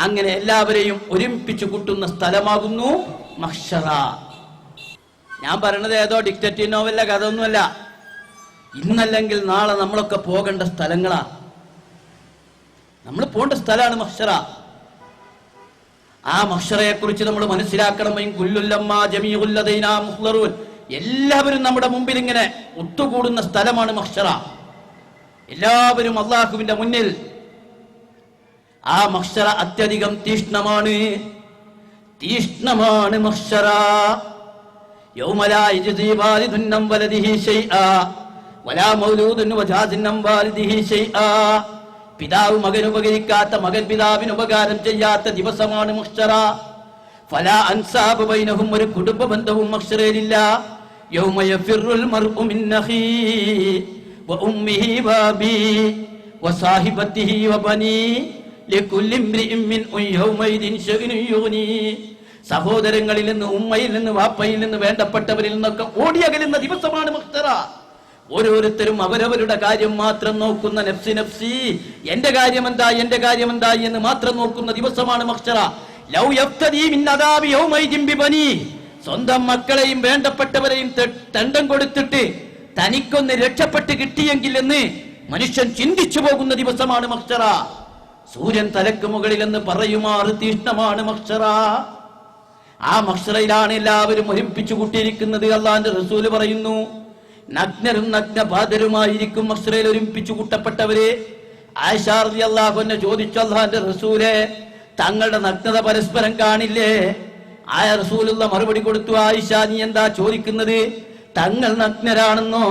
അങ്ങനെ എല്ലാവരെയും ഒരുമിപ്പിച്ചു കൂട്ടുന്ന സ്ഥലമാകുന്നു മഹ്ശറ. ഞാൻ പറയണത് ഏതോ ഡിക്റ്റേറ്റീവ് നോവലിലെ കഥ ഒന്നുമല്ല. ഇന്നല്ലെങ്കിൽ നാളെ നമ്മളൊക്കെ പോകേണ്ട സ്ഥലങ്ങളാ, നമ്മൾ പോകേണ്ട സ്ഥലമാണ് മഹ്ശറ. ആ മഹ്ശറയെ കുറിച്ച് നമ്മൾ മനസ്സിലാക്കണം. എല്ലാവരും നമ്മുടെ മുമ്പിൽ ഇങ്ങനെ ഒത്തുകൂടുന്ന സ്ഥലമാണ് മഹ്ശറ. എല്ലാവരും അള്ളാഹുവിന്റെ മുന്നിൽ. ആ മഹ്ശറ അത്യധികം തീഷ്ണമാണ് മഹ്ശറ. യൗമ ലാ യജ്സി വാലിദുൻ അൻ വലദിഹി ശൈആ വലാ മൗലൂദുൻ വജാസിൻ അൻ വാലിദിഹി ശൈആ. പിതാവ് മകന് ഉപകരിക്കാത്ത, മകൻ പിതാവിന് ഉപകാരം ചെയ്യാത്ത ദിവസമാണ് മഹ്ശറ. ഫലാ അൻസാബ ബൈനഹും, ഒരു കുടുംബ ബന്ധവും മഹ്ശറയിലില്ല. യൗമ യഫിറുൽ മർഉ മിൻ അഖീഹി വഉമ്മിഹി വഅബീഹി വസാഹിബതിഹി വബനീ ലികുല്ലി ഇംറിഇൻ മിൻഹും യൗമൈദിൻ ശഅ്നുൻ യുഗ്നീ. സഹോദരങ്ങളിൽ നിന്ന്, ഉമ്മയിൽ നിന്ന്, വാപ്പയിൽ നിന്ന്, വേണ്ടപ്പെട്ടവരിൽ നിന്നൊക്കെ ഓടിയകലുന്ന ദിവസമാണ് മഹ്ശറ. ഓരോരുത്തരും അവരവരുടെ കാര്യം മാത്രം നോക്കുന്ന, നഫ്സി നഫ്സി, എന്റെ കാര്യം എന്തായി എന്ന് മാത്രം നോക്കുന്ന ദിവസമാണ് മഹ്ശറ. ലൗ യഫ്തദീ മിൻ അദാബി യൗമൈദിൻ ബിബനീ. സ്വന്തം മക്കളെയും വേണ്ടപ്പെട്ടവരെയും ദണ്ഡം കൊടുത്തിട്ട് തനിക്കൊന്ന് രക്ഷപ്പെട്ട് കിട്ടിയെങ്കിൽ എന്ന് മനുഷ്യൻ ചിന്തിച്ചു പോകുന്ന ദിവസമാണ് മഹ്ശറ. സൂര്യൻ തലക്ക് മുകളിൽ എന്ന് പറയുമാറ് തീഷ്ണമാണ് മഹ്ശറ. ആ മഹ്ശറയിലാണ് എല്ലാവരും ഒരുമിപ്പിച്ചു കൂട്ടിയിരിക്കുന്നത്. അള്ളാന്റെ റസൂല് പറയുന്നു, നഗ്നരും നഗ്നപാതരുമായിരിക്കും മഹ്ശറയിൽ ഒരുമിപ്പിച്ചു കൂട്ടപ്പെട്ടവര്. ആയിഷ റളിയല്ലാഹു അൻഹ ചോദിച്ചു, അള്ളാന്റെ റസൂലെ, തങ്ങളുടെ നഗ്നത പരസ്പരം കാണില്ലേ? ആയ റസൂലുള്ള മറുപടി കൊടുത്തു, ആയിഷ, നീ എന്താ ചോദിക്കുന്നത്? തങ്ങൾ നഗ്നരാണെന്നോ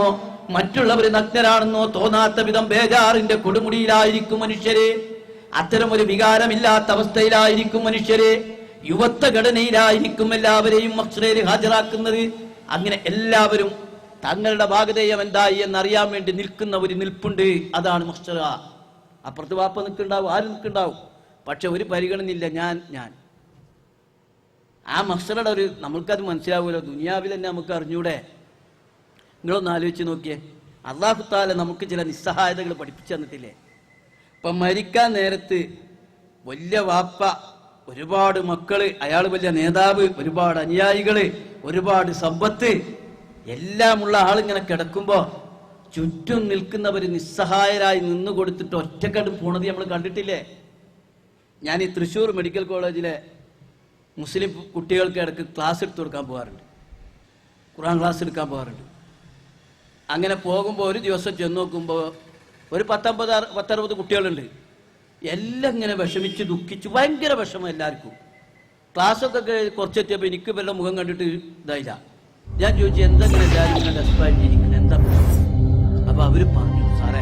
മറ്റുള്ളവർ നഗ്നരാണെന്നോ തോന്നാത്ത വിധം ബേജാറിന്റെ കൊടുമുടിയിലായിരിക്കും മനുഷ്യര്. അത്തരം ഒരു വികാരമില്ലാത്ത അവസ്ഥയിലായിരിക്കും മനുഷ്യര്. യുവത്വ ഘടനയിലായിരിക്കും എല്ലാവരെയും മഹ്ശറയിൽ ഹാജരാക്കുന്നത്. അങ്ങനെ എല്ലാവരും തങ്ങളുടെ ഭാഗധേയം എന്തായി എന്നറിയാൻ വേണ്ടി നിൽക്കുന്ന ഒരു നിൽപ്പുണ്ട്. അതാണ് മഹ്ശറ. അപ്പുറത്ത് വാപ്പ നിൽക്കുന്നുണ്ടാവും, ആരും നിൽക്കുന്നുണ്ടാവും, പക്ഷെ ഒരു പരിഗണനയില്ല. ഞാൻ ആ മഹ്ശറയുടെ ഒരു, നമ്മൾക്കത് മനസ്സിലാവുമല്ലോ. ദുനിയാവിൽ തന്നെ നമുക്ക് അറിഞ്ഞൂടെ? നിങ്ങളൊന്ന് ആലോചിച്ച് നോക്കിയേ. അല്ലാഹു തആല നമുക്ക് ചില നിസ്സഹായതകൾ പഠിപ്പിച്ചു തന്നിട്ടില്ലേ? ഇപ്പം മരിക്കാൻ നേരത്ത് വലിയ വാപ്പ, ഒരുപാട് മക്കള്, അയാൾ വലിയ നേതാവ്, ഒരുപാട് അനുയായികള്, ഒരുപാട് സമ്പത്ത് എല്ലാമുള്ള ആളിങ്ങനെ കിടക്കുമ്പോ ചുറ്റും നിൽക്കുന്നവർ നിസ്സഹായരായി നിന്ന് കൊടുത്തിട്ട് ഒറ്റക്കണ്ട് പോണത് നമ്മൾ കണ്ടിട്ടില്ലേ? ഞാൻ ഈ തൃശ്ശൂർ മെഡിക്കൽ കോളേജിലെ മുസ്ലിം കുട്ടികൾക്ക് ഇടയ്ക്ക് ക്ലാസ് എടുത്തു കൊടുക്കാൻ പോകാറുണ്ട്, ഖുർആൻ ക്ലാസ് എടുക്കാൻ പോകാറുണ്ട്. അങ്ങനെ പോകുമ്പോൾ ഒരു ദിവസം ചെന്ന് നോക്കുമ്പോൾ ഒരു 10-60 കുട്ടികളുണ്ട്. എല്ലാം ഇങ്ങനെ വിഷമിച്ച് ദുഃഖിച്ച് ഭയങ്കര വിഷമം എല്ലാവർക്കും. ക്ലാസ്സൊക്കെ കുറച്ചെത്തിയപ്പോൾ എനിക്ക് ഇവരുടെ മുഖം കണ്ടിട്ട് ഇതായില്ല. ഞാൻ ചോദിച്ചു, എന്തെങ്കിലും എല്ലാവരും ഇങ്ങനെ ഡെസ്പായിട്ടിരിക്കുന്നത്, എന്താ? അപ്പോൾ അവർ പറഞ്ഞു, സാറേ,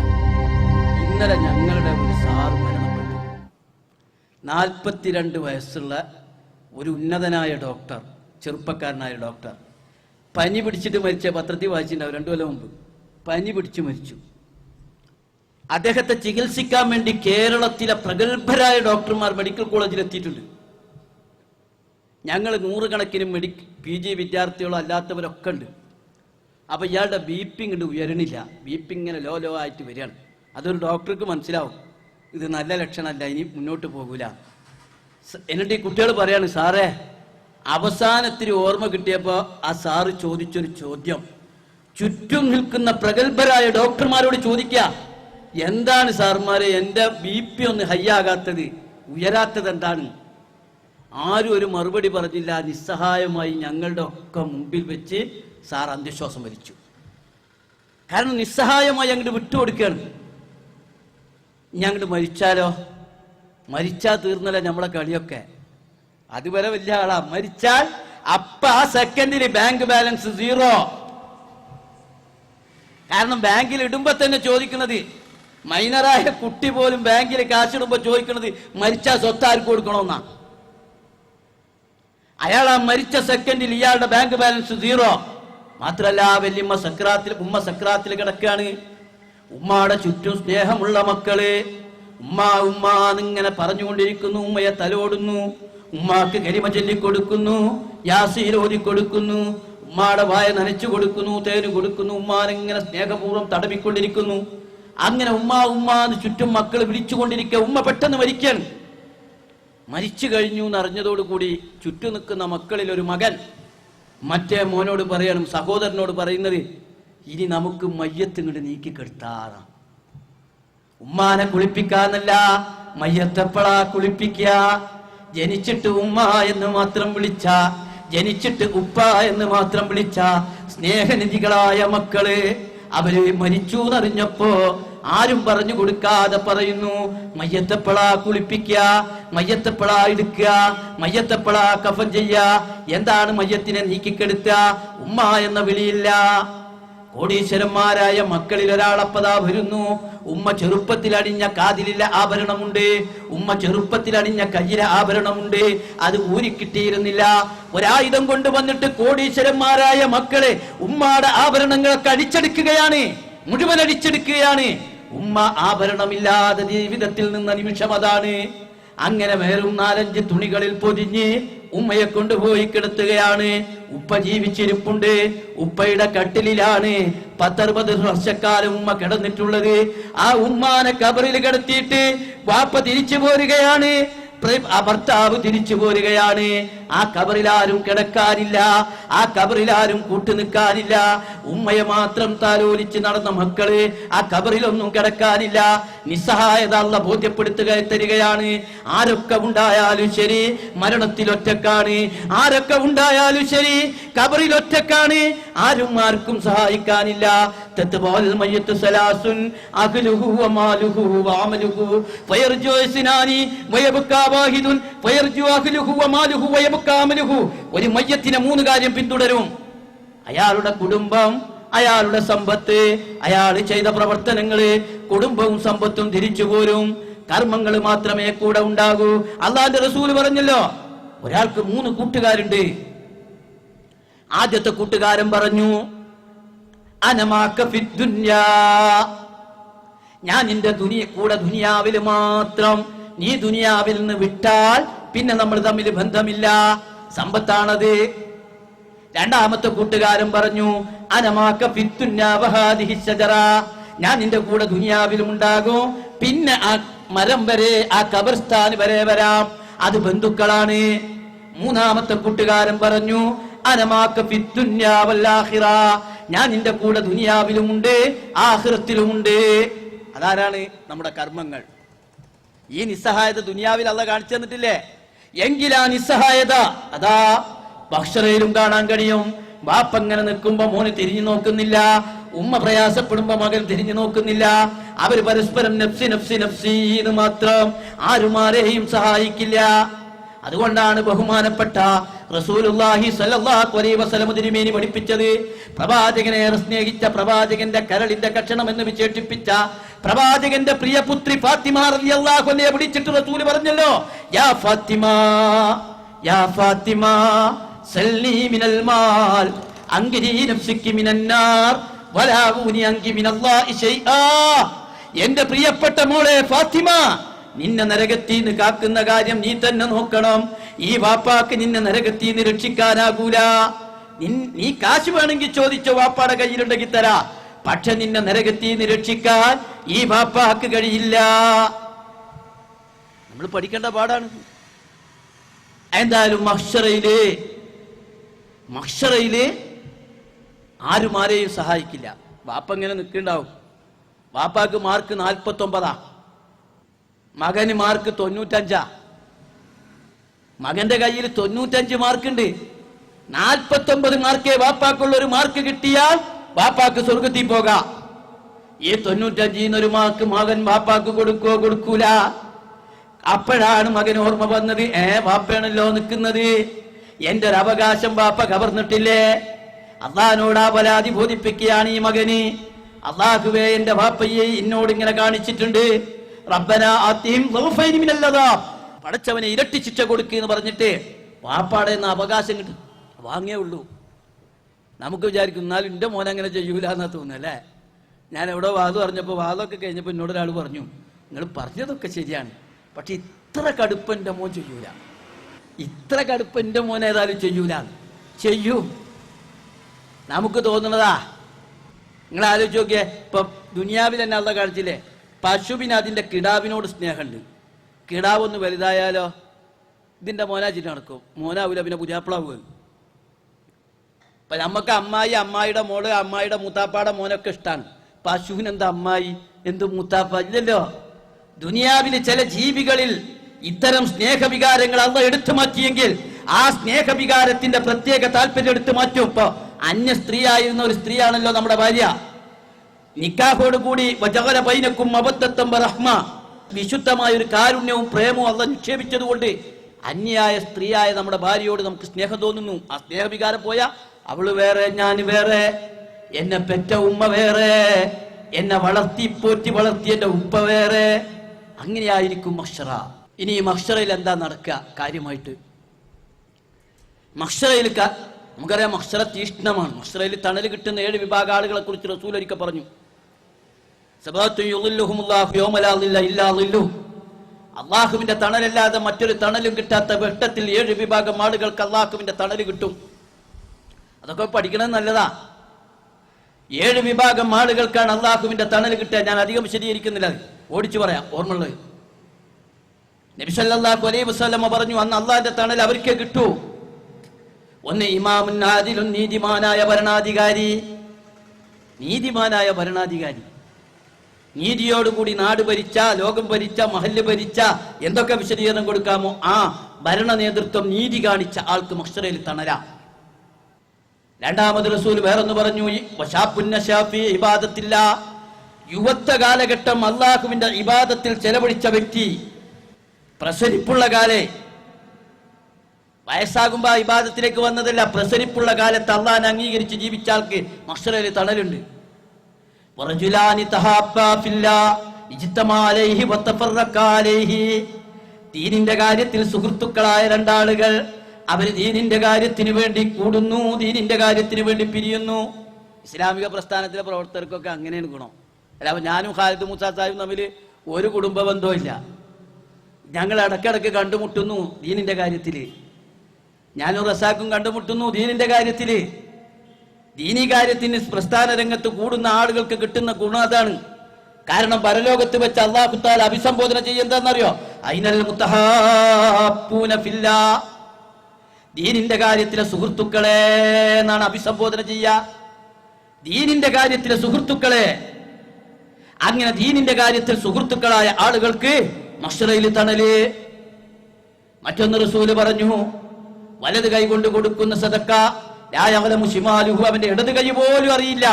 ഇന്നലെ ഞങ്ങളുടെ ഒരു സാർ മരണപ്പെട്ടു. 42 വയസ്സുള്ള ഒരു ഉന്നതനായ ഡോക്ടർ, ചെറുപ്പക്കാരനായ ഡോക്ടർ, പനി പിടിച്ചിട്ട് മരിച്ച. പത്രത്തിൽ വായിച്ചിട്ടുണ്ടാവും, 2 കൊല്ലം മുമ്പ് പനി പിടിച്ച് മരിച്ചു. അദ്ദേഹത്തെ ചികിത്സിക്കാൻ വേണ്ടി കേരളത്തിലെ പ്രഗത്ഭരായ ഡോക്ടർമാർ മെഡിക്കൽ കോളേജിൽ എത്തിയിട്ടുണ്ട്. ഞങ്ങൾ 100 കണക്കിന് PG വിദ്യാർത്ഥികളോ അല്ലാത്തവരൊക്കെ ഉണ്ട്. അപ്പോൾ ഇയാളുടെ BP ഇങ്ങോട്ട് ഉയരണില്ല, BP ഇങ്ങനെ ലോ ആയിട്ട് വരികയാണ്. അതൊരു ഡോക്ടർക്ക് മനസ്സിലാവും, ഇത് നല്ല ലക്ഷണമല്ല, ഇനി മുന്നോട്ട് പോകൂല. എന്നിട്ട് ഈ കുട്ടികൾ പറയാണ്, സാറേ, അവസാനത്തിന് ഓർമ്മ കിട്ടിയപ്പോ ആ സാറ് ചോദിച്ചൊരു ചോദ്യം, ചുറ്റും നിൽക്കുന്ന പ്രഗത്ഭരായ ഡോക്ടർമാരോട് ചോദിക്കുക, എന്താണ് സാർമാരെ എന്റെ BP ഒന്ന് ഹൈ ആകാത്തത്, ഉയരാത്തത് എന്താണ്? ആരും ഒരു മറുപടി പറഞ്ഞില്ല. നിസ്സഹായമായി ഞങ്ങളുടെ ഒക്കെ മുമ്പിൽ വെച്ച് സാർ അന്ത്യശ്വാസം വലിച്ചു. കാരണം നിസ്സഹായമായി അങ്ങോട്ട് വിട്ടുകൊടുക്കുകയാണ്. ഞങ്ങോട്ട് മരിച്ചാലോ? മരിച്ചാൽ തീർന്നല്ലോ നമ്മളെ കളിയൊക്കെ. അതുവരെ വലിയ ആളാ, മരിച്ചാൽ അപ്പ ആ സെക്കൻഡിൽ ബാങ്ക് ബാലൻസ് 0. കാരണം ബാങ്കിൽ ഇടുമ്പോ തന്നെ ചോദിക്കുന്നത്, മൈനറായ കുട്ടി പോലും ബാങ്കിൽ കാശിടുമ്പോ ചോദിക്കുന്നത് മരിച്ചാൽ സ്വത്ത് ആർക്ക് കൊടുക്കണമെന്നാ. അയാൾ ആ മരിച്ച സെക്കൻഡിൽ ഇയാളുടെ ബാങ്ക് ബാലൻസ് 0. മാത്രല്ല വല്യമ്മ ഉമ്മ സക്രാത്തിൽ കിടക്കുകയാണ്. ഉമ്മയുടെ ചുറ്റും സ്നേഹമുള്ള മക്കള് ഉമ്മ ഉമ്മ എന്നിങ്ങനെ പറഞ്ഞുകൊണ്ടിരിക്കുന്നു. ഉമ്മയെ തലോടുന്നു, ഉമ്മാക്ക് കരിമ ചൊല്ലിക്കൊടുക്കുന്നു, യാസീൻ ഓതി കൊടുക്കുന്നു, ഉമ്മാടെ വായ നനച്ചു കൊടുക്കുന്നു, തേന് കൊടുക്കുന്നു. ഉമ്മാനെങ്ങനെ സ്നേഹപൂർവ്വം തടവിക്കൊണ്ടിരിക്കുന്നു. അങ്ങനെ ഉമ്മ ഉമ്മ എന്ന് ചുറ്റും മക്കൾ വിളിച്ചുകൊണ്ടിരിക്കുക. ഉമ്മ പെട്ടെന്ന് മരിക്കാൻ മരിച്ചു കഴിഞ്ഞു എന്നറിഞ്ഞതോടുകൂടി ചുറ്റും നിൽക്കുന്ന മക്കളിൽ ഒരു മകൻ മറ്റേ മോനോട് പറയണം, സഹോദരനോട് പറയുന്നത്, ഇനി നമുക്ക് മയ്യത്ത് ഇങ്ങോട്ട് നീക്കിക്കെടുത്താറ. ഉമ്മാനെ കുളിപ്പിക്കാന്നല്ല, മയ്യത്തെപ്പളാ കുളിപ്പിക്ക? ജനിച്ചിട്ട് ഉമ്മ എന്ന് മാത്രം വിളിച്ച, ജനിച്ചിട്ട് ഉപ്പ എന്ന് മാത്രം വിളിച്ച സ്നേഹനിധികളായ മക്കള് അവര് മരിച്ചു എന്നറിഞ്ഞപ്പോ ആരും പറഞ്ഞു കൊടുക്കാതെ പറയുന്നു, മയ്യത്തെപ്പളാ കുളിപ്പിക്ക, മയ്യത്തെപ്പളാ എടുക്കുക, മയ്യത്തെപ്പളാ കഫൻ ചെയ്യ, എന്താണ് മയ്യത്തിനെ നീക്കിക്കെടുത്ത? ഉമ്മ എന്ന വിളിയില്ല. കോടീശ്വരന്മാരായ മക്കളിൽ ഒരാളപ്പതാ വരുന്നു. ഉമ്മ ചെറുപ്പത്തിൽ അണിഞ്ഞ കാതിലില്ല ആഭരണമുണ്ട്, ഉമ്മ ചെറുപ്പത്തിൽ അണിഞ്ഞ കയ്യിലെ ആഭരണമുണ്ട്, അത് ഊരിക്കിട്ടിയിരുന്നില്ല. ഒരായുധം കൊണ്ടുവന്നിട്ട് കോടീശ്വരന്മാരായ മക്കളെ ഉമ്മയുടെ ആഭരണങ്ങളൊക്കെ അടിച്ചെടുക്കുകയാണ്, മുഴുവൻ അടിച്ചെടുക്കുകയാണ്. ഉമ്മ ആഭരണമില്ലാതെ ജീവിതത്തിൽ നിന്ന നിമിഷം അതാണ്. അങ്ങനെ വേറും 4-5 തുണികളിൽ പൊതിഞ്ഞ് ഉമ്മയെ കൊണ്ടുപോയി കിടത്തുകയാണ്. ഉപ്പ ജീവിച്ചിരിപ്പുണ്ട്, ഉപ്പയുടെ കട്ടിലിലാണ് 10-60 വർഷക്കാലം ഉമ്മ കിടന്നിട്ടുള്ളത്. ആ ഉമ്മാനെ കബറിൽ കിടത്തിയിട്ട് വാപ്പ തിരിച്ചു പോരുകയാണ്, ആ ഭർത്താവ് തിരിച്ചു പോരുകയാണ്. ആ കബറിലാരും കിടക്കാനില്ല, ആ കബറിലാരും കൂട്ടുനിൽക്കാനില്ല. ഉമ്മയെ മാത്രം താലോലിച്ച് നടന്ന മക്കള് ആ കബറിലൊന്നും കിടക്കാനില്ല. നിസ്സഹായത അല്ലാഹ് ബോധ്യപ്പെടുത്തുക തരികയാണ്. ആരൊക്കെ ഉണ്ടായാലും ശരി മരണത്തിൽ ഒറ്റക്കാണ്, ആരൊക്കെ ഉണ്ടായാലും ശരി കബറിൽ ഒറ്റക്കാണ്, ആരും ആർക്കും സഹായിക്കാനില്ല. ഒരു മയ്യത്തിന് 3 കാര്യം പിന്തുടരും: അയാളുടെ കുടുംബം, അയാളുടെ സമ്പത്ത്, അയാൾ ചെയ്ത പ്രവർത്തനങ്ങള്. കുടുംബവും സമ്പത്തും തിരിച്ചു പോരും, കർമ്മങ്ങൾ മാത്രമേ കൂടെ ഉണ്ടാകൂ. അല്ലാഹുവിന്റെ റസൂൽ പറഞ്ഞല്ലോ, ഒരാൾക്ക് 3 കൂട്ടുകാരുണ്ട്. ആദ്യത്തെ കൂട്ടുകാരൻ പറഞ്ഞു, അനമാക ഫിദ്ദുനിയാ, ഞാൻ നിന്റെ കൂടെ ദുനിയാവിൽ മാത്രം, നീ ദുനിയാവിൽ നിന്ന് വിട്ടാൽ പിന്നെ നമ്മൾ തമ്മിൽ ബന്ധമില്ല, സമ്പത്താണത്. രണ്ടാമത്തെ കൂട്ടുകാരൻ പറഞ്ഞു, അനമാക ഫിദ്ദുനിയാ വഹാദിഹി ശജറ, ഞാൻ നിന്റെ കൂടെ ദുനിയാവിലും ഉണ്ടാകും, പിന്നെ ആ മരം വരെ, ആ ഖബർസ്ഥാൻ വരെ വരാം, അത് ബന്ധുക്കളാണ്. മൂന്നാമത്തെ കൂട്ടുകാരൻ പറഞ്ഞു, അനമാക ഫിദ്ദുനിയാ വൽ ആഖിറ, ഞാൻ നിന്റെ കൂടെ ദുനിയാവിലുമുണ്ട് ആഖിറത്തിലുമുണ്ട്. അതാരാണ്? നമ്മുടെ കർമ്മങ്ങൾ. ഈ നിസ്സഹായത ദുനിയാവിൽ അല്ലാഹ് കാണിച്ചു തന്നിട്ടില്ലേ? എങ്കിലാ നിസ്സഹായത അതാ ബഹ്ശറയിലും കാണാൻ കഴിയും. ബാപ്പ അങ്ങനെ നിൽക്കുമ്പോ മോന് തിരിഞ്ഞു നോക്കുന്നില്ല, ഉമ്മ പ്രയാസപ്പെടുമ്പോ മകൻ തിരിഞ്ഞു നോക്കുന്നില്ല. അവര് പരസ്പരം നഫ്സി നഫ്സി നഫ്സി എന്ന് മാത്രം, ആരുമാരെയും സഹായിക്കില്ല. അതുകൊണ്ടാണ് ബഹുമാനപ്പെട്ട റസൂലുള്ളാഹി സ്വല്ലല്ലാഹു അലൈഹി വസല്ലം തിരുമേനി പഠിപ്പിച്ചത്, പ്രവാചകനെ സ്നേഹിച്ച, പ്രവാചകന്റെ കരളിന്റെ കഷണം എന്ന് വിശേഷിപ്പിച്ച പ്രവാചകന്റെ പ്രിയപുത്രി ഫാത്തിമ റളിയല്ലാഹു അൻഹയെ പിടിച്ചിട്ട് റസൂൽ പറഞ്ഞല്ലോ, യാ ഫാത്തിമ, യാ ഫാത്തിമ സല്ലി മിനൽ മാൽ അൻഗിരി നഫ്സികി മിനൻ നാർ വലാ ഉനി അൻകി മിനല്ലാഹി ശൈആ. എന്റെ പ്രിയപ്പെട്ട മോളെ ഫാത്തിമ, നിന്നെ നരകത്തീന്ന് കാക്കുന്ന കാര്യം നീ തന്നെ നോക്കണം. ഈ വാപ്പാക്ക് നിന്നെ നരകത്തീന്ന് രക്ഷിക്കാനാകൂല. നീ കാശ് വേണമെങ്കിൽ ചോദിച്ചോ, വാപ്പാടെ കയ്യിലുണ്ടെങ്കിൽ തരാ, പക്ഷെ നിന്നെ നരകത്തീന്ന് രക്ഷിക്കാൻ ഈ വാപ്പാക്ക് കഴിയില്ല. നമ്മൾ പഠിക്കേണ്ട പാടാണ്. എന്തായാലും മഹ്ശറയില് മഹ്ശറയില് ആരും ആരെയും സഹായിക്കില്ല. വാപ്പ ഇങ്ങനെ നിൽക്കുന്നുണ്ടാവും. വാപ്പാക്ക് മാർക്ക് 49, മകന് മാർക്ക് 95. മകന്റെ കയ്യിൽ 95 മാർക്കുണ്ട്. 49 മാർക്കേ വാപ്പാക്കുള്ള ഒരു മാർക്ക് കിട്ടിയാൽ വാപ്പാക്ക് സ്വർഗത്തിൽ പോകാം. ഈ 95 ഒരു മാർക്ക് മകൻ വാപ്പാക്ക് കൊടുക്കൂല. അപ്പോഴാണ് മകൻ ഓർമ്മ വന്നത്, വാപ്പയാണല്ലോ നിൽക്കുന്നത്, എന്റെ ഒരു അവകാശം വാപ്പ കവർന്നിട്ടില്ലേ. അള്ളാഹിനോട് ആ പരാതി ബോധിപ്പിക്കുകയാണ് ഈ മകന്. അള്ളാഹുവേ, എന്റെ വാപ്പയെ എന്നോട് ഇങ്ങനെ കാണിച്ചിട്ടുണ്ട്, റബ്ബനാ ആതിഹിം ളൗഫൈനി മിനൽ അദാബ്, പടച്ചവനെ ഇരട്ടി ശിക്ഷ കൊടുക്കുക പറഞ്ഞിട്ട് വാപ്പാടെ നിന്ന് അവകാശം കിട്ടും. വാങ്ങേ ഉള്ളൂ. നമുക്ക് വിചാരിക്കും എന്നാലും എന്റെ മോൻ അങ്ങനെ ചെയ്യൂല എന്നാ തോന്നുന്നല്ലേ. ഞാൻ എവിടെ വാദം പറഞ്ഞപ്പോൾ വാദമൊക്കെ കഴിഞ്ഞപ്പോൾ എന്നോട് ഒരാൾ പറഞ്ഞു, നിങ്ങൾ പറഞ്ഞതൊക്കെ ശരിയാണ്, പക്ഷെ ഇത്ര കടുപ്പം എൻ്റെ മോൻ ചെയ്യൂല, ഇത്ര കടുപ്പം എൻ്റെ മോൻ ഏതായാലും ചെയ്യൂല. ചെയ്യും. നമുക്ക് തോന്നുന്നതാ. നിങ്ങൾ ആലോചിച്ച് നോക്കിയേ, ഇപ്പൊ ദുനിയാവിൽ തന്നെ അള്ള കാണിച്ചില്ലേ, പശുവിന് അതിന്റെ കിടാവിനോട് സ്നേഹമുണ്ട്. കിടാവൊന്ന് വലുതായാലോ ഇതിന്റെ മോനാച്ചിട്ട് നടക്കും. മോനാവൂല, പിന്നെ പുതിയാപ്പിളാവുക. ഇപ്പൊ നമ്മക്ക് അമ്മായി, അമ്മായിയുടെ മോള്, അമ്മായിയുടെ മൂത്താപ്പാടെ മോനൊക്കെ ഇഷ്ടമാണ്. പശുവിനെന്താ അമ്മായി, എന്ത് മൂത്താപ്പ ഇല്ലല്ലോ. ദുനിയാവിലെ ചില ജീവികളിൽ ഇത്തരം സ്നേഹവികാരങ്ങൾ അള്ള എടുത്തു മാറ്റിയെങ്കിൽ ആ സ്നേഹവികാരത്തിന്റെ പ്രത്യേക താല്പര്യം എടുത്തു മാറ്റും. ഇപ്പൊ അന്യ സ്ത്രീ ആയിരുന്ന ഒരു സ്ത്രീയാണല്ലോ നമ്മുടെ ഭാര്യ. നിക്കാഹോട് കൂടി വജഗല ബൈനക്കും മവദ്ദത്തം വറഹ്മ, വിശുദ്ധമായ ഒരു കാരുണ്യവും പ്രേമവും അള്ള നിക്ഷേപിച്ചതുകൊണ്ട് അന്യായ സ്ത്രീയായ നമ്മുടെ ഭാര്യയോട് നമുക്ക് സ്നേഹം തോന്നുന്നു. ആ സ്നേഹവികാരം പോയാ അവള് വേറെ, ഞാൻ വേറെ, എന്നെ പെറ്റ ഉമ്മ വേറെ, എന്നെ വളർത്തി പോറ്റി വളർത്തി എന്റെ ഉപ്പ വേറെ. അങ്ങനെയായിരിക്കും മഹ്ശറ. ഇനി ഈ മഹ്ശറയിൽ എന്താ നടക്കുക കാര്യമായിട്ട്? മഹ്ശറയിൽ നമുക്കറിയാം, മഹ്ശറ തീഷ്ണമാണ്. മഹ്ശറയിൽ തണൽ കിട്ടുന്ന 7 വിഭാഗ ആളുകളെ കുറിച്ച് റസൂൽ ഒരിക്കൽ പറഞ്ഞു, അള്ളാഹുവിന്റെ തണലല്ലാതെ മറ്റൊരു തണലും കിട്ടാത്ത വെട്ടത്തിൽ 7 വിഭാഗം ആളുകൾക്ക് അള്ളാഹുവിന്റെ തണൽ കിട്ടും. അതൊക്കെ പഠിക്കണത് നല്ലതാ. 7 വിഭാഗം ആളുകൾക്കാണ് അള്ളാഹുവിന്റെ തണൽ കിട്ടുക. ഞാൻ അധികം വിശദീകരിക്കുന്നില്ല, ഓടിച്ചു പറയാം ഓർമ്മയുള്ളത്. നബി സല്ലല്ലാഹു അലൈഹി വസല്ലം പറഞ്ഞു, അന്ന് അള്ളാഹിന്റെ തണൽ അവർക്ക് കിട്ടൂ. ഒന്ന് ഇമാമുൻ ആദിലുൻ, നീതിമാനായ ഭരണാധികാരി. നീതിമാനായ ഭരണാധികാരി, നീതിയോടുകൂടി നാട് ഭരിച്ച, ലോകം ഭരിച്ച, മഹല്ല് ഭരിച്ച, എന്തൊക്കെ വിശദീകരണം കൊടുക്കാമോ ആ ഭരണ നേതൃത്വം നീതി കാണിച്ച ആൾക്ക് മഹ്ശറയിൽ തണല. രണ്ടാമത് റസൂൽ വേറൊന്ന് പറഞ്ഞു, ഇബാദത്തില്ല, യുവത്വ കാലഘട്ടം അള്ളാഹുവിന്റെ ഇബാദത്തിൽ ചെലവഴിച്ച വ്യക്തി. പ്രസരിപ്പുള്ള കാലേ, വയസ്സാകുമ്പോ ഇബാദത്തിലേക്ക് വന്നതല്ല, പ്രസരിപ്പുള്ള കാലത്ത് അള്ളാഹിനെ അംഗീകരിച്ച് ജീവിച്ച ആൾക്ക് മഹ്ശറയിൽ തണലുണ്ട്. ദീനിന്റെ കാര്യത്തിൽ സുഹൃത്തുക്കളായ 2 ആളുകൾ, അവര് ദീനിന്റെ കാര്യത്തിന് വേണ്ടി കൂടുന്നു, ദീനിന്റെ കാര്യത്തിന് വേണ്ടി പിരിയുന്നു. ഇസ്ലാമിക പ്രസ്ഥാനത്തിലെ പ്രവർത്തകർക്കൊക്കെ അങ്ങനെയാണ് ഗുണം. അല്ല, ഞാനും ഖാലിദ് മൂസ സാഹിബും തമ്മിൽ ഒരു കുടുംബ ബന്ധവും ഇല്ല. ഞങ്ങൾ ഇടയ്ക്കിടയ്ക്ക് കണ്ടുമുട്ടുന്നു ദീനിന്റെ കാര്യത്തില്. ഞാനും റസാഖും കണ്ടുമുട്ടുന്നു ദീനിന്റെ കാര്യത്തില്. ദീനി കാര്യത്തിന് പ്രസ്ഥാന രംഗത്ത് കൂടുന്ന ആളുകൾക്ക് കിട്ടുന്ന ഗുണം അതാണ്. കാരണം പരലോകത്ത് വെച്ച് അല്ലാഹു തആല അഭിസംബോധന ചെയ്യുന്നതെന്നറിയോ? ഐനൽ മുതഹാബ്ബൂന ഫില്ലാ, ദീനിന്റെ കാര്യത്തിലെ സുഹൃത്തുക്കളെ എന്നാണ് അഭിസംബോധന ചെയ്യുക. ദീനിന്റെ കാര്യത്തിലെ സുഹൃത്തുക്കളെ. അങ്ങനെ ദീനിന്റെ കാര്യത്തിൽ സുഹൃത്തുക്കളായ ആളുകൾക്ക് മഹ്ശറയിൽ തണല്. മറ്റൊന്ന് റസൂല് പറഞ്ഞു, വലത് കൈ കൊണ്ട് കൊടുക്കുന്ന സദക്ക ലാ യഅലമു ശിമാലുഹു, അവന്റെ ഇടത് കൈ പോലും അറിയില്ല.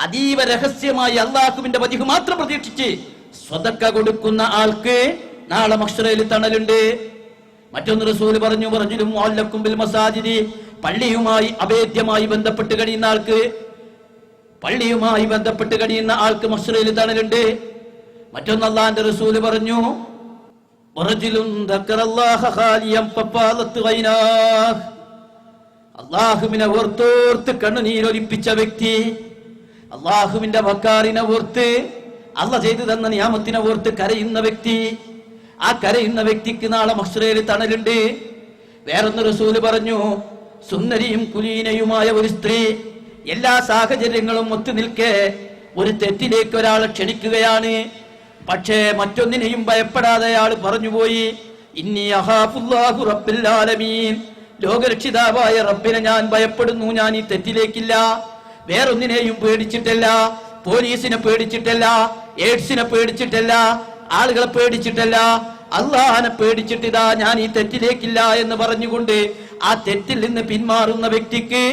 അതീവ രഹസ്യമായി അല്ലാഹുവിന്റെ വജ്ഹ് മാത്രം പ്രതീക്ഷിച്ച് സദക്ക കൊടുക്കുന്ന ആൾക്ക് നാളെ മഹ്ശറയിൽ തണലുണ്ട്. മറ്റൊന്ന് റസൂൽ പറഞ്ഞു, റജുലുൻ മുഅല്ലഖുൻ ബിൽ മസാജിദി, പള്ളിയുമായി അഭേദ്യമായി ബന്ധപ്പെട്ട് കഴിയുന്ന ആൾക്ക്, പള്ളിയുമായി ബന്ധപ്പെട്ട് കഴിയുന്ന ആൾക്ക് മഹ്ശറയിൽ തണലുണ്ട്. മറ്റൊന്ന് അല്ലാഹുവിന്റെ റസൂൽ പറഞ്ഞു, റജുലുൻ ദക്കറല്ലാഹ ഖാലിയൻ ഫഫാലത് ഗൈനാഹ്, അല്ലാഹുവിനെ ഓർത്തോർത്ത് കണ്ണുനീരൊലിപ്പിച്ച വ്യക്തി, അല്ലാഹുവിന്റെ വക്കാറിനെ ഓർത്ത്, അല്ലാഹ് ചെയ്തു തന്ന നിയാമത്തിനെ ഓർത്ത് കരയുന്ന വ്യക്തി, ആ കരയുന്ന വ്യക്തിക്ക് നാളെ മഹ്ശറയിൽ തണലുണ്ട്. വേറൊന്ന് റസൂല് പറഞ്ഞു, സുന്ദരിയും കുലീനയുമായ ഒരു സ്ത്രീ എല്ലാ സാഹചര്യങ്ങളും ഒത്തു നിൽക്കെ ഒരു തെറ്റിലേക്ക് ഒരാളെ ക്ഷണിക്കുകയാണ്. പക്ഷേ മറ്റൊന്നിനെയും ഭയപ്പെടാതെ അയാൾ പറഞ്ഞുപോയി, ഇന്നി അഖാഫുല്ലാഹു റബ്ബുൽ ആലമീൻ, ലോകരക്ഷിതാവായ റബ്ബിനെ ഞാൻ ഭയപ്പെടുന്നു. ഞാൻ ഈ തെറ്റിലേക്കില്ല. വേറൊന്നിനെയും പേടിച്ചിട്ടല്ല, പോലീസിനെ പേടിച്ചിട്ടല്ല, എയ്ഡ്സിനെ പേടിച്ചിട്ടല്ല, ആളുകളെ പേടിച്ചിട്ടല്ല, അള്ളാഹനെ പേടിച്ചിട്ടിതാ ഞാൻ ഈ തെറ്റിലേക്കില്ല എന്ന് പറഞ്ഞുകൊണ്ട് ആ തെറ്റിൽ നിന്ന് പിന്മാറുന്ന വ്യക്തിക്ക്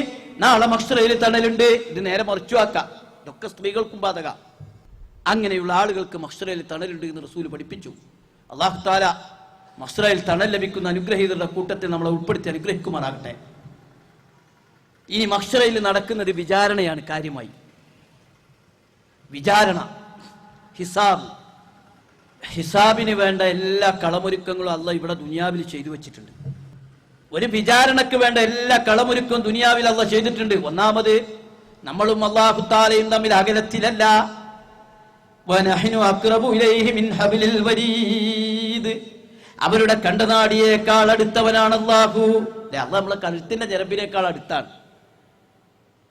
നാളെ മഹ്ശറയിൽ തണലുണ്ട്. ഇത് നേരെ മറിച്ചുവാക്കാം. ഇതൊക്കെ സ്ത്രീകൾക്കും ബാധക. അങ്ങനെയുള്ള ആളുകൾക്ക് മഹ്ശറയിൽ തണലുണ്ട് എന്ന് റസൂൽ പഠിപ്പിച്ചു. അല്ലാഹു തആല മഹ്ശറയിൽ തണൽ ലഭിക്കുന്ന അനുഗ്രഹീതരുടെ കൂട്ടത്തിൽ നമ്മളെ ഉൾപ്പെടുത്തി അനുഗ്രഹിക്കുമാറാകട്ടെ. ഇനി മഹ്ശറയിൽ നടക്കുന്നത് വിചാരണയാണ്. കാര്യമായി വിചാരണ, ഹിസാബിന് വേണ്ട എല്ലാ കളമൊരുക്കങ്ങളും അള്ളാഹ് ഇവിടെ ദുനിയാവിൽ ചെയ്തു വെച്ചിട്ടുണ്ട്. ഒരു വിചാരണക്ക് വേണ്ട എല്ലാ കളമൊരുക്കവും ദുനിയാവിൽ അള്ളാഹ് ചെയ്തിട്ടുണ്ട്. ഒന്നാമത്, നമ്മളും അല്ലാഹു തആലയും തമ്മിൽ അകലത്തിലല്ല. വനഹ്നു അഖ്റബു ഇലൈഹി മിൻ ഹബ്ലിൽ വരീദ്. അവരുടെ കണ്ടനാടിയേക്കാൾ അടുത്തവനാണ് അല്ലാഹു. അള്ളാഹ് നമ്മളെ കഴുത്തിന്റെ ഞരമ്പിനേക്കാൾ അടുത്താണ്.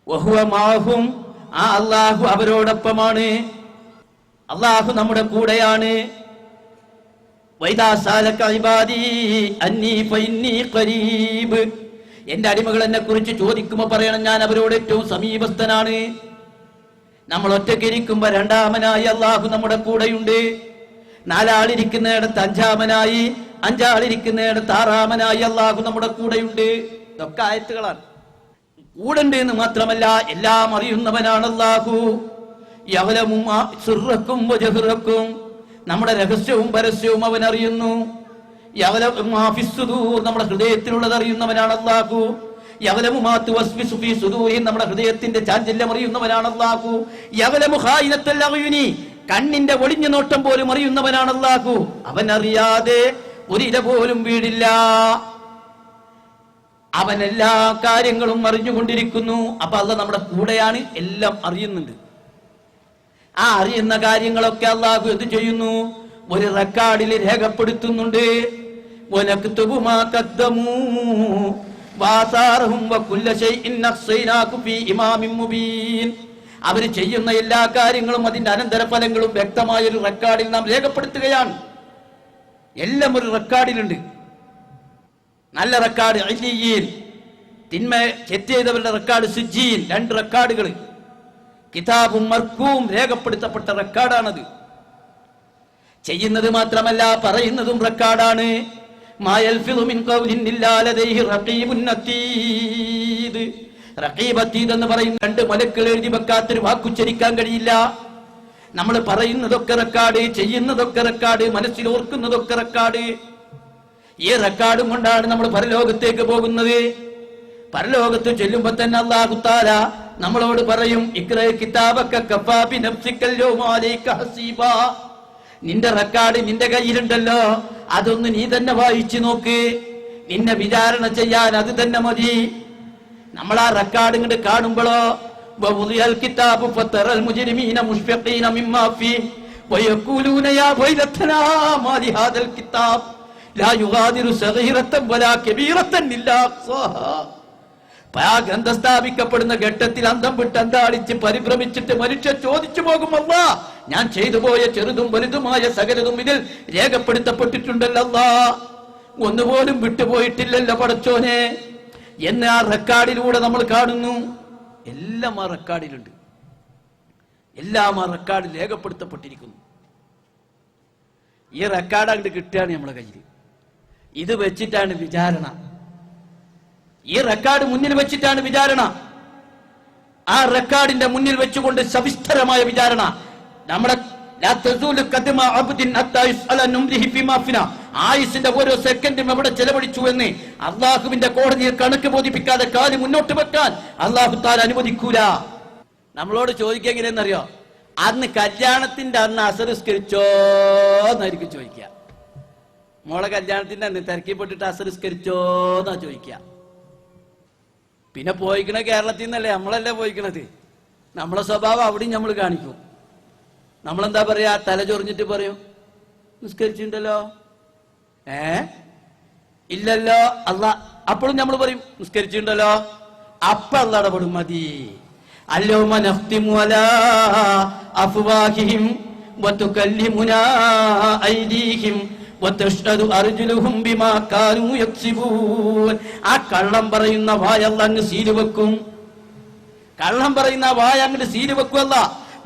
വഹുവ മാഹും, ആ അല്ലാഹു അവരോടൊപ്പമാണ്. അല്ലാഹു നമ്മുടെ കൂടെയാണ്. വൈദാ സാലക ഇബാദി അന്നി ഫഇന്നി ഖരീബ്. എന്റെ അടിമകൾ എന്നെ കുറിച്ച് ചോദിക്കുമ്പോൾ പറയണം, ഞാൻ അവരോട് ഏറ്റവും സമീപസ്ഥനാണ്. നമ്മൾ ഒറ്റയ്ക്കിരിക്കുമ്പോ രണ്ടാമനായി അല്ലാഹു നമ്മുടെ കൂടെയുണ്ട്. നാലാളിരിക്കുന്നിടത്ത് അഞ്ചാമനായി, അഞ്ചാളിരിക്കുന്നിടത്ത് ആറാമനായി അല്ലാഹു നമ്മുടെ കൂടെയുണ്ട്. ഇതൊക്കെ ആയത്തുകളാണ്. കൂടെണ്ട് എന്ന് മാത്രമല്ല, എല്ലാം അറിയുന്നവനാണ് അല്ലാഹു. യഅലമു മാ സിർറക്കും വജഹ്റക്കും. നമ്മുടെ രഹസ്യവും പരസ്യവും അവൻ അറിയുന്നു. യഅലമു മാ ഫിസ് സുദൂർ. നമ്മുടെ ഹൃദയത്തിലുള്ളത് അറിയുന്നവനാണ് അല്ലാഹു. യഅലമു മാ തുവസ്വിസു ഫീ സുദൂരി. നമ്മുടെ ഹൃദയത്തിന്റെ ചാഞ്ചല്യം അറിയുന്നവനാണ് അല്ലാഹു. യഅലമു ഖായിനത്തുൽ അഗ്യുനി. കണ്ണിന്റെ ഒളിഞ്ഞ നോട്ടം പോലും അറിയുന്നവനാണ് അല്ലാഹു. അവൻ അറിയാതെ ഒരു ഇല പോലും വീടില്ല. അവൻ എല്ലാ കാര്യങ്ങളും അറിഞ്ഞുകൊണ്ടിരിക്കുന്നു. അപ്പൊ അല്ലാഹ് നമ്മുടെ കൂടെയാണ്, എല്ലാം അറിയുന്നുണ്ട്. ആ അറിയുന്ന കാര്യങ്ങളൊക്കെ അല്ലാഹു എന്ത് ചെയ്യുന്നു? ഒരു റെക്കോർഡിൽ രേഖപ്പെടുത്തുന്നുണ്ട്. വനക്തുബു മാ ഖദ്ദമൂ വആസാറഹും വകുല്ല ശൈഇൻ നഖ്സൈനാകു ഫീ ഇമാമിൻ മുബീൻ. അവർ ചെയ്യുന്ന എല്ലാ കാര്യങ്ങളും അതിന്റെ അനന്തരഫലങ്ങളും വ്യക്തമായ ഒരു റെക്കോർഡിൽ നാം രേഖപ്പെടുത്തുകയാണ്. എല്ലാം ഒരു റെക്കോർഡിലുണ്ട്. നല്ല റെക്കോർഡ് ഇല്ലിയീൻ, തിന്മ തെറ്റ് ചെയ്തവരുടെ റെക്കോർഡ് സിജ്ജീൻ, രണ്ട് റെക്കോർഡുകൾ. കിതാബും മർഖൂം, രേഖപ്പെടുത്തപ്പെട്ട റെക്കോർഡാണത്. ചെയ്യുന്നത് മാത്രമല്ല, പറയുന്നതും റെക്കോർഡാണ്. മാ യൽഫിദു മിൻ ഖൗലിൻ ഇല്ലാ ലദൈഹി റഖീബുൻ അതീദ്. റഖീബ് അതീദ് എന്ന് പറയുന്ന രണ്ട് മലക്കുകൾ എഴുതി വെക്കാത്തൊരു വാക്കുച്ചരിക്കാൻ കഴിയില്ല. നമ്മൾ പറയുന്നതൊക്കെ റെക്കോർഡ്, ചെയ്യുന്നതൊക്കെ റെക്കോർഡ്, മനസ്സിൽ ഓർക്കുന്നതൊക്കെ റെക്കോർഡ്. ഈ റെക്കോർഡും കൊണ്ടാണ് നമ്മൾ പരലോകത്തേക്ക് പോകുന്നത്. പരലോകത്ത് ചെല്ലുമ്പോ തന്നെ അല്ലാഹു തആല നമ്മളോട് പറയും, ഇഖ്റ കിതാബക കഫാ ബി നഫ്സിക്കൽ യൗമ അലൈക ഹസീബാ. നിന്റെ റെക്കോർഡ് നിന്റെ കയ്യിലുണ്ടല്ലോ, അതൊന്ന് നീ തന്നെ വായിച്ചു നോക്ക്. നിന്നെ വിചാരണ ചെയ്യാൻ അത് തന്നെ മതി. നമ്മൾ ആ റെക്കോർഡ് ഇങ്ങോട്ട് കാണുമ്പോഴോ, വവുദിയൽ കിതാബു ഫതറൽ മുജ്രിമീന മുഷ്ഫഖീന മിമ്മാ ഫീ വയഖൂലൂന യാ വൈലതനാ മാ ലിഹാദൽ കിതാബ് ലാ യുഗാദിറു സഗീറതൻ വലാ കബീറതൻ ഇല്ലാ അഹ്സാഹാ. ആ ഗ്രന്ഥം സ്ഥാപിക്കപ്പെടുന്ന ഘട്ടത്തിൽ അന്തം വിട്ട് അന്താളിച്ച് പരിഭ്രമിച്ചിട്ട് മനുഷ്യൻ ചോദിച്ചു പോകും, അല്ലാ, ഞാൻ ചെയ്തു പോയ ചെറുതും വലുതുമായ സകലതും ഇതിൽ രേഖപ്പെടുത്തപ്പെട്ടിട്ടുണ്ടല്ലോ, അല്ലാ, ഒന്നുപോലും വിട്ടുപോയിട്ടില്ലല്ലോ പടച്ചോനെ എന്ന് ആ റെക്കോർഡിലൂടെ നമ്മൾ കാണുന്നു. എല്ലാം ആ റെക്കോർഡിലുണ്ട്. എല്ലാം ആ റെക്കോർഡിൽ രേഖപ്പെടുത്തപ്പെട്ടിരിക്കുന്നു. ഈ റെക്കോർഡ് അങ്ങോട്ട് കിട്ടുകയാണ് നമ്മളെ കയ്യിൽ. ഇത് വെച്ചിട്ടാണ് വിചാരണ. ഈ റെക്കോർഡ് മുന്നിൽ വെച്ചിട്ടാണ് വിചാരണ. ആ റെക്കോർഡിന്റെ മുന്നിൽ വെച്ചുകൊണ്ട് സവിസ്തരമായ വിചാരണ. നമ്മുടെ ആയുസിന്റെ ഓരോ സെക്കൻഡും എവിടെ ചെലവഴിച്ചു എന്ന് അള്ളാഹുവിന്റെ കോടതിയിൽ കണക്ക് ബോധിപ്പിക്കാതെ കാല് മുന്നോട്ട് വെക്കാൻ അള്ളാഹു താല അനുവദിക്കൂല. നമ്മളോട് ചോദിക്കെങ്കിലെന്നറിയോ, അന്ന് കല്യാണത്തിന്റെ അന്ന് അസറിസ്കരിച്ചോ എന്നായിരിക്കും ചോദിക്കുക. മോളെ കല്യാണത്തിന്റെ അന്ന് തിരക്കിപ്പെട്ടിട്ട് അസറിസ്കരിച്ചോ എന്നാ ചോദിക്കുക. പിന്നെ പോയിക്കണ കേരളത്തിൽ നിന്നല്ലേ, നമ്മളല്ലേ പോയിക്കണത്. നമ്മളെ സ്വഭാവം അവിടെയും നമ്മൾ കാണിക്കും. നമ്മളെന്താ പറയാ, തല ചൊറിഞ്ഞിട്ട് പറയും, നിസ്കരിച്ചിട്ടുണ്ടല്ലോ, ഇല്ലല്ലോ അല്ലാ. അപ്പോഴും നമ്മൾ പറയും നിസ്കരിച്ചിട്ടുണ്ടല്ലോ. അപ്പൊ അല്ലാ ഇടപെടും, മതി. അല്യൗമ നഖ്തിമു അലാ അഫ്വാഹിഹിം വതുകല്ലിമുനാ ഐദീഹിം വതഷ്ഹദു അർജുലുഹും ബിമാ കാനൂ യക്സിബൂൻ. ആ കള്ളം പറയുന്ന വായ അല്ലാഹ് അങ്ങ് സീല് വെക്കും. കള്ളം പറയുന്ന വായ അങ്ങ് സീല് വെക്കുമല്ല.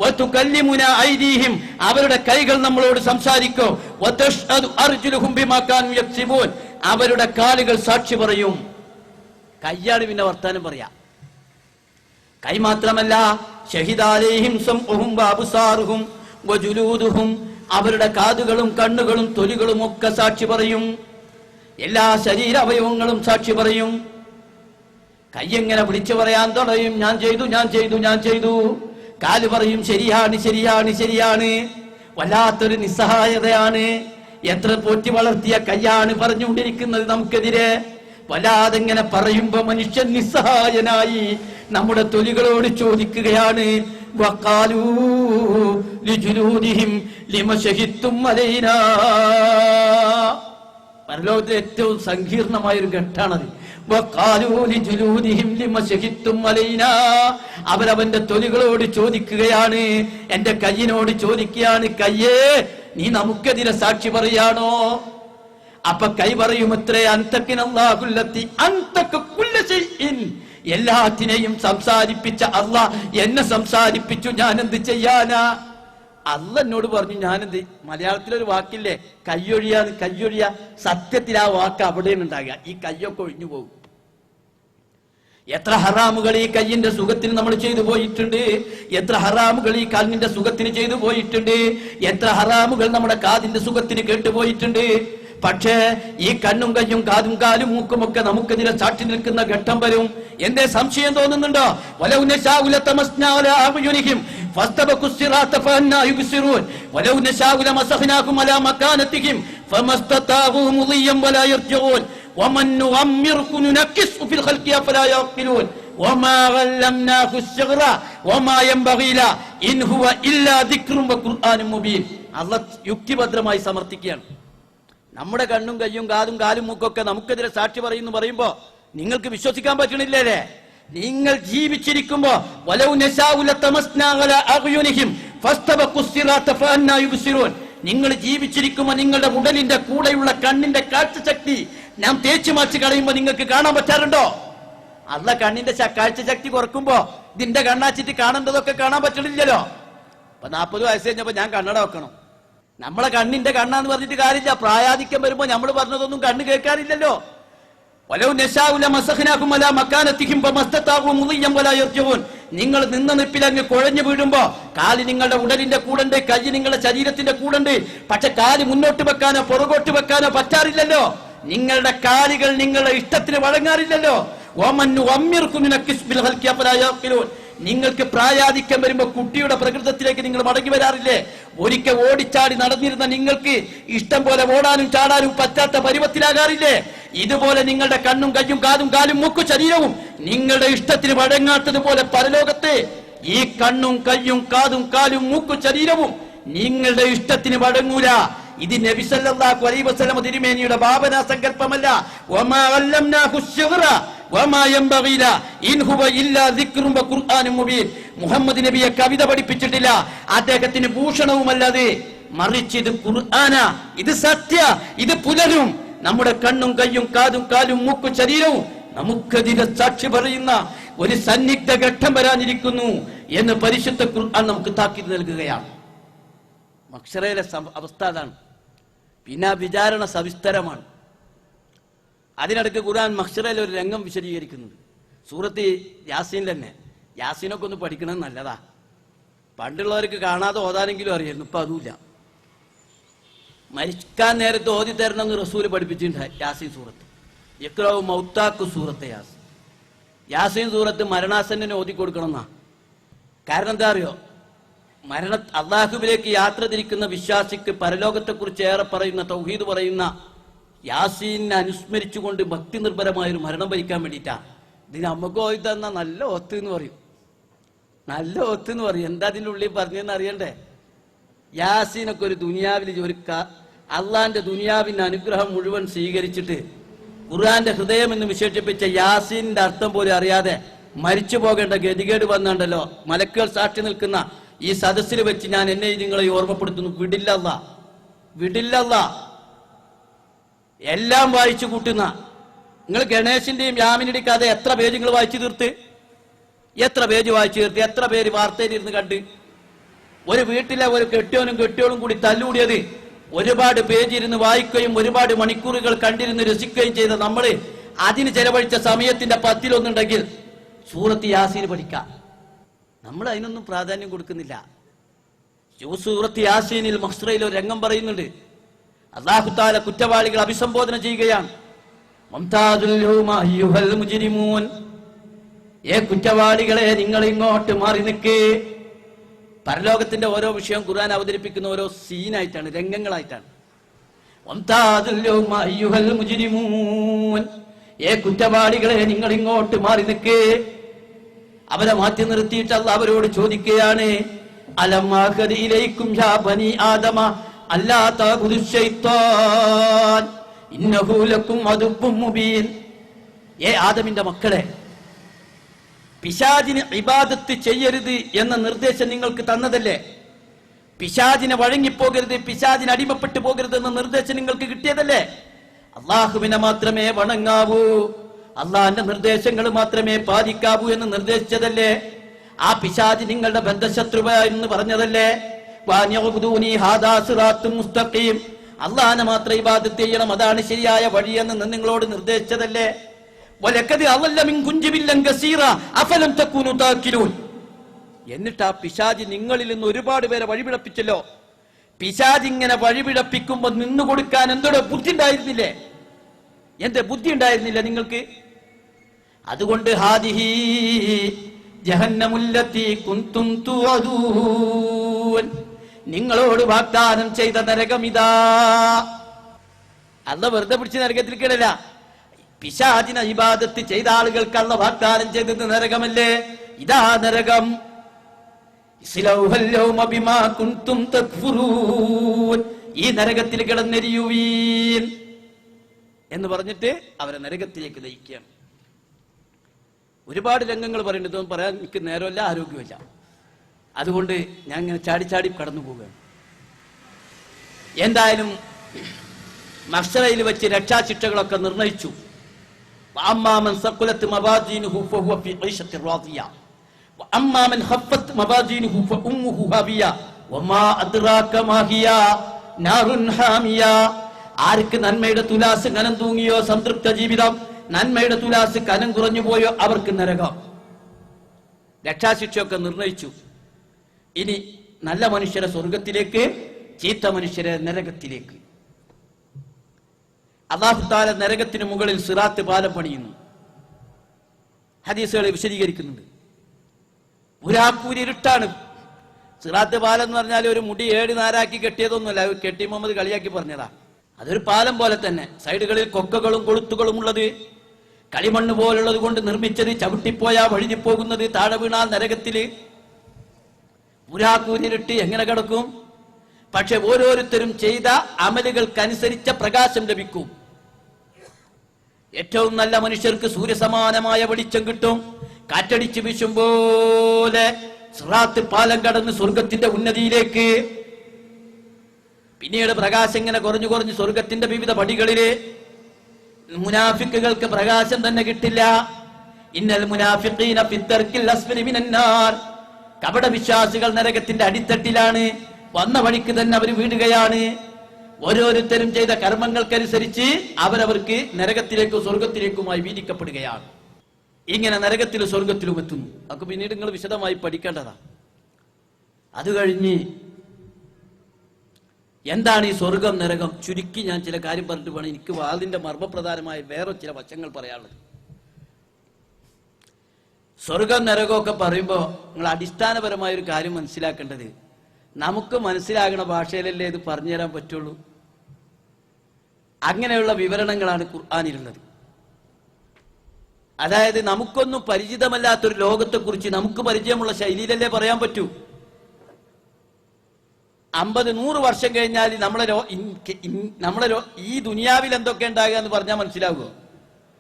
വതുകല്ലിമുനാ ഐദീഹിം, അവരുടെ കൈകൾ നമ്മളോട് സംസാരിക്കും. വതഷ്ഹദു അർജുലുഹും ബിമാ കാനൂ യക്സിബൂൻ, അവരുടെ കാലുകൾ സാക്ഷി പറയും. കയ്യാണ് പിന്നെ വർത്താനം പറയാ. കൈ മാത്രമല്ല, ഷഹിദാലൈഹിം സംഉഹും വഅബ്സാറുഹും വജുലൂദുഹും, അവരുടെ കാതുകളും കണ്ണുകളും തൊലികളും ഒക്കെ സാക്ഷി പറയും. എല്ലാ ശരീരാവയവങ്ങളും സാക്ഷി പറയും. കൈ എങ്ങനെ വിളിച്ചു പറയാൻ തുടങ്ങും? ഞാൻ ചെയ്തു, ഞാൻ ചെയ്തു, ഞാൻ ചെയ്തു. കാല് പറയും ശരിയാണ്, ശരിയാണ്, ശരിയാണ്. വല്ലാത്തൊരു നിസ്സഹായതയാണ്. എത്ര പോറ്റി വളർത്തിയ കൈയാണ് പറഞ്ഞുകൊണ്ടിരിക്കുന്നത് നമുക്കെതിരെ. വല്ലാതെങ്ങനെ പറയുമ്പോ മനുഷ്യൻ നിസ്സഹായനായി നമ്മുടെ തൊലികളോട് ചോദിക്കുകയാണ്, വഖാലൂ ലിജുലൂദിഹിം ലിമ ശഹിദ്തും അലൈനാ. പരലോകത്തിലെ ഏറ്റവും സങ്കീർണമായൊരു ഘട്ടമാണത്. വഖാലൂ ലിജുലൂദിഹിം ലിമ ശഹിദ്തും അലൈനാ, അവരവന്റെ തൊലികളോട് ചോദിക്കുകയാണ്, എന്റെ കയ്യിനോട് ചോദിക്കുകയാണ്, കയ്യേ നീ നമുക്കെതിരെ സാക്ഷി പറയാണോ? അപ്പൊ കൈ പറയും, എത്രേ അൻതക്കിനല്ലാഹുല്ലത്തി അൻതക കുല്ല ശൈഇൻ, എല്ലാത്തിനെയും സംസാരിപ്പിച്ച അല്ലാഹ് എന്നെ സംസാരിപ്പിച്ചു, ഞാൻ എന്ത് ചെയ്യാനാ? അല്ലാഹ് എന്നോട് പറഞ്ഞു ഞാനെന്ത്. മലയാളത്തിലൊരു വാക്കില്ലേ, കയ്യൊഴിയാന്ന്. കയ്യൊഴിയ, സത്യത്തിൽ ആ വാക്ക് അവിടെയാണ് ഉണ്ടാകുക. ഈ കയ്യൊക്കെ ഒഴിഞ്ഞു പോകും. എത്ര ഹറാമുകൾ ഈ കയ്യിന്റെ സുഖത്തിന് നമ്മൾ ചെയ്തു പോയിട്ടുണ്ട്. എത്ര ഹറാമുകൾ ഈ കാലിന്റെ സുഖത്തിന് ചെയ്തു പോയിട്ടുണ്ട്. എത്ര ഹറാമുകൾ നമ്മുടെ കാതിന്റെ സുഖത്തിന് കേട്ടുപോയിട്ടുണ്ട്. പക്ഷേ ഈ കണ്ണും കയ്യും കാതും കാലും മൂക്കും ഒക്കെ നമുക്കെതിരെ സാക്ഷി നിൽക്കുന്ന ഘട്ടം വരും. എന്തേ സംശയം തോന്നുന്നുണ്ടോ? വലൗ നശാഉ ലതമസ്നാ അലാ അഅ്യുനിഹിം ഫസ്തബഖു സിറാത ഫഅന്നാ യുബ്സിറൂൻ വലൗ നശാഉ ലമസഖ്നാഹും അലാ മകാനതിഹിം ഫമസ്തതാഉ മുളിയം വലാ യർജിഊൻ വമൻ നുഅമ്മിറുഹു നുനക്കിസു ഫിൽ ഖൽഖി ഫലാ യഖിലൂൻ വമാ ഗല്ലംനാഹു അശ്ശഗ്റ വമാ യൻബഗി ല ഇൻ ഹുവ ഇല്ലാ ദിക്റുൻ വഖുർആനും മുബീൻ. അല്ലാഹ് യുക്തിഭദ്രമായി സമർത്ഥിക്കുകയാണ്. നമ്മുടെ കണ്ണും കയ്യും കാതും കാലും മൂക്കൊക്കെ നമുക്കെതിരെ സാക്ഷി പറയുന്നു പറയുമ്പോ നിങ്ങൾക്ക് വിശ്വസിക്കാൻ പറ്റണില്ലേ? നിങ്ങൾ ജീവിച്ചിരിക്കുമ്പോ വലൗ നശാഉ ലതമസ്നാ അലാ അഅ്യുനിഹിം ഫസ്തബഖു സിറാത ഫഅന്നാ യുബ്സിറൂൻ, നിങ്ങൾ ജീവിച്ചിരിക്കുമ്പോ നിങ്ങളുടെ ഉടലിന്റെ കൂടെയുള്ള കണ്ണിന്റെ കാഴ്ചശക്തി നാം തേച്ചു മാച്ച് കളയുമ്പോ നിങ്ങൾക്ക് കാണാൻ പറ്റാറുണ്ടോ? അല്ലാഹ് കണ്ണിന്റെ കാഴ്ചശക്തി കുറക്കുമ്പോ ഇതിന്റെ കണ്ണാച്ചിട്ട് കാണേണ്ടതൊക്കെ കാണാൻ പറ്റണില്ലല്ലോ. അപ്പൊ 40 വയസ്സ് കഴിഞ്ഞപ്പോ ഞാൻ കണ്ണട വെക്കണം. നമ്മളെ കണ്ണിന്റെ കണ്ണാന്ന് പറഞ്ഞിട്ട് കാര്യമില്ല. പ്രായാധിക്യം വരുമ്പോ നമ്മൾ പറഞ്ഞതൊന്നും കണ്ണ് കേൾക്കാറില്ലല്ലോ. വലൗ നശാഉ ലമസഖ്നാഹും അലാ മകാനതിഹിം ഫമസ്തതാഉ മുളിയം വലാ യർജിഊൻ, നിങ്ങൾ നിന്ന നിപ്പിൽ അങ്ങ് കുഴഞ്ഞു വീഴുമ്പോ കാല് നിങ്ങളുടെ ഉടലിന്റെ കൂടെണ്ട്, കൈ നിങ്ങളുടെ ശരീരത്തിന്റെ കൂടെണ്ട്. പക്ഷെ കാല് മുന്നോട്ട് വെക്കാനോ പുറകോട്ട് വെക്കാനോ പറ്റാറില്ലല്ലോ. നിങ്ങളുടെ കാലുകൾ നിങ്ങളുടെ ഇഷ്ടത്തിന് വഴങ്ങാറില്ലല്ലോ. നിങ്ങൾക്ക് പ്രായാധിക്യം വരുമ്പോ കുട്ടിയുടെ പ്രകൃതത്തിലേക്ക് നിങ്ങൾ മടങ്ങി വരാറില്ലേ? ഒരിക്കൽ ഓടിച്ചാടി നടന്നിരുന്ന നിങ്ങൾക്ക് ഇഷ്ടം പോലെ ഓടാനും ചാടാനും പറ്റാത്ത പരുവത്തിലാകാറില്ലേ? ഇതുപോലെ നിങ്ങളുടെ കണ്ണും കയ്യും കാതും കാലും മൂക്കും ശരീരവും നിങ്ങളുടെ ഇഷ്ടത്തിന് വഴങ്ങാത്തതുപോലെ പരലോകത്തെ ഈ കണ്ണും കയ്യും കാതും കാലും മൂക്കും ശരീരവും നിങ്ങളുടെ ഇഷ്ടത്തിന് വഴങ്ങൂല. ഇത് നബി സല്ലല്ലാഹു അലൈഹി വസല്ലം തിരുമേനിയുടെ ഭാവനാ സങ്കല്പമല്ല. വമാ അല്ലംനാഹു അശ്ശഗ്റ വമാ യൻബഗി ല ഇൻ ഹുവ ഇല്ലാ ദിക്റുൻ വഖുർആനും മുബീൻ. മുഹമ്മദ് നബിയെ കവിത പഠിപ്പിച്ചിട്ടില്ല, അദ്ദേഹത്തിന് ഭൂഷണവുമല്ലാതെ, മറിച്ച് ഇത് ഖുർആന, ഇത് സത്യ, ഇത് പുലരും. നമ്മുടെ കണ്ണും കയ്യും കാതും കാലും മൂക്കും ശരീരവും നമുക്കെതിരെ സാക്ഷി പറയുന്ന ഒരു സന്നിഗ്ധ ഘട്ടം വരാനിരിക്കുന്നു എന്ന് പരിശുദ്ധ ഖുർആൻ നമുക്ക് താക്കീത് നൽകുകയാണ്. മഹ്ശറയിലെ അവസ്ഥ അതാണ്. പിന്നെ വിചാരണ സവിസ്തരമാണ്. അതിനിടയ്ക്ക് ഖുർആൻ മഹ്ശറയിലെ ഒരു രംഗം വിശദീകരിക്കുന്നുണ്ട്. സൂറത്ത് യാസീനിൽ തന്നെ. യാസീനൊക്കെ ഒന്ന് പഠിക്കണത് നല്ലതാ. പണ്ടുള്ളവർക്ക് കാണാതെ ഓതാനെങ്കിലും അറിയായിരുന്നു, ഇപ്പൊ അതുമില്ല. മരിക്കാൻ നേരത്തെ ഓതി തരണമെന്ന് റസൂല് പഠിപ്പിച്ചിട്ടുണ്ട്. യാസീൻ സൂറത്ത് ഇഖ്റഉ മൗതാക്കു സൂറത്ത് യാസീൻ. യാസീൻ സൂറത്ത് മരണാസന്നന് ഓതി കൊടുക്കണം എന്നാ. കാരണം എന്താ അറിയോ? അള്ളാഹുവിലേക്ക് യാത്ര തിരിക്കുന്ന വിശ്വാസിക്ക് പരലോകത്തെക്കുറിച്ച് ഏറെ പറയുന്ന തൗഹീദ് പറയുന്ന യാസീനെ അനുസ്മരിച്ചുകൊണ്ട് ഭക്തി നിർഭരമായൊരു മരണം ഭരിക്കാൻ വേണ്ടിയിട്ടാ. ഇതിന് നമുക്ക് ഓതി തന്ന നല്ല ഒത്ത് എന്ന് പറയും. നല്ല ഒത്ത് എന്ന് പറയും. എന്താ അതിൻ്റെ ഉള്ളിൽ പറഞ്ഞതെന്ന് അറിയണ്ടേ? യാസീനൊക്കെ ഒരു ദുനിയാവിൽ ഒരു അള്ളാന്റെ ദുനിയാവിന്റെ അനുഗ്രഹം മുഴുവൻ സ്വീകരിച്ചിട്ട് ഖുർആന്റെ ഹൃദയം എന്ന് വിശേഷിപ്പിച്ച യാസീന്റെ അർത്ഥം പോലും അറിയാതെ മരിച്ചു പോകേണ്ട ഗതികേട് വന്നുണ്ടല്ലോ. മലക്കുകൾ സാക്ഷി നിൽക്കുന്ന ഈ സദസ്സിൽ വെച്ച് ഞാൻ എന്നെ നിങ്ങളെ ഓർമ്മപ്പെടുത്തുന്നു. വിടില്ലല്ല, വിടില്ലല്ല. എല്ലാം വായിച്ചു കൂട്ടുന്ന നിങ്ങൾ ഗണേശന്റെയും യാമിനിയുടെയും കഥ എത്ര പേജ് നിങ്ങൾ വായിച്ചു തീർത്ത്? എത്ര പേജ് വായിച്ചു തീർത്ത്? എത്ര പേര് വാർത്തയിലിരുന്ന് കണ്ട്? ഒരു വീട്ടിലെ ഒരു കെട്ടിയോളും കൂടി തല്ലുകൂടിയത് ഒരുപാട് പേജ് ഇരുന്ന് വായിക്കുകയും ഒരുപാട് മണിക്കൂറുകൾ കണ്ടിരുന്ന് രസിക്കുകയും ചെയ്ത നമ്മള് അതിന് ചെലവഴിച്ച സമയത്തിന്റെ 10-1 സൂറത്ത് യാസീൻ പഠിക്കാം. നമ്മൾ അതിനൊന്നും പ്രാധാന്യം കൊടുക്കുന്നില്ല. സൂറത്ത് യാസീനിൽ മഹ്ശറയിൽ ഒരു രംഗം പറയുന്നുണ്ട്. അല്ലാഹു തആല കുറ്റവാളികൾ അഭിസംബോധന ചെയ്യുകയാണ്. കുറ്റവാളികളെ നിങ്ങൾ ഇങ്ങോട്ട് മാറി നിൽക്കേ. പരലോകത്തിന്റെ ഓരോ വിഷയം ഖുർആൻ അവതരിപ്പിക്കുന്ന ഓരോ സീനായിട്ടാണ്, രംഗങ്ങളായിട്ടാണ്. കുറ്റവാളികളെ നിങ്ങൾ ഇങ്ങോട്ട് മാറി നിൽക്കേ. അവരെ മാറ്റി നിർത്തിയിട്ട് അല്ലാഹു അവരോട് ചോദിക്കുകയാണ്, അലമാഹദിയിലേക്കും യാ ബനി ആദമ അല്ലാ തഅബുദു ശൈത്താൻ ഇന്നഹു ലക്കും അദുവ്വുൻ മുബീൻ. ആദമിന്റെ മക്കളെ, പിശാചിന് ഇബാദത്ത് ചെയ്യരുത് എന്ന നിർദ്ദേശം നിങ്ങൾക്ക് തന്നതല്ലേ? പിശാചിനെ വഴങ്ങിപ്പോകരുത്, പിശാചിന് അടിമപ്പെട്ടു പോകരുത് എന്ന നിർദ്ദേശം നിങ്ങൾക്ക് കിട്ടിയതല്ലേ? അള്ളാഹുവിനെ മാത്രമേ വണങ്ങാവൂ, അള്ളാഹിന്റെ നിർദ്ദേശങ്ങൾ മാത്രമേ പാലിക്കാവൂ എന്ന് നിർദ്ദേശിച്ചതല്ലേ? ആ പിശാച് നിങ്ങളുടെ ബദ്ധശത്രുവ എന്ന് പറഞ്ഞതല്ലേ? അള്ളാഹിനെ മാത്രം ഇബാദത്ത് ചെയ്യണം, അതാണ് ശരിയായ വഴിയെന്ന് നിങ്ങളോട് നിർദ്ദേശിച്ചതല്ലേ? എന്നിട്ട് ആ പിശാച് നിങ്ങളിൽ നിന്ന് ഒരുപാട് പേരെ വഴിപിഴപ്പിച്ചല്ലോ. പിശാച് ഇങ്ങനെ വഴിപിഴപ്പിക്കുമ്പോ നിന്നുകൊടുക്കാൻ എന്തോടെ ബുദ്ധി ഉണ്ടായിരുന്നില്ലേ? എന്റെ ബുദ്ധി ഉണ്ടായിരുന്നില്ല നിങ്ങൾക്ക്? അതുകൊണ്ട് ഹാദിഹി ജഹന്നമുല്ലത്തി കുന്തും തുഅദൂൻ, നിങ്ങളോട് വാഗ്ദാനം ചെയ്ത നരകം ഇതാ. അല്ല വെറുതെ പിടിച്ച് നരകത്തിൽ കിടല. പിശാചിനെ ഇബാദത്ത് ചെയ്ത ആളുകൾക്ക് അല്ല വാഗ്ദാനം ചെയ്തത് നരകമല്ലേ? ഇതാ നരകം. ഈ നരകത്തിൽ കിടന്നെരിയുവീൻ എന്ന് പറഞ്ഞിട്ട് അവരെ നരകത്തിലേക്ക് നയിക്കുകയാണ്. ഒരുപാട് രംഗങ്ങൾ പറയുന്നുണ്ട്, ഇതൊന്നും പറയാൻ എനിക്ക് നേരമല്ല, ആരോഗ്യമില്ല. അതുകൊണ്ട് ഞാൻ ഇങ്ങനെ ചാടി കടന്നു പോവുകയാണ്. എന്തായാലും മഹ്ശറയിൽ വെച്ച് രക്ഷാശിക്ഷകളൊക്കെ നിർണയിച്ചു. അമ്മാമൻ സഖുലത്ത് മവാസീനുഹു ഫഹുവ ഫീ ഐശത്തിർ റാദിയ വഅമ്മാമൻ ഖഫ്ഫത്ത് മവാസീനുഹു ഫഉമ്മുഹു ഹാവിയ വമാ അദ്റാക മാ ഹിയ നാറുൻ ഹാമിയ. ആർക്ക് നന്മയുടെ തുലാസ് കനം തൂങ്ങിയോ സംതൃപ്ത ജീവിതം, നന്മയുടെ തുലാസ് കനം കുറഞ്ഞു പോയോ അവർക്ക് നരകം. രക്ഷാശിക്ഷയൊക്കെ നിർണയിച്ചു. ഇനി നല്ല മനുഷ്യരെ സ്വർഗത്തിലേക്ക്, ചീത്ത മനുഷ്യരെ നരകത്തിലേക്ക്. അല്ലാഹു തആല നരകത്തിന് മുകളിൽ സിറാത്ത് പാലം പണിയുന്നു. ഹദീസുകളെ വിശദീകരിക്കുന്നുണ്ട്. ഇരുട്ടാണ്. സിറാത്ത് പാലം എന്ന് പറഞ്ഞാൽ ഒരു മുടി 7 നാരാക്കി കെട്ടിയതൊന്നുമല്ല, കെട്ടി മുഹമ്മദ് കളിയാക്കി പറഞ്ഞതാ. അതൊരു പാലം പോലെ തന്നെ, സൈഡുകളിൽ കൊക്കകളും കൊളുത്തുകളും ഉള്ളത്, കളിമണ്ണ് പോലുള്ളത് കൊണ്ട് നിർമ്മിച്ചത്. ചവിട്ടിപ്പോയാ വഴുതിപ്പോകുന്നത്, താഴെ വീണാൽ നരകത്തില്. ഇരുട്ട് എങ്ങനെ കിടക്കും? പക്ഷെ ഓരോരുത്തരും ചെയ്ത അമലുകൾക്കനുസരിച്ച പ്രകാശം ലഭിക്കും. ഏറ്റവും നല്ല മനുഷ്യർക്ക് സൂര്യസമാനമായ വെളിച്ചം കിട്ടും. കാറ്റടിച്ച് വീശുമ്പോലെ സിറാത്ത് പാലം കടന്ന് സ്വർഗത്തിന്റെ ഉന്നതിയിലേക്ക്. പിന്നീട് പ്രകാശം ഇങ്ങനെ കുറഞ്ഞു കുറഞ്ഞ് സ്വർഗത്തിന്റെ വിവിധ പടികളില്. മുനാഫിക്കുകൾക്ക് പ്രകാശം തന്നെ കിട്ടില്ല. ഇന്നൽ മുനാഫിഖീന ഫിദ്ദർക്കിൽ അസ്ഫലി മിനന്നാർ. കപട വിശ്വാസികൾ നരകത്തിന്റെ അടിത്തട്ടിലാണ്. വന്ന വഴിക്ക് തന്നെ അവർ വീടുകയാണ്. ഓരോരുത്തരും ചെയ്ത കർമ്മങ്ങൾക്കനുസരിച്ച് അവരവർക്ക് നരകത്തിലേക്കും സ്വർഗത്തിലേക്കുമായി വീതിക്കപ്പെടുകയാണ്. ഇങ്ങനെ നരകത്തിലും സ്വർഗത്തിലും എത്തുന്നു. അതൊക്കെ പിന്നീട് നിങ്ങൾ വിശദമായി പഠിക്കേണ്ടതാ. അത് കഴിഞ്ഞ് എന്താണ് ഈ സ്വർഗം നരകം? ചുരുക്കി ഞാൻ ചില കാര്യം പറഞ്ഞിട്ട് വേണം എനിക്ക് അതിന്റെ മർമ്മപ്രധാനമായ വേറെ ചില വശങ്ങൾ പറയാനുള്ളത്. സ്വർഗം നരകമൊക്കെ പറയുമ്പോൾ നിങ്ങൾ അടിസ്ഥാനപരമായ ഒരു കാര്യം മനസ്സിലാക്കേണ്ടത്, നമുക്ക് മനസ്സിലാകുന്ന ഭാഷയിലല്ലേ ഇത് പറഞ്ഞു തരാൻ പറ്റുള്ളൂ. അങ്ങനെയുള്ള വിവരണങ്ങളാണ് ഖുർആനിലുള്ളത്. അതായത് നമുക്കൊന്നും പരിചിതമല്ലാത്തൊരു ലോകത്തെക്കുറിച്ച് നമുക്ക് പരിചയമുള്ള ശൈലിയിലല്ലേ പറയാൻ പറ്റൂ. 50-100 വർഷം കഴിഞ്ഞാൽ നമ്മളെ ഈ ദുനിയാവിൽ എന്തൊക്കെ ഉണ്ടാകുക എന്ന് പറഞ്ഞാൽ മനസ്സിലാകുമോ?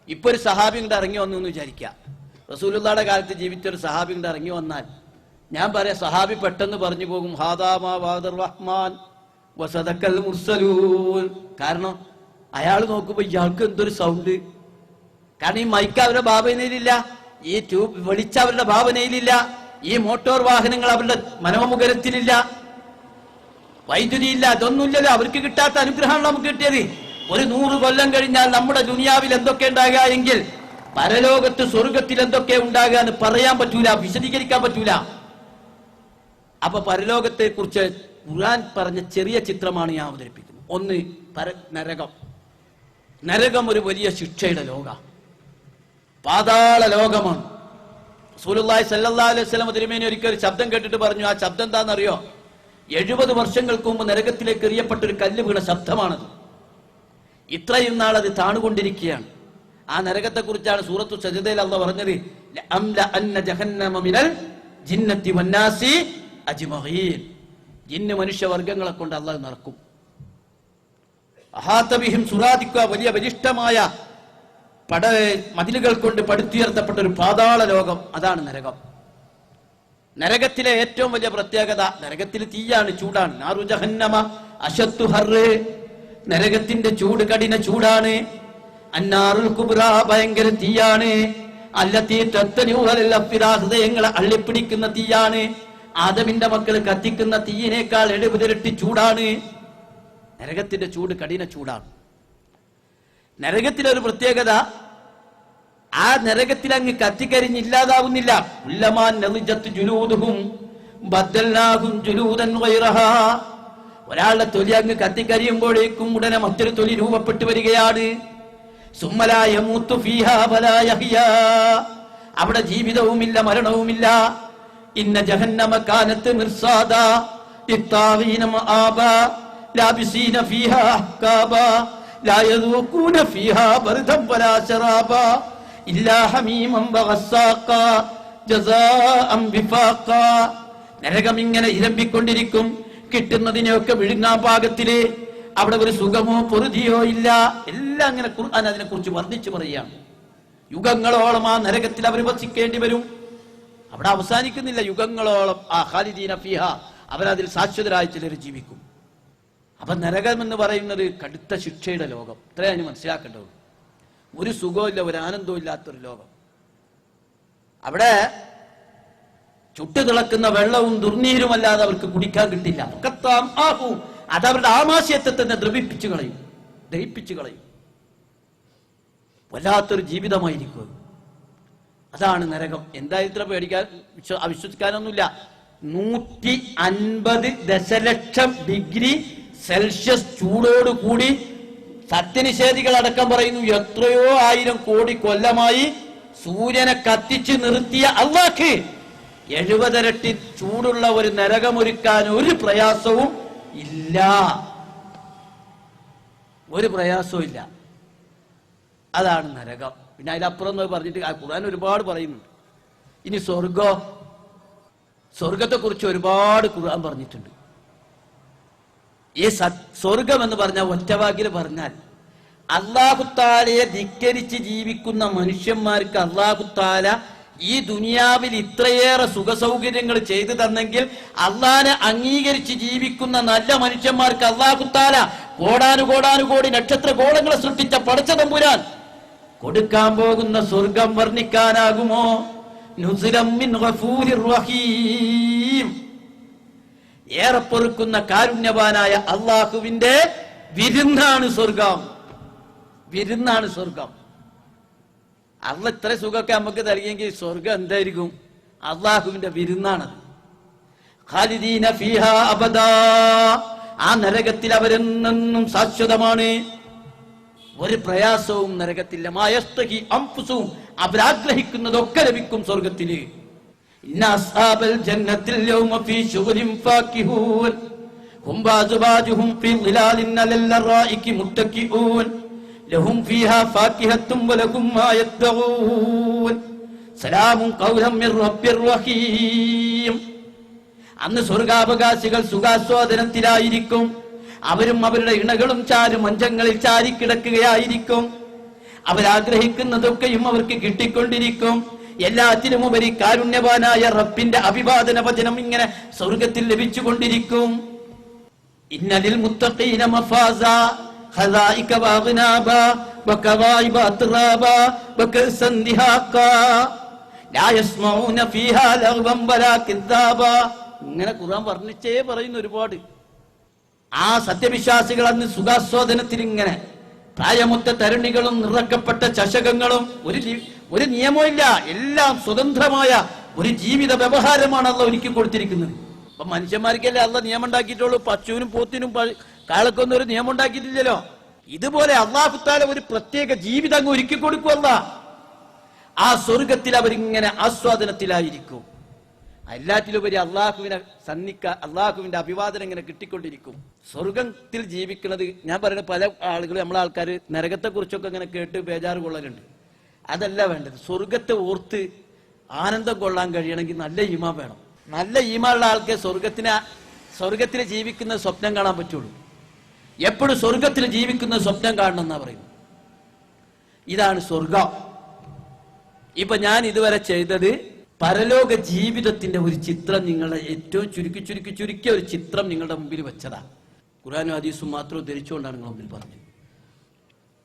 ഇപ്പൊ ഒരു സഹാബി കൊണ്ട് ഇറങ്ങി വന്നു എന്ന് വിചാരിക്കുക. റസൂലുള്ളാഹിയുടെ കാലത്ത് ജീവിച്ചൊരു സഹാബി കൊണ്ട് ഇറങ്ങി വന്നാൽ ഞാൻ പറയാം, സഹാബി പെട്ടെന്ന് പറഞ്ഞു പോകും, ഹാദാ മാ വഅദർ റഹ്മാൻ വസദക്കൽ മുർസലൂൻ. കാരണം അയാൾ നോക്കുമ്പോ ഇയാൾക്ക് എന്തൊരു സൗണ്ട്. കാരണം ഈ മൈക്ക് അവരുടെ ഭാവനയിലില്ല, ഈ ട്യൂബ് വെളിച്ച അവരുടെ ഭാവനയിലില്ല, ഈ മോട്ടോർ വാഹനങ്ങൾ അവരുടെ മനോമുഖരത്തിലില്ല, വൈദ്യുതി ഇല്ല, അതൊന്നുമില്ലല്ലോ. അവർക്ക് കിട്ടാത്ത അനുഗ്രഹമാണ് നമുക്ക് കിട്ടിയത്. ഒരു 100 കൊല്ലം കഴിഞ്ഞാൽ നമ്മുടെ ദുനിയാവിൽ എന്തൊക്കെ ഉണ്ടാകുക എങ്കിൽ പരലോകത്ത് സ്വർഗത്തിൽ എന്തൊക്കെ ഉണ്ടാകുക എന്ന് പറയാൻ പറ്റൂല, വിശദീകരിക്കാൻ പറ്റൂല. അപ്പൊ പരലോകത്തെ കുറിച്ച് ഖുർആൻ പറഞ്ഞ ചെറിയ ചിത്രമാണ് ഞാൻ അവതരിപ്പിക്കുന്നത്. ഒന്ന്, നരകം. നരകം ഒരു വലിയ ശിക്ഷയുടെ ലോക, പാതാള ലോകമാണ്. റസൂലുള്ളാഹി സ്വല്ലല്ലാഹു അലൈഹി വസല്ലം തിരുമേനി ഒരിക്കൽ ഒരു ശബ്ദം കേട്ടിട്ട് പറഞ്ഞു. ആ ശബ്ദം എന്താണെന്നറിയോ? 70 വർഷങ്ങൾക്ക് മുമ്പ് നരകത്തിലേക്ക് എറിയപ്പെട്ട ഒരു കല്ല് വീണ ശബ്ദമാണത്. ഇത്രയും നാൾ അത് താണുകൊണ്ടിരിക്കുകയാണ്. ആ നരകത്തെ കുറിച്ചാണ് സൂറത്തു സജ്ദയിൽ അല്ലാഹു പറഞ്ഞത്, ലഅംല ജഹന്നമ മിനൽ ജിന്നത്തി വന്നാസി അജ്മഈൻ. ജിന്ന് മനുഷ്യവർഗങ്ങളെ കൊണ്ട് അല്ലാഹു നിറക്കും. അഹാതബിഹിം സുറാദിക്ക, വലിയ ബലിഷ്ഠമായ മതിലുകൾ കൊണ്ട് പടുത്തുയർത്തപ്പെട്ട ഒരു പാതാള ലോകം, അതാണ് നരകം. നരകത്തിലെ ഏറ്റവും വലിയ പ്രത്യേകത, നരകത്തിൽ തീയാണ്, ചൂടാണ്. നാറു ജഹന്നമ അശദ്ദു ഹർറ്, നരകത്തിന്റെ ചൂട് കഠിന ചൂടാണ്. അന്നാറുൽ കുബ്ര, ഭയങ്കര തീയാണ്. അല്ലത്തീ തത്തനു അലൽ അഫ്ഇദ, ഹൃദയങ്ങളെ അള്ളിപ്പിടിക്കുന്ന തീയാണ്. ആദമിന്റെ മക്കൾ കത്തിക്കുന്ന തീയിനേക്കാൾ 70 ഇരട്ടി ചൂടാണ്. നരകത്തിന്റെ ചൂട് കഠിന ചൂടാണ്. നരകത്തിലൊരു പ്രത്യേകത, ആ നരകത്തിൽ അങ്ങ് കത്തിക്കരിഞ്ഞില്ലാതാവുന്നില്ല. ഉല്ലമാൻ നളിജത്ത് ജുലൂദുഹും ബദ്ദൽനാഹും ജുലൂദൻ ഗൈറഹാ. ഒരാളുടെ തൊലി അങ്ങ് കത്തിക്കരിയുമ്പോഴേക്കും ഉടനെ മറ്റൊരു തൊലി രൂപപ്പെട്ടു വരികയാണ്. സുമ്മലാ യമൂതു ഫീഹാ വലാ യഹ്യാ, അവിടെ ജീവിതവുമില്ല മരണവുമില്ല. ഇന്ന ജഹന്നമ കാനത്ത് മിർസാദാ ലിത്താഗീന മആബാ ലാബിസീന ഫീഹാ അഹ്കാബാ ലാ യദൂഖൂന ഫീഹാ ബർദൻ വലാ ശറാബാ ഇല്ലാ ഹമീമൻ വഗസ്സാഖാ ജസാഅൻ വിഫാഖാ. നരകം ഇങ്ങനെ ഇരമ്പിക്കൊണ്ടിരിക്കും, കിട്ടുന്നതിനെയൊക്കെ വിഴുങ്ങാൻ പാകത്തില്. അവിടെ ഒരു സുഖമോ പൊറുതിയോ ഇല്ല. എല്ലാം അങ്ങനെ ഖുർആൻ അതിനെ കുറിച്ച് വർദ്ധിച്ചു പറയുകയാണ്. യുഗങ്ങളോളം ആ നരകത്തിൽ അവർ വസിക്കേണ്ടി വരും. അവിടെ അവസാനിക്കുന്നില്ല, യുഗങ്ങളോളം ആ ഖാലിദീന ഫീഹാ, അവരതിൽ ശാശ്വതരായി ചിലർ ജീവിക്കും. അപ്പൊ നരകം എന്ന് പറയുന്നത് കടുത്ത ശിക്ഷയുടെ ലോകം. ഇത്രയും അതിന് മനസ്സിലാക്കേണ്ടത്. ഒരു സുഖവും ഇല്ല, ഒരു ആനന്ദവും ഇല്ലാത്തൊരു ലോകം. അവിടെ ചുട്ടു തിളക്കുന്ന വെള്ളവും ദുർനീരുമല്ലാതെ അവർക്ക് കുടിക്കാൻ കിട്ടില്ല. അതവരുടെ ആമാശയത്തെ തന്നെ ദ്രവിപ്പിച്ചു കളയും, ദഹിപ്പിച്ചു കളയും. വല്ലാത്തൊരു ജീവിതമായിരിക്കും. അതാണ് നരകം. എന്താ ഇത്ര പേടിക്കാൻ അവിശ്വസിക്കാനൊന്നുമില്ല. 150 ദശലക്ഷം ഡിഗ്രി സെൽഷ്യസ് ചൂടോടുകൂടി സത്യനിഷേധികൾ അടക്കം പറയുന്നു എത്രയോ 1000 കോടി കൊല്ലമായി സൂര്യനെ കത്തിച്ച് നിർത്തിയ അല്ലാഹ് 70 ഇരട്ടി ചൂടുള്ള ഒരു നരകമൊരുക്കാൻ ഒരു പ്രയാസവും ഇല്ല. ഒരു പ്രയാസവും ഇല്ല. അതാണ് നരകം. പിന്നെ അതിലപ്പുറം പറഞ്ഞിട്ട് ഖുർആൻ ഒരുപാട് പറയുന്നുണ്ട്. ഇനി സ്വർഗത്തെ കുറിച്ച് ഒരുപാട് ഖുർആൻ പറഞ്ഞിട്ടുണ്ട്. ഈ സ്വർഗം എന്ന് പറഞ്ഞാൽ ഒറ്റവാക്കിൽ പറഞ്ഞാൽ അല്ലാഹുത്താലയെ ധിക്കരിച്ച് ജീവിക്കുന്ന മനുഷ്യന്മാർക്ക് അല്ലാഹുത്താല ഈ ദുനിയാവിൽ ഇത്രയേറെ സുഖസൗകര്യങ്ങൾ ചെയ്തു തന്നെങ്കിൽ അള്ളാനെ അംഗീകരിച്ച് ജീവിക്കുന്ന നല്ല മനുഷ്യന്മാർക്ക് അല്ലാഹുത്താല കോടാനുകോടാനുകോടി നക്ഷത്ര ഗോളങ്ങളെ സൃഷ്ടിച്ച പടച്ച തമ്പുരാൻ കൊടുക്കാൻ പോകുന്ന സ്വർഗം വർണ്ണിക്കാനാകുമോ? നുസുലം മിൻ ഗഫൂരിർ റഹീം, ഏറെ പൊറുക്കുന്ന കാരുണ്യവാനായ അള്ളാഹുവിന്റെ വിരുന്നാണ് സ്വർഗം. വിരുന്നാണ് സ്വർഗം. അള്ള ഇത്ര സുഖമൊക്കെ നമുക്ക് നൽകിയെങ്കിൽ സ്വർഗം എന്തായിരിക്കും? അള്ളാഹുവിന്റെ വിരുന്നാണത്. ഖാലിദീന ഫീഹാ അബദാ, ആ നരകത്തിൽ അവരെന്നും ശാശ്വതമാണ്. ഒരു പ്രയാസവും നരകത്തില്ല. മായസ്തഹി അൻഫുസുഹും, അവരാഗ്രഹിക്കുന്നതൊക്കെ ലഭിക്കും സ്വർഗത്തില്. ഇന്ന അസ്ഹാബൽ ജന്നത്തിൽ യൗമ ഫീ ശുഗ്ലിൻ ഫാകിഹൂൻ ഹും വഅസ്വാജുഹും ഫീ ളിലാലിൻ അലൽ അറായികി മുത്തഖിഊൻ ലഹും ഫീഹാ ഫാകിഹത്തും വലഹും മാ യദ്ഊൻ സലാമുൻ ഖൗലൻ മിർ റബ്ബിർ റഹീം. അന്ന് സ്വർഗാവകാശികൾ സുഖാസ്വാദനത്തിലായിരിക്കും. അവരും അവരുടെ ഇണകളും മഞ്ചങ്ങളിൽ ചാരിക്കിടക്കുകയായിരിക്കും. അവരാഗ്രഹിക്കുന്നതൊക്കെയും അവർക്ക് കിട്ടിക്കൊണ്ടിരിക്കും. എല്ലാത്തിനുമുപരി കാരുണ്യവാനായ റബ്ബിന്റെ അഭിവാദന വചനം ഇങ്ങനെ സ്വർഗത്തിൽ ലഭിച്ചുകൊണ്ടിരിക്കും. ഇന്നലിൽ മുത്തഖീന മഫാസ ഖദായിക വഅഗ്നാബ വകവായിബ അത്റാബ വകസൻ ദിഹാഖ ലാ യസ്മഊന ഫീഹാ ലഗ്വൻ വലാ കിദ്ദാബ. ഇങ്ങനെ ഖുർആൻ വർണ്ണിച്ചേ പറയുന്നു ഒരുപാട്. ആ സത്യവിശ്വാസികൾ അന്ന് സുഖാസ്വാദനത്തിൽ ഇങ്ങനെ പ്രായമുറ്റ തരുണികളും നിറക്കപ്പെട്ട ചഷകങ്ങളും ഒരു നിയമമില്ല, എല്ലാം സ്വതന്ത്രമായ ഒരു ജീവിത വ്യവഹാരമാണ് അള്ളാഹ് ഒരുക്കി കൊടുത്തിരിക്കുന്നത്. അപ്പൊ മനുഷ്യന്മാർക്കല്ലേ അള്ളാഹ് നിയമം ഉണ്ടാക്കിയിട്ടുള്ളൂ, പശുവിനും പോത്തിനും കാളക്കൊന്നും ഒരു നിയമം ഉണ്ടാക്കിയിട്ടില്ലല്ലോ. ഇതുപോലെ അള്ളാഹു തആല ഒരു പ്രത്യേക ജീവിതം അങ്ങ് ഒരുക്കി കൊടുക്കുമല്ല. ആ സ്വർഗത്തിൽ അവരിങ്ങനെ ആസ്വാദനത്തിലായിരിക്കും. എല്ലാറ്റിലുപരി അള്ളാഹുവിനെ അള്ളാഹുവിന്റെ അഭിവാദനം ഇങ്ങനെ കിട്ടിക്കൊണ്ടിരിക്കും. സ്വർഗത്തിൽ ജീവിക്കുന്നത്, ഞാൻ പറയുന്നത് പല ആളുകൾ നമ്മളെ ആൾക്കാർ നരകത്തെ കുറിച്ചൊക്കെ ഇങ്ങനെ കേട്ട് ബേജാറ് കൊള്ളലുണ്ട്. അതല്ല വേണ്ടത്. സ്വർഗത്തെ ഓർത്ത് ആനന്ദം കൊള്ളാൻ കഴിയണമെങ്കിൽ നല്ല ഈമാൻ വേണം. നല്ല ഈമാനുള്ള ആൾക്ക് സ്വർഗത്തിൽ ജീവിക്കുന്ന സ്വപ്നം കാണാൻ പറ്റുള്ളൂ. എപ്പോഴും സ്വർഗത്തിൽ ജീവിക്കുന്ന സ്വപ്നം കാണണം എന്നാ പറയുന്നത്. ഇതാണ് സ്വർഗം. ഇപ്പൊ ഞാൻ ഇതുവരെ ചെയ്തത് പരലോക ജീവിതത്തിന്റെ ഒരു ചിത്രം, നിങ്ങളുടെ ഏറ്റവും ചുരുക്കിയ ഒരു ചിത്രം നിങ്ങളുടെ മുമ്പിൽ വെച്ചതാണ്. ഖുർആനും ഹദീസും മാത്രം ധരിച്ചുകൊണ്ടാണ് നിങ്ങളുടെ മുമ്പിൽ പറഞ്ഞത്.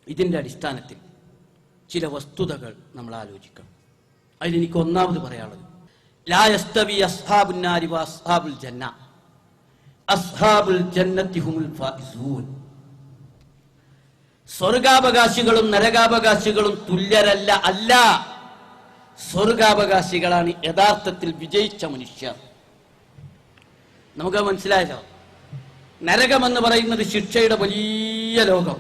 ഇതിന്റെ അടിസ്ഥാനത്തിൽ ചില വസ്തുതകൾ നമ്മൾ ആലോചിക്കണം. അതിലെനിക്ക് ഒന്നാമത് പറയാനുള്ളത്, ലാ യസ്തവി അസ്ഹാബുൻ നാരി വ അസ്ഹാബുൽ ജന്ന, അസ്ഹാബുൽ ജന്നത്തി ഹുമുൽ ഫായിസൂൻ. സ്വർഗാവകാശികളും നരകാവകാശികളും തുല്യരല്ല. അല്ല, സ്വർഗാവകാശികളാണ് യഥാർത്ഥത്തിൽ വിജയിച്ച മനുഷ്യർ. നമുക്ക് മനസ്സിലായല്ലോ. നരകമെന്ന് പറയുന്നത് ശിക്ഷയുടെ വലിയ ലോകം,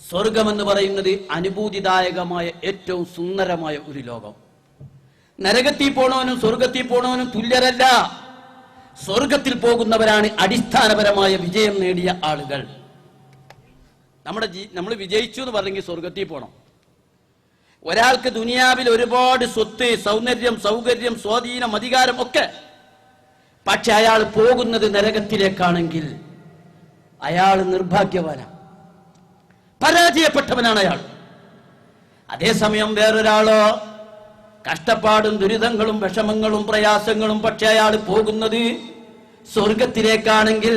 സ്വർഗമെന്ന് പറയുന്നത് അനുഭൂതിദായകമായ ഏറ്റവും സുന്ദരമായ ഒരു ലോകം. നരകത്തിൽ പോണവനും സ്വർഗത്തിൽ പോണവനും തുല്യരല്ല. സ്വർഗത്തിൽ പോകുന്നവരാണ് അടിസ്ഥാനപരമായ വിജയം നേടിയ ആളുകൾ. നമ്മൾ വിജയിച്ചു എന്ന് പറഞ്ഞെങ്കിൽ സ്വർഗത്തിൽ പോകണം. ഒരാൾക്ക് ദുനിയാവിൽ ഒരുപാട് സ്വത്ത്, സൗന്ദര്യം, സൗകര്യം, സ്വാധീനം, അധികാരം ഒക്കെ, പക്ഷെ അയാൾ പോകുന്നത് നരകത്തിലേക്കാണെങ്കിൽ അയാൾ നിർഭാഗ്യവാനാണ്, പരാജയപ്പെട്ടവനാണ് അയാൾ. അതേസമയം വേറൊരാളോ കഷ്ടപ്പാടും ദുരിതങ്ങളും വിഷമങ്ങളും പ്രയാസങ്ങളും, പക്ഷെ അയാൾ പോകുന്നത് സ്വർഗത്തിലേക്കാണെങ്കിൽ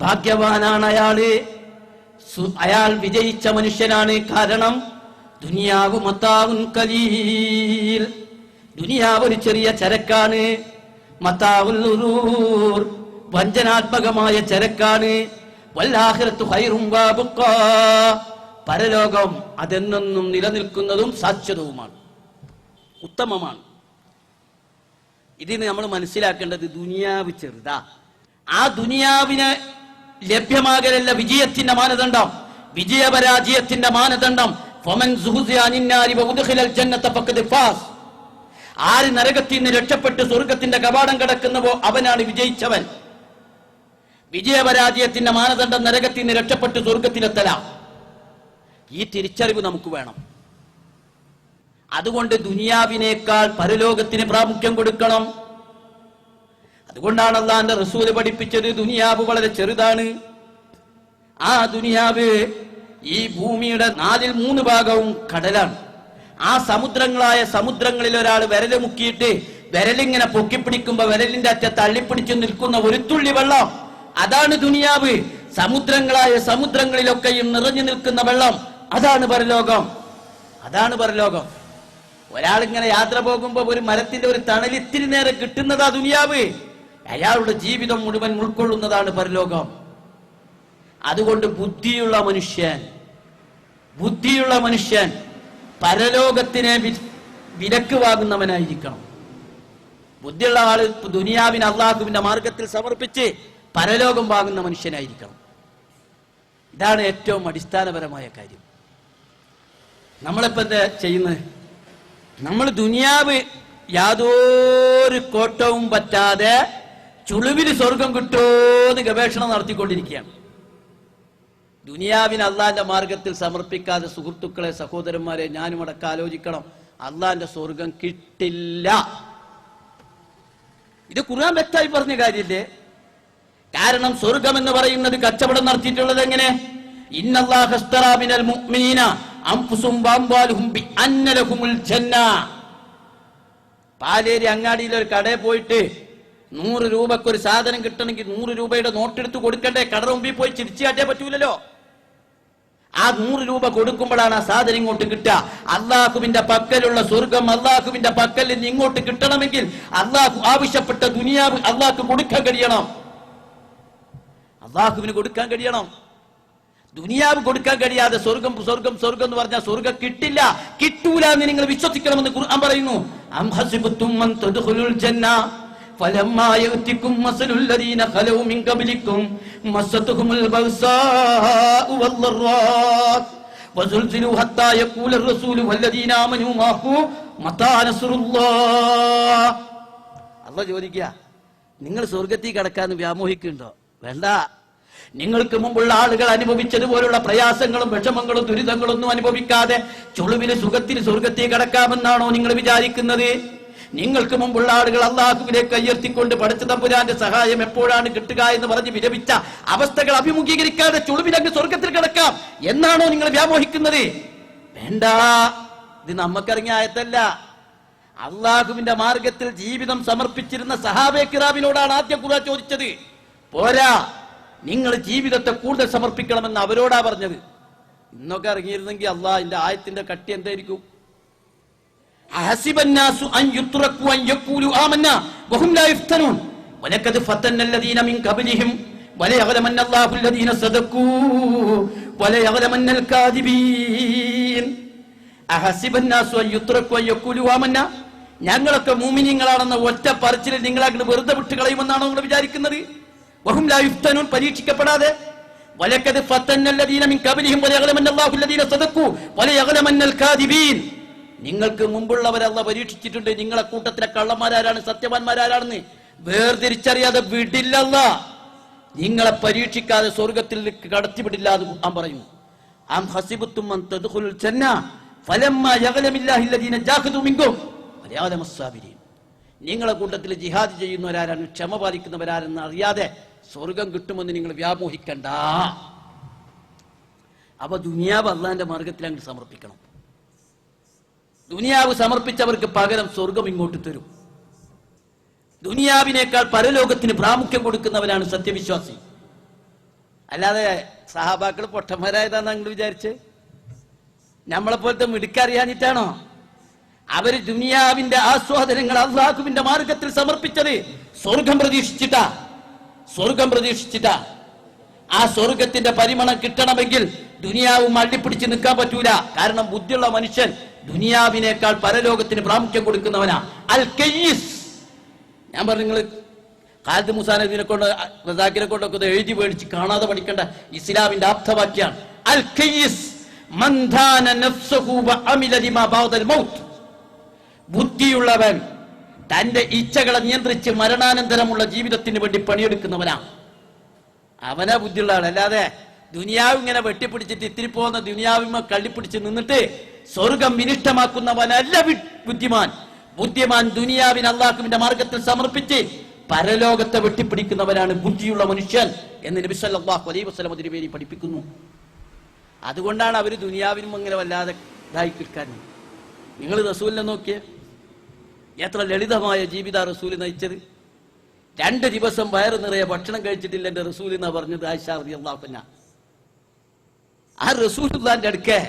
ഭാഗ്യവാനാണ് അയാള്. അയാൾ വിജയിച്ച മനുഷ്യനാണ്. കാരണം ദുനിയാവ് മത്താവുൻ ഖലീൽ, ദുനിയാവ് ഒരു ചെറിയ ചരക്കാണ്. മത്താവുൽ ഉറൂർ, വഞ്ചനാത്മകമായ ചരക്കാണ്. വല്ലാഖിറത്തു ഖൈറും വഅബ്ഖാ, പരലോകം അതെന്നും നിലനിൽക്കുന്നതും ശാശ്വതവുമാണ്, ഉത്തമമാണ്. ഇതിന് നമ്മൾ മനസ്സിലാക്കേണ്ടത് ദുനിയാവ് ചെറുതാ. ആ ദുനിയാവിന് ലഭ്യമാകലല്ല വിജയത്തിന്റെ മാനദണ്ഡം, വിജയപരാജയത്തിന്റെ മാനദണ്ഡം. ആര് നരകത്തിൽ നിന്ന് രക്ഷപ്പെട്ട് സ്വർഗത്തിന്റെ കവാടം കടക്കുന്നുവോ അവനാണ് വിജയിച്ചവൻ. വിജയപരാജയത്തിന്റെ മാനദണ്ഡം നരകത്തിൽ നിന്ന് രക്ഷപ്പെട്ട് സ്വർഗത്തിലെത്തല. ഈ തിരിച്ചറിവ് നമുക്ക് വേണം. അതുകൊണ്ട് ദുനിയാവിനേക്കാൾ പരലോകത്തിന് പ്രാമുഖ്യം കൊടുക്കണം. അതുകൊണ്ടാണ് അല്ലാഹുവിന്റെ റസൂൽ പഠിപ്പിച്ചത് ദുനിയാവ് വളരെ ചെറുതാണ്. ആ ദുനിയാവ് ഈ ഭൂമിയുടെ 4/3 ഭാഗവും കടലാണ്. ആ സമുദ്രങ്ങളിൽ ഒരാൾ വിരല് മുക്കിയിട്ട് വിരലിങ്ങനെ പൊക്കിപ്പിടിക്കുമ്പോ വിരലിന്റെ അറ്റത്ത് തള്ളിപ്പിടിച്ചു നിൽക്കുന്ന ഒരു തുള്ളി വെള്ളം, അതാണ് ദുനിയാവ്. സമുദ്രങ്ങളിലൊക്കെയും നിറഞ്ഞു നിൽക്കുന്ന വെള്ളം, അതാണ് പരലോകം. അതാണ് പരലോകം. ഒരാളിങ്ങനെ യാത്ര പോകുമ്പോ ഒരു മരത്തിന്റെ ഒരു തണലിത്തിരി നേരെ കിട്ടുന്നതാ ദുനിയാവ്. അയാളുടെ ജീവിതം മുഴുവൻ ഉൾക്കൊള്ളുന്നതാണ് പരലോകം. അതുകൊണ്ട് ബുദ്ധിയുള്ള മനുഷ്യൻ പരലോകത്തിനെ വിലക്ക് വാങ്ങുന്നവനായിരിക്കണം. ബുദ്ധിയുള്ള ആള് ദുനിയാവിനെ അള്ളാഹുവിന്റെ മാർഗത്തിൽ സമർപ്പിച്ച് പരലോകം വാങ്ങുന്ന മനുഷ്യനായിരിക്കണം. ഇതാണ് ഏറ്റവും അടിസ്ഥാനപരമായ കാര്യം. നമ്മളിപ്പോ എന്താ ചെയ്യുന്നത്? നമ്മൾ ദുനിയാവ് യാതൊരു കോട്ടവും പറ്റാതെ ചുളിവിൽ സ്വർഗം കിട്ടുമോന്ന് ഗവേഷണം നടത്തിക്കൊണ്ടിരിക്കുകയാണ്. ദുനിയാവിന് അള്ളാന്റെ മാർഗത്തിൽ സമർപ്പിക്കാതെ സുഹൃത്തുക്കളെ, സഹോദരന്മാരെ, ഞാനും അടക്കം ആലോചിക്കണം, അള്ളാന്റെ സ്വർഗം കിട്ടില്ല. ഇത് ഖുർആൻ വ്യക്തമായി പറഞ്ഞ കാര്യമില്ലേ? കാരണം സ്വർഗം എന്ന് പറയുന്നത് കച്ചവടം നടത്തിയിട്ടുള്ളത് എങ്ങനെ? ഇന്നല്ലാഹ അസ്തറാ മിനൽ മുഅ്മിനീന അൻഫുസുഹും വഅംവാലുഹും ബിഅന്ന ലഹുമുൽ ജന്ന. പാലേരി അങ്ങാടിയിൽ ഒരു കടയിൽ പോയിട്ട് 100 രൂപക്ക് ഒരു സാധനം കിട്ടണമെങ്കിൽ 100 രൂപയുടെ നോട്ടെടുത്ത് കൊടുക്കണ്ടേ? കട മുമ്പിൽ പോയി ചിരിച്ചു കാട്ടിയാൽ പറ്റൂലല്ലോ. ആ 100 രൂപ കൊടുക്കുമ്പോഴാണ് ആ സാധനം ഇങ്ങോട്ട് കിട്ടുക. അള്ളാഹുവിന്റെ പക്കലുള്ള സ്വർഗം അള്ളാഹുവിന്റെ പക്കൽ നിന്ന് ഇങ്ങോട്ട് കിട്ടണമെങ്കിൽ അള്ളാഹു ആവശ്യപ്പെട്ട ദുനിയാവ് അള്ളാഹ്ക്ക് കൊടുക്കാൻ കഴിയണം. അള്ളാഹുവിന് കൊടുക്കാൻ കഴിയണം. ദുനിയാവ് കൊടുക്കാൻ കഴിയാതെ സ്വർഗം സ്വർഗം സ്വർഗം എന്ന് പറഞ്ഞാൽ സ്വർഗം കിട്ടില്ല, കിട്ടൂല എന്ന് നിങ്ങൾ വിശ്വസിക്കണമെന്ന് ഖുർആൻ പറയുന്നു. അം ഹസിബതും അൻ തദ്ഖുലുൽ ജന്ന ഫലമ്മാ യഅതികും മസലുൽ ലദീന ഖലൂ മിൻ ഖബ്ലികും മസ്സതുഹുൽ ബഅസാഉ വദ്ദറാ വസുൽസിലു ഹത്താ യഖൂലർ റസൂലു വല്ലദീന ആമനൂ മാഹു മതാ നസ്റുല്ലാഹ്. അല്ലാഹു ചോദിക്കുക, നിങ്ങൾ സ്വർഗ്ഗത്തിൽ കടക്കാൻ വ്യാമോഹിക്കുന്നുണ്ടോ? വേണ്ട. നിങ്ങൾക്ക് മുമ്പുള്ള ആളുകൾ അനുഭവിച്ചതുപോലുള്ള പ്രയാസങ്ങളും വിഷമങ്ങളും ദുരിതങ്ങളൊന്നും അനുഭവിക്കാതെ ചുളുവിന് സുഖത്തിന് സ്വർഗത്തിൽ കടക്കാമെന്നാണോ നിങ്ങൾ വിചാരിക്കുന്നത്? നിങ്ങൾക്ക് മുമ്പുള്ള ആളുകൾ അള്ളാഹുവിലേക്ക് കയ്യർത്തിക്കൊണ്ട് പടച്ച തമ്പുരാന്റെ സഹായം എപ്പോഴാണ് കിട്ടുക എന്ന് പറഞ്ഞ് വിരമിച്ച അവസ്ഥകൾ അഭിമുഖീകരിക്കാതെ ചുളുവിനങ്ങ് സ്വർഗത്തിൽ കിടക്കാം എന്നാണോ നിങ്ങൾ വ്യാമോഹിക്കുന്നത്? വേണ്ട. ഇത് നമുക്കിറങ്ങിയ ആയത്തല്ല. അള്ളാഹുവിന്റെ മാർഗത്തിൽ ജീവിതം സമർപ്പിച്ചിരുന്ന സഹാബെ കിറാമിനോടാണ് ആദ്യം ഖുർആൻ ചോദിച്ചത്. പോരാ, നിങ്ങൾ ജീവിതത്തെ കൂടുതൽ സമർപ്പിക്കണമെന്ന് അവരോടാ പറഞ്ഞത്. ഇന്നൊക്കെ ഇറങ്ങിയിരുന്നെങ്കിൽ അള്ളാഹിന്റെ ആയത്തിന്റെ കട്ടി എന്തായിരിക്കും? അഹസിബന്നാസു അൻ യുത്റകു അൻ യഖൂലു ആമന്ന വഹും ലാ യഫ്തനൂൻ വലഖദ് ഫതന്നല്ലദീന മിൻ ഖബ്ലിഹിം വലയഅലമന്നല്ലാഹു അല്ലദീന സദഖൂ വലയഅലമന്നൽ കാദിബീൻ. അഹസിബന്നാസു അൻ യുത്റകു അൻ യഖൂലു ആമന്ന, ഞങ്ങളൊക്കെ മുഅ്മിനീങ്ങളാണെന്ന ഒറ്റ പറച്ചിലിൽ നിങ്ങൾ അങ്ങോട്ട് വെറുതെ വിട്ട് കളയുമെന്നാണോ നിങ്ങൾ വിചാരിക്കുന്നത്? വഹും ലാ യുഫ്തനൂൻ, പരീക്ഷിക്കപ്പെടാതെ. വലഖദ് ഫതന്നല്ലദീന മിൻ ഖബ്ലിഹിം വലയഅലമന്നല്ലാഹു അല്ലദീന സദഖൂ വലയഅലമന്നൽ കാദിബീൻ. നിങ്ങൾക്ക് മുമ്പുള്ളവരെ അല്ലാഹു പരീക്ഷിച്ചിട്ടുണ്ട്. നിങ്ങളെ കൂട്ടത്തിലെ കള്ളന്മാരാരാണ് സത്യവാന്മാരാരാണെന്ന് വേർതിരിച്ചറിയാതെ വിടില്ല അല്ലാഹ്. നിങ്ങളെ പരീക്ഷിക്കാതെ സ്വർഗത്തിൽ കടത്തിവിടില്ല എന്ന് ഖുർആൻ പറയുന്നു. അം ഹസിബതും അൻ തദ്ഖുലുൽ ജന്ന ഫലമ്മാ യഅലമില്ലാഹു അല്ലദീന ജാഹദു മിൻകും വലയഅലമസ് സാബിരീൻ. നിങ്ങളെ കൂട്ടത്തിൽ ജിഹാദ് ചെയ്യുന്നവരാരാണ്, ക്ഷമ പാലിക്കുന്നവരാരെന്ന് അറിയാതെ സ്വർഗം കിട്ടുമെന്ന് നിങ്ങൾ വ്യാമോഹിക്കണ്ട. അപ്പൊ ദുനിയാവ് അള്ളാന്റെ മാർഗത്തിൽ അങ്ങ് സമർപ്പിക്കണം. ദുനിയാവ് സമർപ്പിച്ചവർക്ക് പകരം സ്വർഗം ഇങ്ങോട്ട് തരും. ദുനിയാവിനേക്കാൾ പരലോകത്തിന് പ്രാമുഖ്യം കൊടുക്കുന്നവരാണ് സത്യവിശ്വാസി. അല്ലാതെ സഹാബാക്കൾ പൊട്ടന്മാരായതാന്ന് നിങ്ങൾ വിചാരിച്ച് നമ്മളെപ്പോലത്തെ മിടുക്കറിയാഞ്ഞിട്ടാണോ? അവര് ദുനിയാവിന്റെ ആസ്വാദനങ്ങൾ അള്ളാഹുവിന്റെ മാർഗത്തിൽ സമർപ്പിച്ചത് സ്വർഗം പ്രതീക്ഷിച്ചിട്ടാ. സ്വർഗം പ്രതീക്ഷിച്ചിട്ടാ. ആ സ്വർഗത്തിന്റെ പരിമളം കിട്ടണമെങ്കിൽ ദുനിയാവ് മള്ളിപ്പിടിച്ച് നിൽക്കാൻ പറ്റൂല. കാരണം ബുദ്ധിയുള്ള മനുഷ്യൻ ദുനിയാവിനേക്കാൾ പരലോകത്തിന് പ്രാമുഖ്യം കൊടുക്കുന്നവനാ. അൽ കയ്യിസ്. ഞാൻ പറഞ്ഞു, നിങ്ങൾ ഖാലിദ് മുസാനബിനെ കൊണ്ട് റസാഖിനെ കൊണ്ടൊക്കെ എഴുതി മേടിച്ച് കാണാതെ പഠിക്കേണ്ട ഇസ്ലാമിന്റെ ആപ്തവാക്യാണ്. അൽ കയ്യിസ് മൻ ദാന നഫ്സഹു വഅമില ലിമാ ബഅദൽ മൗത്ത്. ബുദ്ധിയുള്ളവൻ തന്റെ ഇച്ഛകളെ നിയന്ത്രിച്ച് മരണാനന്തരമുള്ള ജീവിതത്തിന് വേണ്ടി പണിയെടുക്കുന്നവനാ. അവനാ ബുദ്ധിയുള്ള ആൾ. അല്ലാതെ ദുനിയാവ് ഇങ്ങനെ വെട്ടിപ്പിടിച്ചിട്ട് ഇത്തിരി പോകുന്ന ദുനിയാവിമ കള്ളിപ്പിടിച്ച് നിന്നിട്ട് സ്വർഗം വിനിഷ്ടമാക്കുന്നവനല്ല ബുദ്ധിമാൻ. ബുദ്ധിമാൻ ദുനിയാവിന് അള്ളാഹുവിന്റെ മാർഗത്തിൽ സമർപ്പിച്ച് പരലോകത്തെ വെട്ടിപ്പിടിക്കുന്നവനാണ് ബുദ്ധിയുള്ള മനുഷ്യൻ എന്ന് നബി സല്ലല്ലാഹു അലൈഹി വസല്ലം അതിന് പേര് പഠിപ്പിക്കുന്നു. അതുകൊണ്ടാണ് അവര് ദുനിയാവിനും അങ്ങനെ വല്ലാതെ ഇതായി കിടക്കാൻ. നിങ്ങൾ റസൂലിനെ നോക്കിയേ, എത്ര ലളിതമായ ജീവിത റസൂൽ നയിച്ചത്. 2 ദിവസം വയറ് നിറയെ ഭക്ഷണം കഴിച്ചിട്ടില്ല എന്റെ റസൂൽ എന്നാ പറഞ്ഞത് ആയിഷ റളിയല്ലാഹു അൻഹ. ആ റസൂലുള്ളാഹിന്റെ അടുക്കെ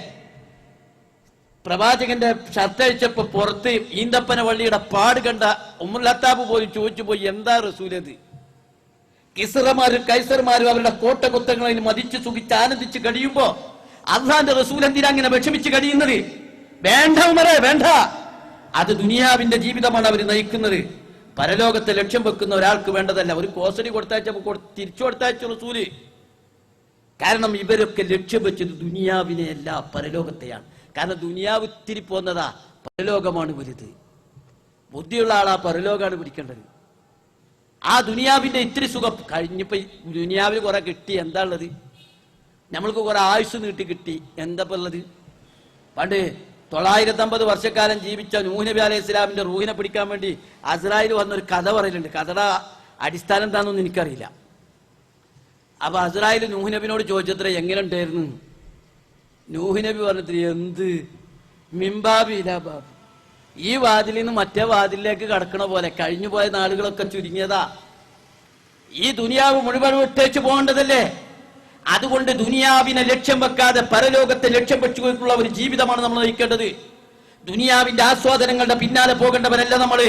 പ്രവാചകന്റെ ഷർട്ട് അഴിച്ചപ്പോ പുറത്ത് ഈന്തപ്പന വള്ളിയുടെ പാട് കണ്ട ഉമ്മുൽ ഖത്താബ് പോലും ചോദിച്ചു പോയി, എന്താ റസൂലത്? കിസ്റമാരും കൈസർമാരും അവരുടെ കോട്ടകുത്തങ്ങളിൽ മതിച്ച് സുഖിച്ച് ആനന്ദിച്ച് കഴിയുമ്പോ അള്ളാന്റെ റസൂൽ എന്തിനാ അങ്ങനെ വിഷമിച്ച് കഴിയുന്നത്? വേണ്ട ഉമറേ, വേണ്ട. അത് ദുനിയാവിന്റെ ജീവിതമാണ് അവർ നയിക്കുന്നത്. പരലോകത്തെ ലക്ഷ്യം വെക്കുന്ന ഒരാൾക്ക് വേണ്ടതല്ല. ഒരു കോസടി കൊടുത്തയച്ചപ്പോ തിരിച്ചു കൊടുത്തയച്ചു റസൂല്. കാരണം ഇവരൊക്കെ ലക്ഷ്യം വെച്ചത് ദുനിയാവിനെയല്ല, പരലോകത്തെയാണ്. കാരണം ദുനിയാവ് ഇത്തിരി പോന്നതാ, പരലോകമാണ് വലുത്. ബുദ്ധിയുള്ള ആളാ പരലോകമാണ് പിടിക്കേണ്ടത്. ആ ദുനിയാവിന്റെ ഇത്തിരി സുഖം കഴിഞ്ഞപ്പോ ദുനിയാവിൽ കുറെ കിട്ടി. എന്താ ഉള്ളത്? നമ്മൾക്ക് കുറെ ആയുസ് നീട്ടി കിട്ടി. എന്താ ഉള്ളത്? പണ്ട് 950 വർഷക്കാലം ജീവിച്ച നൂഹ് നബി അലൈഹി ഇസ്ലാമിന്റെ റൂഹിനെ പിടിക്കാൻ വേണ്ടി അസ്രായേൽ വന്നൊരു കഥ പറയലുണ്ട്. കഥയുടെ അടിസ്ഥാനം എന്താണെന്നൊന്നും എനിക്കറിയില്ല. അപ്പൊ അസ്രായേൽ നൂഹ് നബിനോട് ചോദിച്ചത്ര എങ്ങനെ ഉണ്ടായിരുന്നു? നൂഹ് നബി പറഞ്ഞത്ര എന്ത് മിംബാബില ബാബു, ഈ വാതിലിൽ നിന്ന് മറ്റേ വാതിലിലേക്ക് കടക്കണ പോലെ കഴിഞ്ഞു പോയ നാളുകളൊക്കെ ചുരുങ്ങിയതാ. ഈ ദുനിയാവ് മുഴുവൻ വിട്ടേച്ചു പോകേണ്ടതല്ലേ? അതുകൊണ്ട് ദുനിയാവിനെ ലക്ഷ്യം വെക്കാതെ പരലോകത്തെ ലക്ഷ്യം വെച്ചുകൊണ്ടുള്ള ഒരു ജീവിതമാണ് നമ്മൾ നയിക്കേണ്ടത്. ദുനിയാവിന്റെ ആസ്വാദനങ്ങളുടെ പിന്നാലെ പോകേണ്ടവരല്ല നമ്മള്,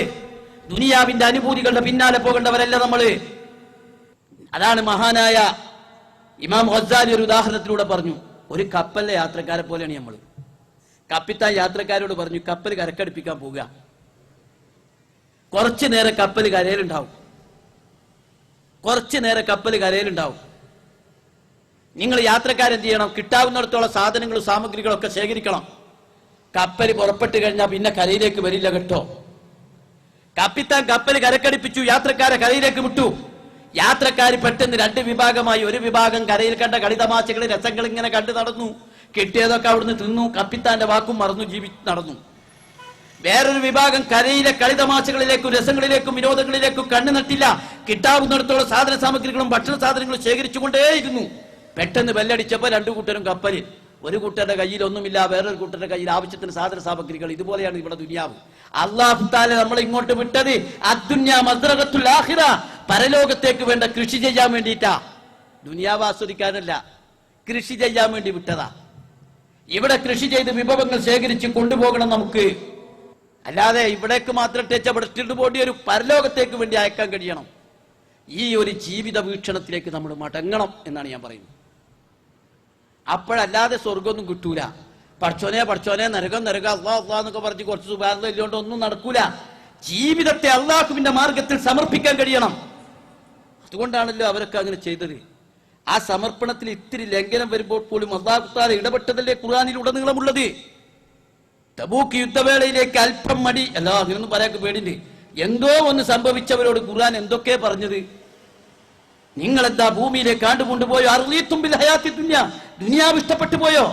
ദുനിയാവിന്റെ അനുഭൂതികളുടെ പിന്നാലെ പോകേണ്ടവരല്ല നമ്മള്. അതാണ് മഹാനായ ഇമാം ഗസാലി ഒരു ഉദാഹരണത്തിലൂടെ പറഞ്ഞു. ഒരു കപ്പലിലെ യാത്രക്കാരെ പോലെയാണ് നമ്മൾ. കപ്പിത്താൻ യാത്രക്കാരോട് പറഞ്ഞു, കപ്പൽ കരക്കടുപ്പിക്കാൻ പോവുക. കുറച്ചു നേരം കപ്പൽ കരയിലുണ്ടാവും, കുറച്ചു നേരം കപ്പൽ കരയിലുണ്ടാവും. നിങ്ങൾ യാത്രക്കാരെന്ത് ചെയ്യണം? കിട്ടാവുന്നിടത്തോളം സാധനങ്ങളും സാമഗ്രികളൊക്കെ ശേഖരിക്കണം. കപ്പൽ പുറപ്പെട്ടു കഴിഞ്ഞാൽ പിന്നെ കരയിലേക്ക് വരില്ല കേട്ടോ. കപ്പിത്താൻ കപ്പൽ കരക്കടിപ്പിച്ചു, യാത്രക്കാരെ കരയിലേക്ക് വിട്ടു. യാത്രക്കാർ പെട്ടെന്ന് രണ്ട് വിഭാഗമായി. ഒരു വിഭാഗം കരയിൽ കണ്ട കളിതമാശകൾ, രസങ്ങൾ ഇങ്ങനെ കണ്ടു നടന്നു, കിട്ടിയതൊക്കെ അവിടുന്ന് തിന്നു, കപ്പിത്താന്റെ വാക്കും മറന്നു നടന്നു. വേറൊരു വിഭാഗം കരയിലെ കളിതമാശകളിലേക്കും രസങ്ങളിലേക്കും വിനോദങ്ങളിലേക്കും കണ്ണു നട്ടില്ല. കിട്ടാവുന്നിടത്തോളം സാധന സാമഗ്രികളും ഭക്ഷണ സാധനങ്ങളും ശേഖരിച്ചുകൊണ്ടേയിരുന്നു. പെട്ടെന്ന് ബെല്ലടിച്ചപ്പോൾ രണ്ടു കൂട്ടരും കപ്പലിൽ. ഒരു കൂട്ടരുടെ കയ്യിൽ ഒന്നുമില്ല, വേറൊരു കൂട്ടരുടെ കയ്യിൽ ആവശ്യത്തിന് സാധന സാമഗ്രികൾ. ഇതുപോലെയാണ് ഇവിടെ ദുനിയാവ്. അല്ലാഹു തആല നമ്മളെ ഇങ്ങോട്ട് വിട്ടത് അദ്ദുന്യ മസ്റഖത്തുൽ ആഖിറ, പരലോകത്തേക്ക് വേണ്ട കൃഷി ചെയ്യാൻ വേണ്ടിയിട്ടാ. ദുനിയാവ് ആസ്വദിക്കാനല്ല, കൃഷി ചെയ്യാൻ വേണ്ടി വിട്ടതാ. ഇവിടെ കൃഷി ചെയ്ത് വിഭവങ്ങൾ ശേഖരിച്ച് കൊണ്ടുപോകണം നമുക്ക്. അല്ലാതെ ഇവിടേക്ക് മാത്രം ഇട്ടിട്ട് പോണ്ടി ഒരു പരലോകത്തേക്ക് വേണ്ടി അയക്കാൻ കഴിയണം. ഈ ഒരു ജീവിത വീക്ഷണത്തിലേക്ക് നമ്മൾ മടങ്ങണം എന്നാണ് ഞാൻ പറയുന്നത്. അപ്പോഴല്ലാതെ സ്വർഗമൊന്നും കിട്ടൂല. പഠിച്ചോനെ നരകം അള്ളാഹ് എന്നൊക്കെ പറഞ്ഞ് കുറച്ച് സുബാർദ ഇല്ലോണ്ട് ഒന്നും നടക്കൂല. ജീവിതത്തെ അള്ളാഹുവിന്റെ മാർഗത്തിൽ സമർപ്പിക്കാൻ കഴിയണം. അതുകൊണ്ടാണല്ലോ അവരൊക്കെ അങ്ങനെ ചെയ്തത്. ആ സമർപ്പണത്തിൽ ഇത്തിരി ലംഘനം വരുമ്പോൾ പോലും അല്ലാഹു തആല ഇടപെട്ടതല്ലേ ഖുർആനിൽ ഉടനീളമുള്ളത്. തബൂക്ക് യുദ്ധവേളയിലേക്ക് അല്പം മടി അല്ല, അങ്ങനൊന്നും പറയാൻ പേടിണ്ട്. എന്തോ ഒന്ന് സംഭവിച്ചവരോട് ഖുർആൻ എന്തൊക്കെ പറഞ്ഞത്? നിങ്ങളെന്താ ഭൂമിയിലേക്ക് ആണ്ടുകൊണ്ടുപോയോ? അർളീതും ബിൽ ഹയാത്തി ദുനിയ, ദുനിയാവ് ഇഷ്ടപ്പെട്ടു പോയോ?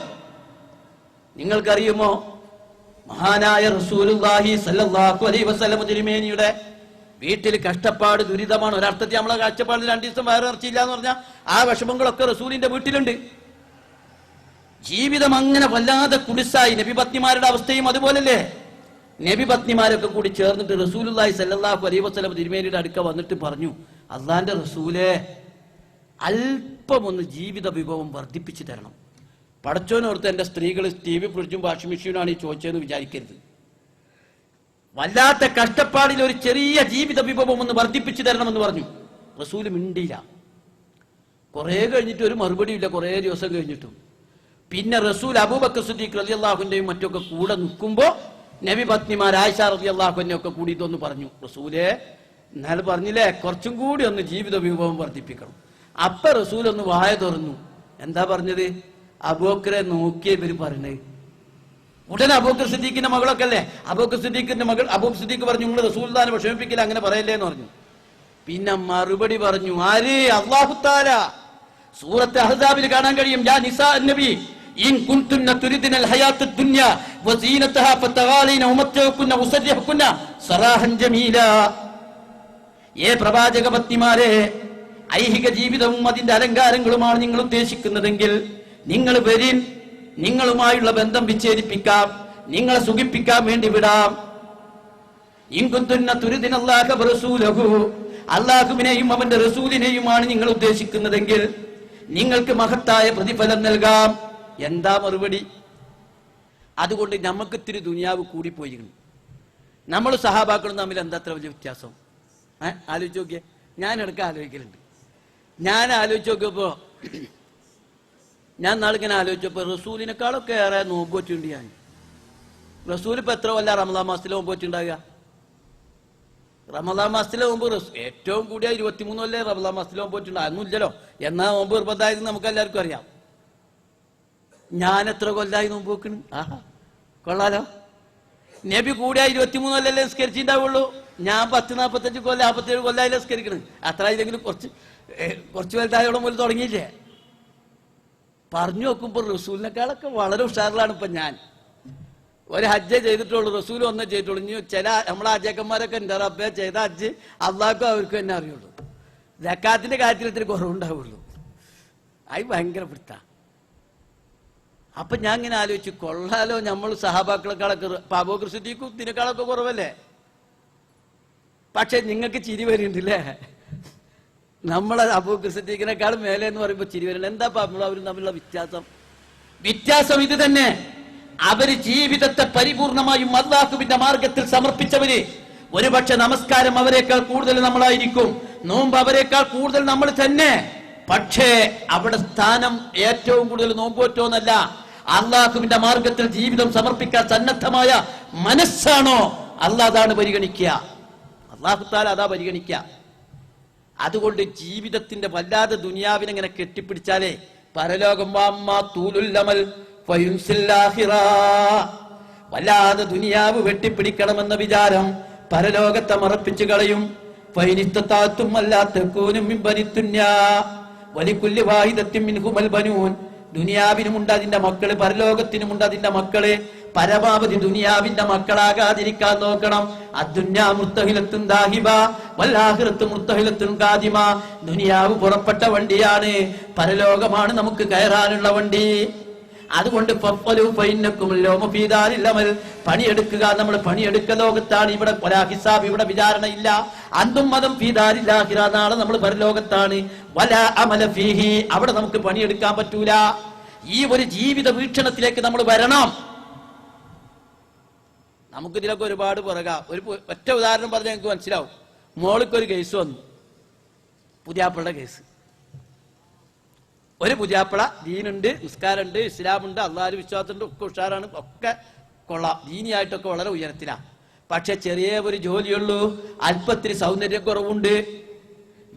നിങ്ങൾക്കറിയുമോ മഹാനായ റസൂലുള്ളാഹി സ്വല്ലല്ലാഹു അലൈഹി വസല്ലം തിരുമേനിയുടെ വീട്ടിൽ കഷ്ടപ്പാട് ദുരിതമാണ്. ഒരർത്ഥത്തിൽ നമ്മളെ കാഴ്ചപ്പാടിൽ 2 ദിവസം വയറ് നിറച്ചില്ല എന്ന് പറഞ്ഞാൽ ആ വിഷമങ്ങളൊക്കെ റസൂലിന്റെ വീട്ടിലുണ്ട്. ജീവിതം അങ്ങനെ വല്ലാതെ കുടിസായി. നബിപത്നിമാരുടെ അവസ്ഥയും അതുപോലല്ലേ. നബിപത്നിമാരൊക്കെ കൂടി ചേർന്നിട്ട് റസൂലുള്ളാഹി സ്വല്ലല്ലാഹു അലൈഹി വസല്ലം തിരുമേനിയുടെ അടുക്ക വന്നിട്ട് പറഞ്ഞു, അള്ളാന്റെ റസൂലേ, അല്പം ഒന്ന് ജീവിത വിഭവം വർദ്ധിപ്പിച്ചു തരണം. പടച്ചോനോർത്ത് എന്റെ സ്ത്രീകൾ TV, ഫ്രിഡ്ജും വാഷിംഗ് മെഷീനുമാണ് ഈ ചോദിച്ചതെന്ന് വിചാരിക്കരുത്. വല്ലാത്ത കഷ്ടപ്പാടിൽ ഒരു ചെറിയ ജീവിത വിഭവം ഒന്ന് വർദ്ധിപ്പിച്ചു തരണമെന്ന് പറഞ്ഞു. റസൂല് മിണ്ടിയില്ല. കുറെ കഴിഞ്ഞിട്ട് ഒരു മറുപടിയില്ല, കുറെ ദിവസം കഴിഞ്ഞിട്ടും. പിന്നെ റസൂൽ അബൂബക്കർ സിദ്ദീഖ് റളിയല്ലാഹുവിന്റെയും മറ്റൊക്കെ കൂടെ നിൽക്കുമ്പോ നബി പത്നിമാർ ആയിഷ റളിയല്ലാഹു അൻഹയൊക്കെ കൂടി ഇതൊന്ന് പറഞ്ഞു. റസൂലേ, എന്നാൽ പറഞ്ഞില്ലേ കുറച്ചും കൂടി ഒന്ന് ജീവിത വിഭവം വർദ്ധിപ്പിക്കണം. അപ്പൊ റസൂൽ ഒന്ന് വായ തുറന്നു. എന്താ പറഞ്ഞത്? അബൂബക്കറെ നോക്കിയ ഇവര് പറഞ്ഞത്. ഉടനെ അബൂബക്കർ സിദ്ദീഖിന്റെ മകളൊക്കെ അല്ലേ, അബൂബക്കർ സിദ്ദീഖിന്റെ മകൾ അബൂബക്കർ സിദ്ദീഖ് പറഞ്ഞു, നിങ്ങൾ റസൂലുള്ളാഹിനെ വിഷമിപ്പിക്കില്ല, അങ്ങനെ പറയല്ലേ എന്ന് പറഞ്ഞു. പിന്നെ മറുപടി പറഞ്ഞു. ആര്? അല്ലാഹു തആല. സൂറത്ത് അഹ്സാബിൽ കാണാൻ കഴിയും, യാ നിസാ നബി ഇൻ കുൻതുന്ന തുരിദിനൽ ഹയാത്തദ് ദുനിയ വസീനതഹാ ഫതഗാലീന ഉമത്തിഉകുന്ന ഉസരിഹുകുന്ന സറാഹൻ ജമീലാ. ഏ പ്രവാചക പത്നിമാരെ, ഐഹിക ജീവിതവും അതിന്റെ അലങ്കാരങ്ങളുമാണ് നിങ്ങൾ ഉദ്ദേശിക്കുന്നതെങ്കിൽ നിങ്ങൾ വരിൻ, നിങ്ങളുമായുള്ള ബന്ധം വിച്ഛേദിപ്പിക്കാം, നിങ്ങളെ സുഖിപ്പിക്കാൻ വേണ്ടി വിടാം. ഇൻ കുൻതുന്ന തുരിദിനല്ലാഹ വറസൂലഹു, അല്ലാഹുവിനെയും അവന്റെ റസൂലിനെയുമാണ് നിങ്ങൾ ഉദ്ദേശിക്കുന്നതെങ്കിൽ നിങ്ങൾക്ക് മഹത്തായ പ്രതിഫലം നൽകാം. എന്താ മറുപടി? അതുകൊണ്ട് നമുക്ക് ഇത്തിരി ദുനിയാവ് കൂടിപ്പോയിരിക്കുന്നു. നമ്മൾ സഹാബാക്കളും തമ്മിൽ എന്താ അത്ര വലിയ വ്യത്യാസം? ആലോചിച്ച് നോക്കിയേ. ഞാൻ ഇടയ്ക്ക് ആലോചിക്കലുണ്ട്. ഞാൻ ആലോചിച്ച് നോക്കിയപ്പോ, ഞാൻ നാളിങ്ങനെ ആലോചിച്ചപ്പോ റസൂലിനെക്കാളൊക്കെ ഏറെ നോമ്പ് വെച്ചിട്ടുണ്ട് ഞാൻ. റസൂൽ ഇപ്പൊ എത്ര കൊല്ലം റമദാൻ മാസത്തിൽ നോമ്പ് വെച്ചിട്ടുണ്ടാകുക? റമദാൻ മാസത്തിലെ നോമ്പ് ഏറ്റവും കൂടിയ 23 കൊല്ലേ റമദാൻ മാസത്തിലെ നോമ്പ് വെച്ചിട്ടുണ്ട്. അതൊന്നും ഇല്ലല്ലോ. എന്നാ നോമ്പ് നിർബന്ധമായത് നമുക്ക് എല്ലാവർക്കും അറിയാം. ഞാൻ എത്ര കൊല്ലായി നോമ്പ് വെക്കണം? ആഹാ, കൊള്ളാലോ. നബി കൂടിയ 23 കൊല്ലല്ലേ നിസ്കരിച്ചിട്ടുണ്ടാവുള്ളൂ. ഞാൻ 40-45 കൊല്ലം 47 കൊല്ലായി നിസ്കരിക്കണം. അത്ര ഇല്ലെങ്കിലും കുറച്ച് വലുതായോളം പോലും തുടങ്ങിയില്ലേ? പറഞ്ഞു നോക്കുമ്പോൾ റസൂലിനെക്കാളൊക്കെ വളരെ ഉഷാറിലാണ് ഇപ്പൊ ഞാൻ. ഒരു ഹജ്ജേ ചെയ്തിട്ടുള്ളൂ, റസൂൽ ഒന്നേ ചെയ്തിട്ടുള്ളൂ. ഇനി ചില നമ്മളെ ഹജ്ജക്കന്മാരൊക്കെ ഉണ്ട്, റബ്ബേ ചെയ്ത ഹജ്ജ് അള്ളാഹ്ക്കും അവർക്കും തന്നെ അറിയുള്ളൂ. സക്കാത്തിന്റെ കാര്യത്തിൽ ഇത്തിരി കുറവുണ്ടാവുള്ളൂ. അത് ഭയങ്കര പിടുത്ത. അപ്പൊ ഞാൻ ഇങ്ങനെ ആലോചിച്ചു, കൊള്ളാലോ, നമ്മൾ സഹാബാക്കളെക്കാളൊക്കെ അബൂബക്കർ സിദ്ദീഖും ഇതിനേക്കാളൊക്കെ കുറവല്ലേ? പക്ഷെ നിങ്ങൾക്ക് ചിരി വരുന്നുണ്ടല്ലേ? നമ്മളെ അബൂബക്കർ സിദ്ദീഖിനെക്കാളും മേലെ എന്ന് പറയുമ്പോൾ ചിരി വരണം. എന്താ അവരും തമ്മിലുള്ള വ്യത്യാസം ഇത് തന്നെ. അവര് ജീവിതത്തെ പരിപൂർണമായും അല്ലാഹുവിന്റെ മാർഗത്തിൽ സമർപ്പിച്ചവര്. ഒരുപക്ഷെ നമസ്കാരം അവരെക്കാൾ കൂടുതൽ നമ്മളായിരിക്കും, നോമ്പ് അവരെക്കാൾ കൂടുതൽ നമ്മൾ തന്നെ. പക്ഷേ അവിടെ സ്ഥാനം ഏറ്റവും കൂടുതൽ നോമ്പോറ്റോന്നല്ല, അല്ലാഹുവിന്റെ മാർഗത്തിൽ ജീവിതം സമർപ്പിക്കാൻ സന്നദ്ധമായ മനസ്സാണോ അല്ലാഹ് അതാണ് പരിഗണിക്കുക. അല്ലാഹു തആല അതാ പരിഗണിക്കുക. അതുകൊണ്ട് ജീവിതത്തിന്റെ വല്ലാതെ ദുനിയാവിനെ ഇങ്ങനെ കെട്ടിപ്പിടിച്ചാലേ പരലോകം വല്ലാതെ ദുനിയാവ് വെട്ടിപ്പിടിക്കണമെന്ന വിചാരം പരലോകത്തെ മറപ്പിച്ചു കളയും. ദുനിയാവിനുമുണ്ട് അതിന്റെ മക്കള്, പരലോകത്തിനുമുണ്ട് അതിന്റെ മക്കള്. പരമാവധി ദുനിയാവിന്റെ മക്കളാകാതിരിക്കാൻ നോക്കണം. അദ്ദുന്യാ മുർത്തഹിലത്തുൻ ദാഹിബ വൽആഖിറത്തു മുർത്തഹിലത്തുൻ ഖാദിമ. ദുനിയാവ് പുറപ്പെട്ട വണ്ടിയാണ്, പരലോകമാണ് നമുക്ക് കയറാനുള്ള വണ്ടി. അതുകൊണ്ട് പണിയെടുക്കുക. നമ്മൾ പണിയെടുക്ക ലോകത്താണ്. ഇവിടെ ഹിസാബ്, ഇവിടെ വിചാരണ ഇല്ല. അന്തും മതം ഫീദാരില്ലാഹിറ, നാളെ നമ്മൾ പരലോകത്താണ്. വലാ അമല ഫീഹി, അവിടെ നമുക്ക് പണിയെടുക്കാൻ പറ്റൂല. ഈ ഒരു ജീവിത വീക്ഷണത്തിലേക്ക് നമ്മൾ വരണം. നമുക്കിതിലൊക്കെ ഒരുപാട് പുറകാം. ഒറ്റ ഉദാഹരണം പറഞ്ഞാൽ എനിക്ക് മനസ്സിലാവും. മോൾക്കൊരു കേസ് വന്നു, പുതിയാപ്പിളുടെ കേസ്. ഒരു പുതിയാപ്പിള, ദീനുണ്ട്, നിസ്കാരമുണ്ട്, ഇസ്ലാമുണ്ട്, അള്ളാഹുവിൽ വിശ്വാസമുണ്ട്, ഒക്കെ ഉഷാറാണ്, ഒക്കെ കൊള്ളാം, ദീനിയായിട്ടൊക്കെ വളരെ ഉയരത്തിലാണ്. പക്ഷെ ചെറിയ ഒരു ജോലിയുള്ളൂ, അല്പത്തിന് സൗന്ദര്യക്കുറവുണ്ട്.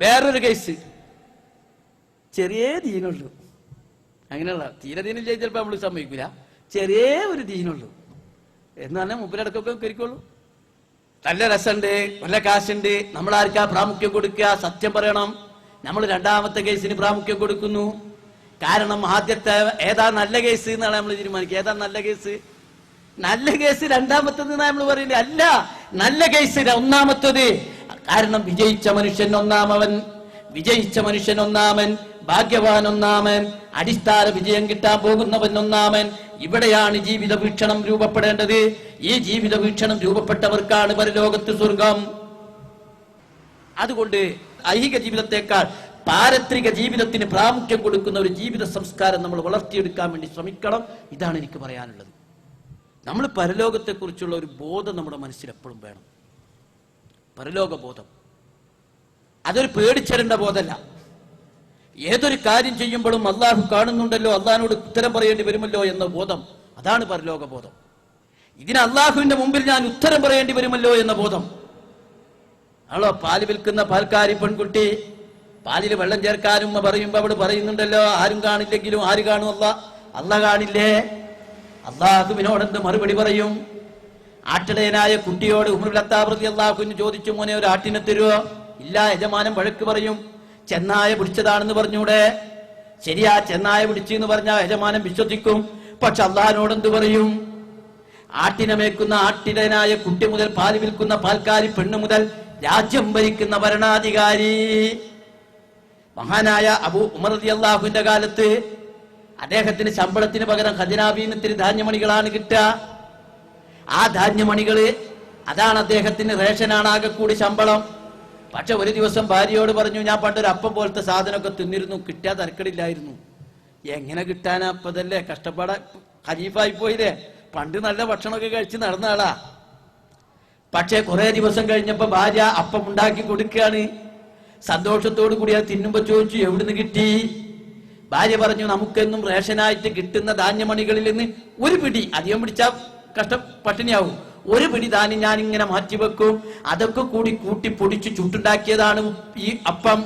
വേറൊരു കേസ്, ചെറിയ ദീനുള്ളൂ. അങ്ങനെയുള്ള തീരെ ദീനില്ല ചിലപ്പോൾ നമ്മൾ സമ്മതിക്കില്ല. ചെറിയ ഒരു ദീനുള്ളൂ എന്ന് പറഞ്ഞാൽ മുപ്പിലടക്കൊക്കെ കയറിക്കോളൂ. നല്ല രസമുണ്ട്, നല്ല കാശുണ്ട്. നമ്മൾ ആർക്കാ പ്രാമുഖ്യം കൊടുക്കുക? സത്യം പറയണം. നമ്മൾ രണ്ടാമത്തെ കേസിന് പ്രാമുഖ്യം കൊടുക്കുന്നു. കാരണം ആദ്യത്തെ ഏതാ നല്ല കേസ് എന്നാണ് നമ്മൾ തീരുമാനിക്കുക. ഏതാ നല്ല കേസ്? നല്ല കേസ് രണ്ടാമത്തത് നമ്മൾ പറയുന്നത് അല്ല, നല്ല കേസ് ഒന്നാമത്തത്. കാരണം വിജയിച്ച മനുഷ്യൻ ഒന്നാമവൻ, വിജയിച്ച മനുഷ്യൻ ഒന്നാമൻ, ഭാഗ്യവാൻ ഒന്നാമൻ, അടിസ്ഥാന വിജയം കിട്ടാൻ പോകുന്നവൻ ഒന്നാമൻ. ഇവിടെയാണ് ജീവിത വീക്ഷണം രൂപപ്പെടേണ്ടത്. ഈ ജീവിത വീക്ഷണം രൂപപ്പെട്ടവർക്കാണ് പരലോകത്ത് സ്വർഗം. അതുകൊണ്ട് ഐഹിക ജീവിതത്തെക്കാൾ പാരത്രിക ജീവിതത്തിന് പ്രാമുഖ്യം കൊടുക്കുന്ന ഒരു ജീവിത സംസ്കാരം നമ്മൾ വളർത്തിയെടുക്കാൻ വേണ്ടി ശ്രമിക്കണം. ഇതാണ് എനിക്ക് പറയാനുള്ളത്. നമ്മൾ പരലോകത്തെ കുറിച്ചുള്ള ഒരു ബോധം നമ്മുടെ മനസ്സിൽ എപ്പോഴും വേണം. പരലോക ബോധം അതൊരു പേടിച്ചേരേണ്ട ബോധമല്ല. ഏതൊരു കാര്യം ചെയ്യുമ്പോഴും അള്ളാഹു കാണുന്നുണ്ടല്ലോ, അള്ളാഹിനോട് ഉത്തരം പറയേണ്ടി വരുമല്ലോ എന്ന ബോധം, അതാണ് പരലോക ബോധം. ഇതിന് അള്ളാഹുവിന്റെ മുമ്പിൽ ഞാൻ ഉത്തരം പറയേണ്ടി വരുമല്ലോ എന്ന ബോധം. ആണോ പാല് വിൽക്കുന്ന പാൽക്കാരി പെൺകുട്ടി പാലിൽ വെള്ളം ചേർക്കാനും പറയുമ്പോ അവിടെ പറയുന്നുണ്ടല്ലോ, ആരും കാണില്ലെങ്കിലും ആര് കാണും? അള്ളാഹ് കാണില്ലേ? അള്ളാഹുവിനോടെന്ത് മറുപടി പറയും? ആട്ടിടയനായ കുട്ടിയോട് ഉമർ ഖത്താബ് റളിയല്ലാഹു ചോദിച്ചു, മോനെ ഒരു ആട്ടിനെ തരുവോ? ഇല്ല. യജമാനൻ വഴക്ക് പറയും. ചെന്നായ പിടിച്ചതാണെന്ന് പറഞ്ഞൂടെ? ശരിയാ, ചെന്നായ പിടിച്ചെന്ന് പറഞ്ഞാൽ യജമാനൻ വിശ്വസിക്കും. പക്ഷെ അള്ളാഹിനോടെന്ത് പറയും? ആട്ടിനെ മേക്കുന്ന ആട്ടിടയനായ കുട്ടി മുതൽ പാല് വിൽക്കുന്ന പാൽക്കാരി പെണ്ണ് മുതൽ രാജ്യം ഭരിക്കുന്ന ഭരണാധികാരി, മഹാനായ അബൂ ഉമർ റളിയല്ലാഹുവിന്റെ കാലത്ത് അദ്ദേഹത്തിന് ശമ്പളത്തിന് പകരം ഖജനാബീനത്തിന് ധാന്യമണികളാണ് കിട്ടുക. ആ ധാന്യമണികള് അതാണ് അദ്ദേഹത്തിന് റേഷനാണ് ആകെ കൂടി ശമ്പളം. പക്ഷെ ഒരു ദിവസം ഭാര്യയോട് പറഞ്ഞു, ഞാൻ പണ്ടൊരു അപ്പം പോലത്തെ സാധനമൊക്കെ തിന്നിരുന്നു, കിട്ടാൻ തരക്കടില്ലായിരുന്നു. എങ്ങനെ കിട്ടാനാ? അപ്പതല്ലേ കഷ്ടപ്പാട, ഖലീഫായി പോയില്ലേ. പണ്ട് നല്ല ഭക്ഷണമൊക്കെ കഴിച്ച് നടന്ന ആളാ. പക്ഷെ കുറെ ദിവസം കഴിഞ്ഞപ്പോ ഭാര്യ അപ്പം ഉണ്ടാക്കി കൊടുക്കുകയാണ്. സന്തോഷത്തോടു കൂടി അത് തിന്നുമ്പോ ചോദിച്ചു, എവിടുന്ന് കിട്ടി? ഭാര്യ പറഞ്ഞു, നമുക്കെന്നും റേഷനായിട്ട് കിട്ടുന്ന ധാന്യമണികളിൽ നിന്ന് ഒരു പിടി, അധികം പിടിച്ചാൽ പട്ടിണിയാവും, ഒരു പിടി ധാന്യം ഞാൻ ഇങ്ങനെ മാറ്റിവെക്കും, അതൊക്കെ കൂടി കൂട്ടി പൊടിച്ച് ചുട്ടുണ്ടാക്കിയതാണ് ഈ അപ്പം.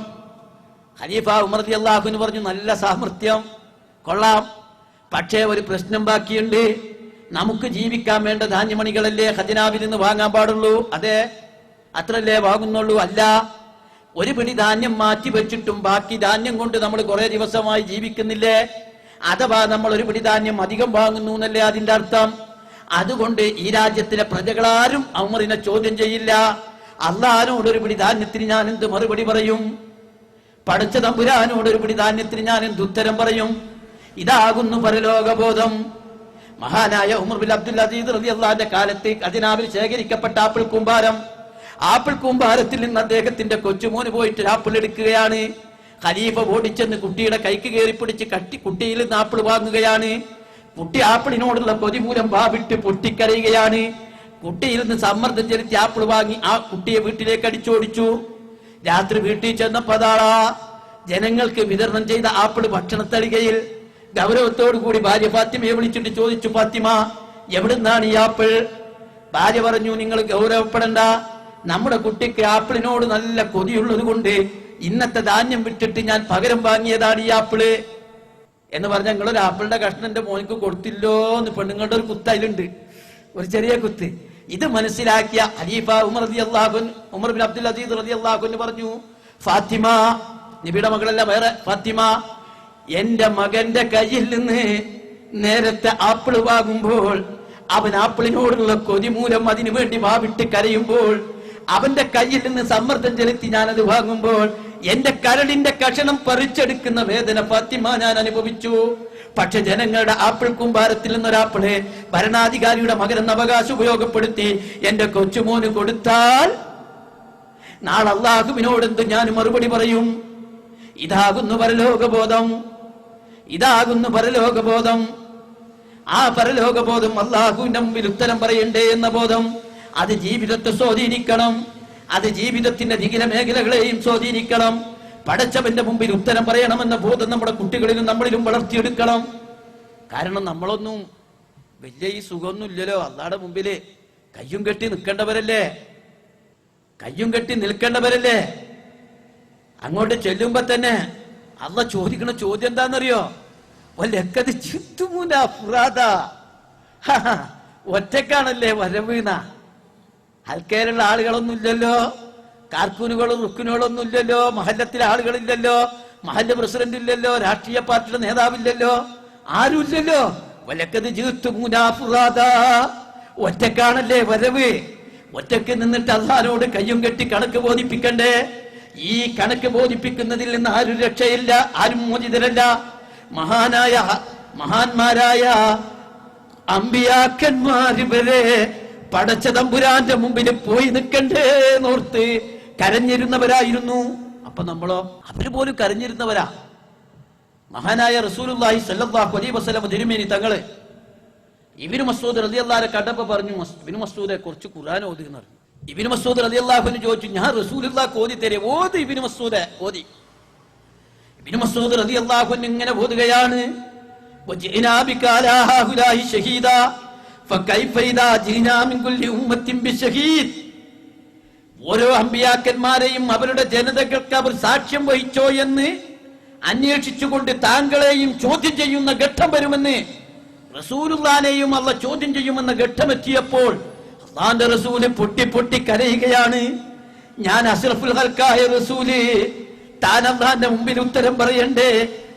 ഖലീഫ ഉമർ റളിയല്ലാഹു അൻഹു പറഞ്ഞു, നല്ല സാമർത്ഥ്യം, കൊള്ളാം. പക്ഷേ ഒരു പ്രശ്നം ബാക്കിയുണ്ട്. നമുക്ക് ജീവിക്കാൻ വേണ്ട ധാന്യമണികളല്ലേ ഖജനാവിൽ നിന്ന് വാങ്ങാൻ പാടുള്ളൂ? അതെ, അത്രല്ലേ വാങ്ങുന്നുള്ളൂ? അല്ല, ഒരു പിടി ധാന്യം മാറ്റി വെച്ചിട്ടും ബാക്കി ധാന്യം കൊണ്ട് നമ്മൾ കുറെ ദിവസമായി ജീവിക്കുന്നില്ലേ? അഥവാ നമ്മൾ ഒരു പിടി ധാന്യം അധികം വാങ്ങുന്നു എന്നല്ലേ അതിന്റെ അർത്ഥം? അതുകൊണ്ട് ഈ രാജ്യത്തിലെ പ്രജകളാരും ഉമറിനെ ചോദ്യം ചെയ്യില്ല. അള്ളാഹിനോട് ഒരു പിടി ധാന്യത്തിന് ഞാൻ എന്ത് മറുപടി പറയും? പടച്ച തമ്പുരാനോട് ഒരു പിടി ധാന്യത്തിന് ഞാൻ എന്ത് ഉത്തരം പറയും? ഇതാകുന്നു പരലോകബോധം. മഹാനായ ഉമർ ബിൻ അബ്ദുൽ അസീസ് റളിയല്ലാഹുവിന്റെ കാലത്ത് ഖജനാവിൽ ശേഖരിക്കപ്പെട്ട ആപ്പിൾ കൂമ്പാരം, ആപ്പിൾ കൂമ്പാരത്തിൽ നിന്ന് അദ്ദേഹത്തിന്റെ കൊച്ചുമോന് പോയിട്ട് ആപ്പിൾ എടുക്കുകയാണ്. ഖലീഫ ഓടിച്ചെന്ന് കുട്ടിയുടെ കൈക്ക് കയറി പിടിച്ച് കുട്ടിയിൽ നിന്ന് ആപ്പിൾ വാങ്ങുകയാണ്. കുട്ടി ആപ്പിളിനോടുള്ള കൊതി മൂലം വാവിട്ട് പൊട്ടിക്കരയുകയാണ്. കുട്ടിയിൽ നിന്ന് സമ്മർദ്ദം ചെലുത്തി ആപ്പിൾ വാങ്ങി ആ കുട്ടിയെ വീട്ടിലേക്ക് അടിച്ചോടിച്ചു. രാത്രി വീട്ടിൽ ചെന്നപ്പോ ജനങ്ങൾക്ക് വിതരണം ചെയ്ത ആപ്പിൾ ഭക്ഷണത്തളികയിൽ ഗൗരവത്തോടു കൂടി ഭാര്യ ഫാത്തിമയെ വിളിച്ചിട്ട് ചോദിച്ചു, ഫാത്തിമ എവിടുന്നാണ് ഈ ആപ്പിൾ? ഭാര്യ പറഞ്ഞു, നിങ്ങൾ ഗൗരവപ്പെടണ്ട, നമ്മുടെ കുട്ടിക്ക് ആപ്പിളിനോട് നല്ല കൊതിയുള്ളത് കൊണ്ട് ഇന്നത്തെ ധാന്യം വിട്ടിട്ട് ഞാൻ പകരം വാങ്ങിയതാണ് ഈ ആപ്പിള് എന്ന് പറഞ്ഞ നിങ്ങളൊരു ആപ്പിളിന്റെ കഷ്ണം എന്റെ മോനിക്ക് കൊടുത്തില്ലോ എന്ന് പെണ്ണുങ്ങളുടെ ഒരു കുത്തയിലുണ്ട്, ഒരു ചെറിയ കുത്ത്. ഇത് മനസ്സിലാക്കിയ ഖലീഫ ഉമർ ബിൻ അബ്ദുൽ അസീസ് റളിയല്ലാഹു അൻഹു പറഞ്ഞു, ഫാത്തിമ, നബിയുടെ മകളല്ല വേറെ ഫാത്തിമ, എന്റെ മകന്റെ കയ്യിൽ നിന്ന് നേരത്തെ ആപ്പിൾ വാങ്ങുമ്പോൾ അവൻ ആപ്പിളിനോടുള്ള കൊതി മൂലം അതിനു വേണ്ടി വാവിട്ട് കരയുമ്പോൾ അവന്റെ കയ്യിൽ നിന്ന് സമ്മർദ്ദം ചെലുത്തി ഞാനത് വാങ്ങുമ്പോൾ എന്റെ കരളിന്റെ കഷണം പറിച്ചെടുക്കുന്ന വേദന ഫാത്തിമ ഞാൻ അനുഭവിച്ചു. പക്ഷെ ജനങ്ങളുടെ ആപ്പിൾ കൂമ്പാരത്തിൽ നിന്നൊരാപ്പിള് ഭരണാധികാരിയുടെ മകനെന്ന അവകാശം ഉപയോഗപ്പെടുത്തി എന്റെ കൊച്ചുമോന് കൊടുത്താൽ നാളെ അല്ലാഹുവിനോടെന്ത് ഞാൻ മറുപടി പറയും? ഇതാകുന്നു പരലോകബോധം, ഇതാകുന്നു പരലോകബോധം. ആ പരലോകബോധം അല്ലാഹുവിന്റെ മുമ്പിൽ ഉത്തരം പറയണ്ടേ എന്ന ബോധം അത് ജീവിതത്തെ സ്വാധീനിക്കണം. അത് ജീവിതത്തിന്റെ വികല മേഖലകളെയും സ്വാധീനിക്കണം. പടച്ചവന്റെ മുമ്പിൽ ഉത്തരം പറയണമെന്ന ബോധം നമ്മുടെ കുട്ടികളിലും നമ്മളിലും വളർത്തിയെടുക്കണം. കാരണം നമ്മളൊന്നും വലിയ ഈ സുഖമൊന്നുമില്ലല്ലോ. അള്ളാടെ മുമ്പില് കയ്യും കെട്ടി നിൽക്കേണ്ടവരല്ലേ, കയ്യും കെട്ടി നിൽക്കേണ്ടവരല്ലേ. അങ്ങോട്ട് ചെല്ലുമ്പോ തന്നെ അള്ള ചോദിക്കണ ചോദ്യം എന്താണെന്നറിയോ? ഒറ്റക്കാണല്ലേ വരവീണ, ഹൽക്കേലുള്ള ആളുകളൊന്നും ഇല്ലല്ലോ, കാർക്കൂനുകളും റുക്കുനുകളൊന്നും ഇല്ലല്ലോ, മഹല്ലത്തിലെ ആളുകളില്ലല്ലോ, മഹല്ല പ്രസിഡന്റ് ഇല്ലല്ലോ, രാഷ്ട്രീയ പാർട്ടിയുടെ നേതാവില്ലല്ലോ, ആരുമില്ലല്ലോ. വലക്കത് ഒറ്റക്കാണല്ലേ വരവ്. ഒറ്റക്ക് നിന്നിട്ട് അള്ളാനോട് കയ്യും കെട്ടി കണക്ക് ബോധിപ്പിക്കണ്ടേ? ഈ കണക്ക് ബോധിപ്പിക്കുന്നതിൽ നിന്ന് ആരും രക്ഷയില്ല, ആരും മോചിതരല്ല. മഹാന്മാരായ അമ്പിയാക്കന്മാര് വരെ പടച്ച തമ്പുരാന്റെ മുമ്പിൽ പോയി നിൽക്കണ്ടേ നോർത്ത് കരഞ്ഞിരുന്നവരായിരുന്നു. അപ്പൊ നമ്മളോ? അവര് പോലും കരഞ്ഞിരുന്നവരാ. മഹാനായ റസൂലുള്ളാഹി സ്വല്ലല്ലാഹു അലൈഹി വസല്ലം തിരുമേനി തങ്ങള് ഇബ്നു മസ്ഊദ് റളിയല്ലാഹു അൻഹു കണ്ടപ്പോ പറഞ്ഞു, ഇബ്നു മസ്ഊദെ കുറച്ച് ഖുർആൻ ഓതി എന്ന് പറഞ്ഞു. ഇബ്നു മസ്ഊദ് റളിയല്ലാഹു അൻഹു ചോദിച്ചു, ഞാൻ റസൂലുള്ളാഹിക്ക് ഓതി തരേ? ഓതി ഇബ്നു മസ്ഊദെ, ഓതി. ഇബ്നു മസ്ഊദ് റളിയല്ലാഹു അൻഹു ഇങ്ങനെ ഓതുകയാണ്, വജിനാ ബിക അലാ ഹുലാഹി ഷഹീദാ ഫകൈഫ ഇദാ ജിനാ മിൻ കുല്ലി ഉമ്മത്തിൻ ബിശഹീദ്. ഓരോ അമ്പിയാക്കന്മാരെയും അവരുടെ ജനതകൾക്ക് അവർ സാക്ഷ്യം വഹിച്ചോ എന്ന് അന്വേഷിച്ചുകൊണ്ട് താങ്കളെയും ചോദ്യം ചെയ്യുന്ന ഘട്ടം വരുമെന്ന്, റസൂലുള്ളാഹിനെയും അല്ലാഹു ചോദ്യം ചെയ്യുമെന്ന ഘട്ടം എത്തിയപ്പോൾ അല്ലാഹുവിന്റെ റസൂല് പൊട്ടി പൊട്ടി കരയുകയാണ്. ഞാൻ അഷ്റഫുൽ ഖൽഖായ റസൂല്, താൻ അല്ലാഹുവിന്റെ മുമ്പിൽ ഉത്തരം പറയണ്ടേ?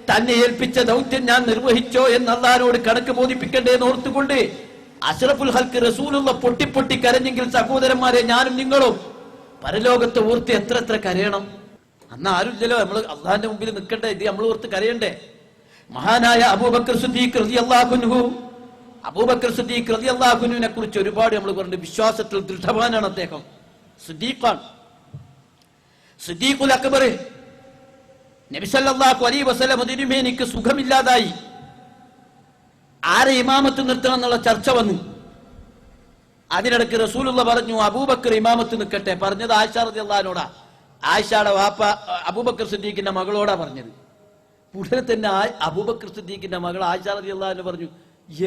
തന്നെ ഏൽപ്പിച്ച ദൗത്യം ഞാൻ നിർവഹിച്ചോ എന്ന് അല്ലാഹുവിനോട് കണക്ക് ബോധിപ്പിക്കണ്ടേ എന്ന് ഓർത്തുകൊണ്ട് അഷ്റഫുൽ ഖൽഖ് റസൂലുള്ള പൊട്ടി പൊട്ടി കരഞ്ഞെങ്കിൽ സഹോദരന്മാരെ, ഞാനും നിങ്ങളും പരലോകത്തെ ഓർത്ത് എത്ര എത്ര കരയണം. അന്ന് ആരുമില്ലല്ലോ, നമ്മൾ അള്ളാഹിന്റെ മുമ്പിൽ നിൽക്കണ്ടേ, ഇത് നമ്മൾ ഓർത്ത് കരയണ്ടേ? മഹാനായ അബൂബക്കർ സിദ്ദീഖ് റളിയല്ലാഹു അൻഹു, അബൂബക്കർ സിദ്ദീഖ് റളിയല്ലാഹു അൻഹുവിനെ കുറിച്ച് ഒരുപാട് നമ്മൾ പറഞ്ഞു. വിശ്വാസത്തിൽ ദൃഢവാനാണ് അദ്ദേഹം, സിദ്ദീഖാണ്, സിദ്ദീഖുൽ അക്ബർ. നബി സല്ലല്ലാഹു അലൈഹി വസല്ലം തിരുമേനിക്ക് സുഖമില്ലാതായി, ആരെ ഇമാമത്ത് നിർത്തണം എന്നുള്ള ചർച്ച വന്നു. അതിനിടയ്ക്ക് റസൂലുള്ള പറഞ്ഞു, അബൂബക്കർ ഇമാമത്ത് നിൽക്കട്ടെ. പറഞ്ഞത് ആയിഷ റളിയല്ലാഹു അൻഹാ, ആയിഷയുടെ വാപ്പ അബൂബക്കർ സിദ്ദീഖിന്റെ മകളോടാ പറഞ്ഞത്. ഉടനെ തന്നെ അബൂബക്കർ സിദ്ദീഖിന്റെ മകൾ ആയിഷ റളിയല്ലാഹു അൻഹ പറഞ്ഞു,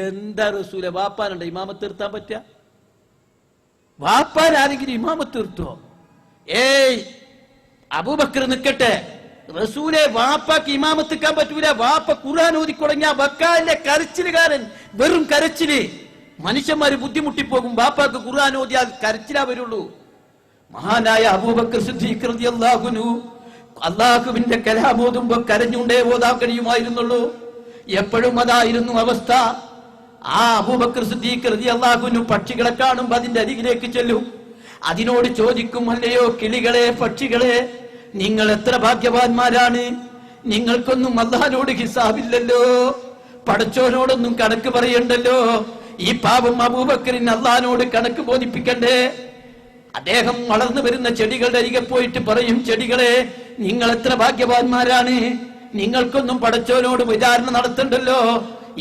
എന്താ റസൂലെ, വാപ്പാനുണ്ട് ഇമാമത്ത് നിർത്താൻ പറ്റുക? വാപ്പാൻ ആരെങ്കിലും ഇമാമത്ത് നിർത്തോ? ഏയ്, അബൂബക്കർ നിൽക്കട്ടെ. റസൂലെ, വാപ്പാക്ക് ഇമാമത്ത് നിൽക്കാൻ പറ്റൂല. വാപ്പ ഖുർആൻ ഓതിക്കൊടങ്ങിയ ബക്കാലിലെ കരച്ചിലുകാരൻ, വെറും കരച്ചില്. മനുഷ്യന്മാര് ബുദ്ധിമുട്ടിപ്പോകും. വാപ്പാക്ക് ഖുർആൻ ഓതിയാൽ കരച്ചിലാ വരുള്ളൂ. മഹാനായ അബൂബക്കർ സിദ്ദീഖ് റളിയല്ലാഹു അൻഹു അല്ലാഹുവിന്റെ കലാം ഓതുമ്പോ കരഞ്ഞുണ്ടേ ഓതാൻ കഴിയുമായിരുന്നുള്ളൂ. എപ്പോഴും അതായിരുന്നു അവസ്ഥ. ആ അബൂബക്കർ സിദ്ദീഖ് റളിയല്ലാഹു അൻഹു പക്ഷികളെ കാണുമ്പോ അതിന്റെ അരികിലേക്ക് ചെല്ലും. അതിനോട് ചോദിക്കും, അല്ലയോ കിളികളെ, പക്ഷികളെ, നിങ്ങൾ എത്ര ഭാഗ്യവാന്മാരാണ്. നിങ്ങൾക്കൊന്നും അല്ലാഹുവിനോട് ഹിസാബില്ലല്ലോ, പടച്ചോനോടൊന്നും കണക്ക് പറയണ്ടല്ലോ. ഈ പാപം അബൂബക്കറിന് അല്ലാഹുവിനോട് കണക്ക് ബോധിപ്പിക്കണ്ടേ? അദ്ദേഹം വളർന്നു വരുന്ന ചെടികളുടെ അരികെ പോയിട്ട് പറയും, ചെടികളെ, നിങ്ങൾ എത്ര ഭാഗ്യവാന്മാരാണ്, നിങ്ങൾക്കൊന്നും പടച്ചവനോട് വിചാരണ നടത്തണ്ടല്ലോ,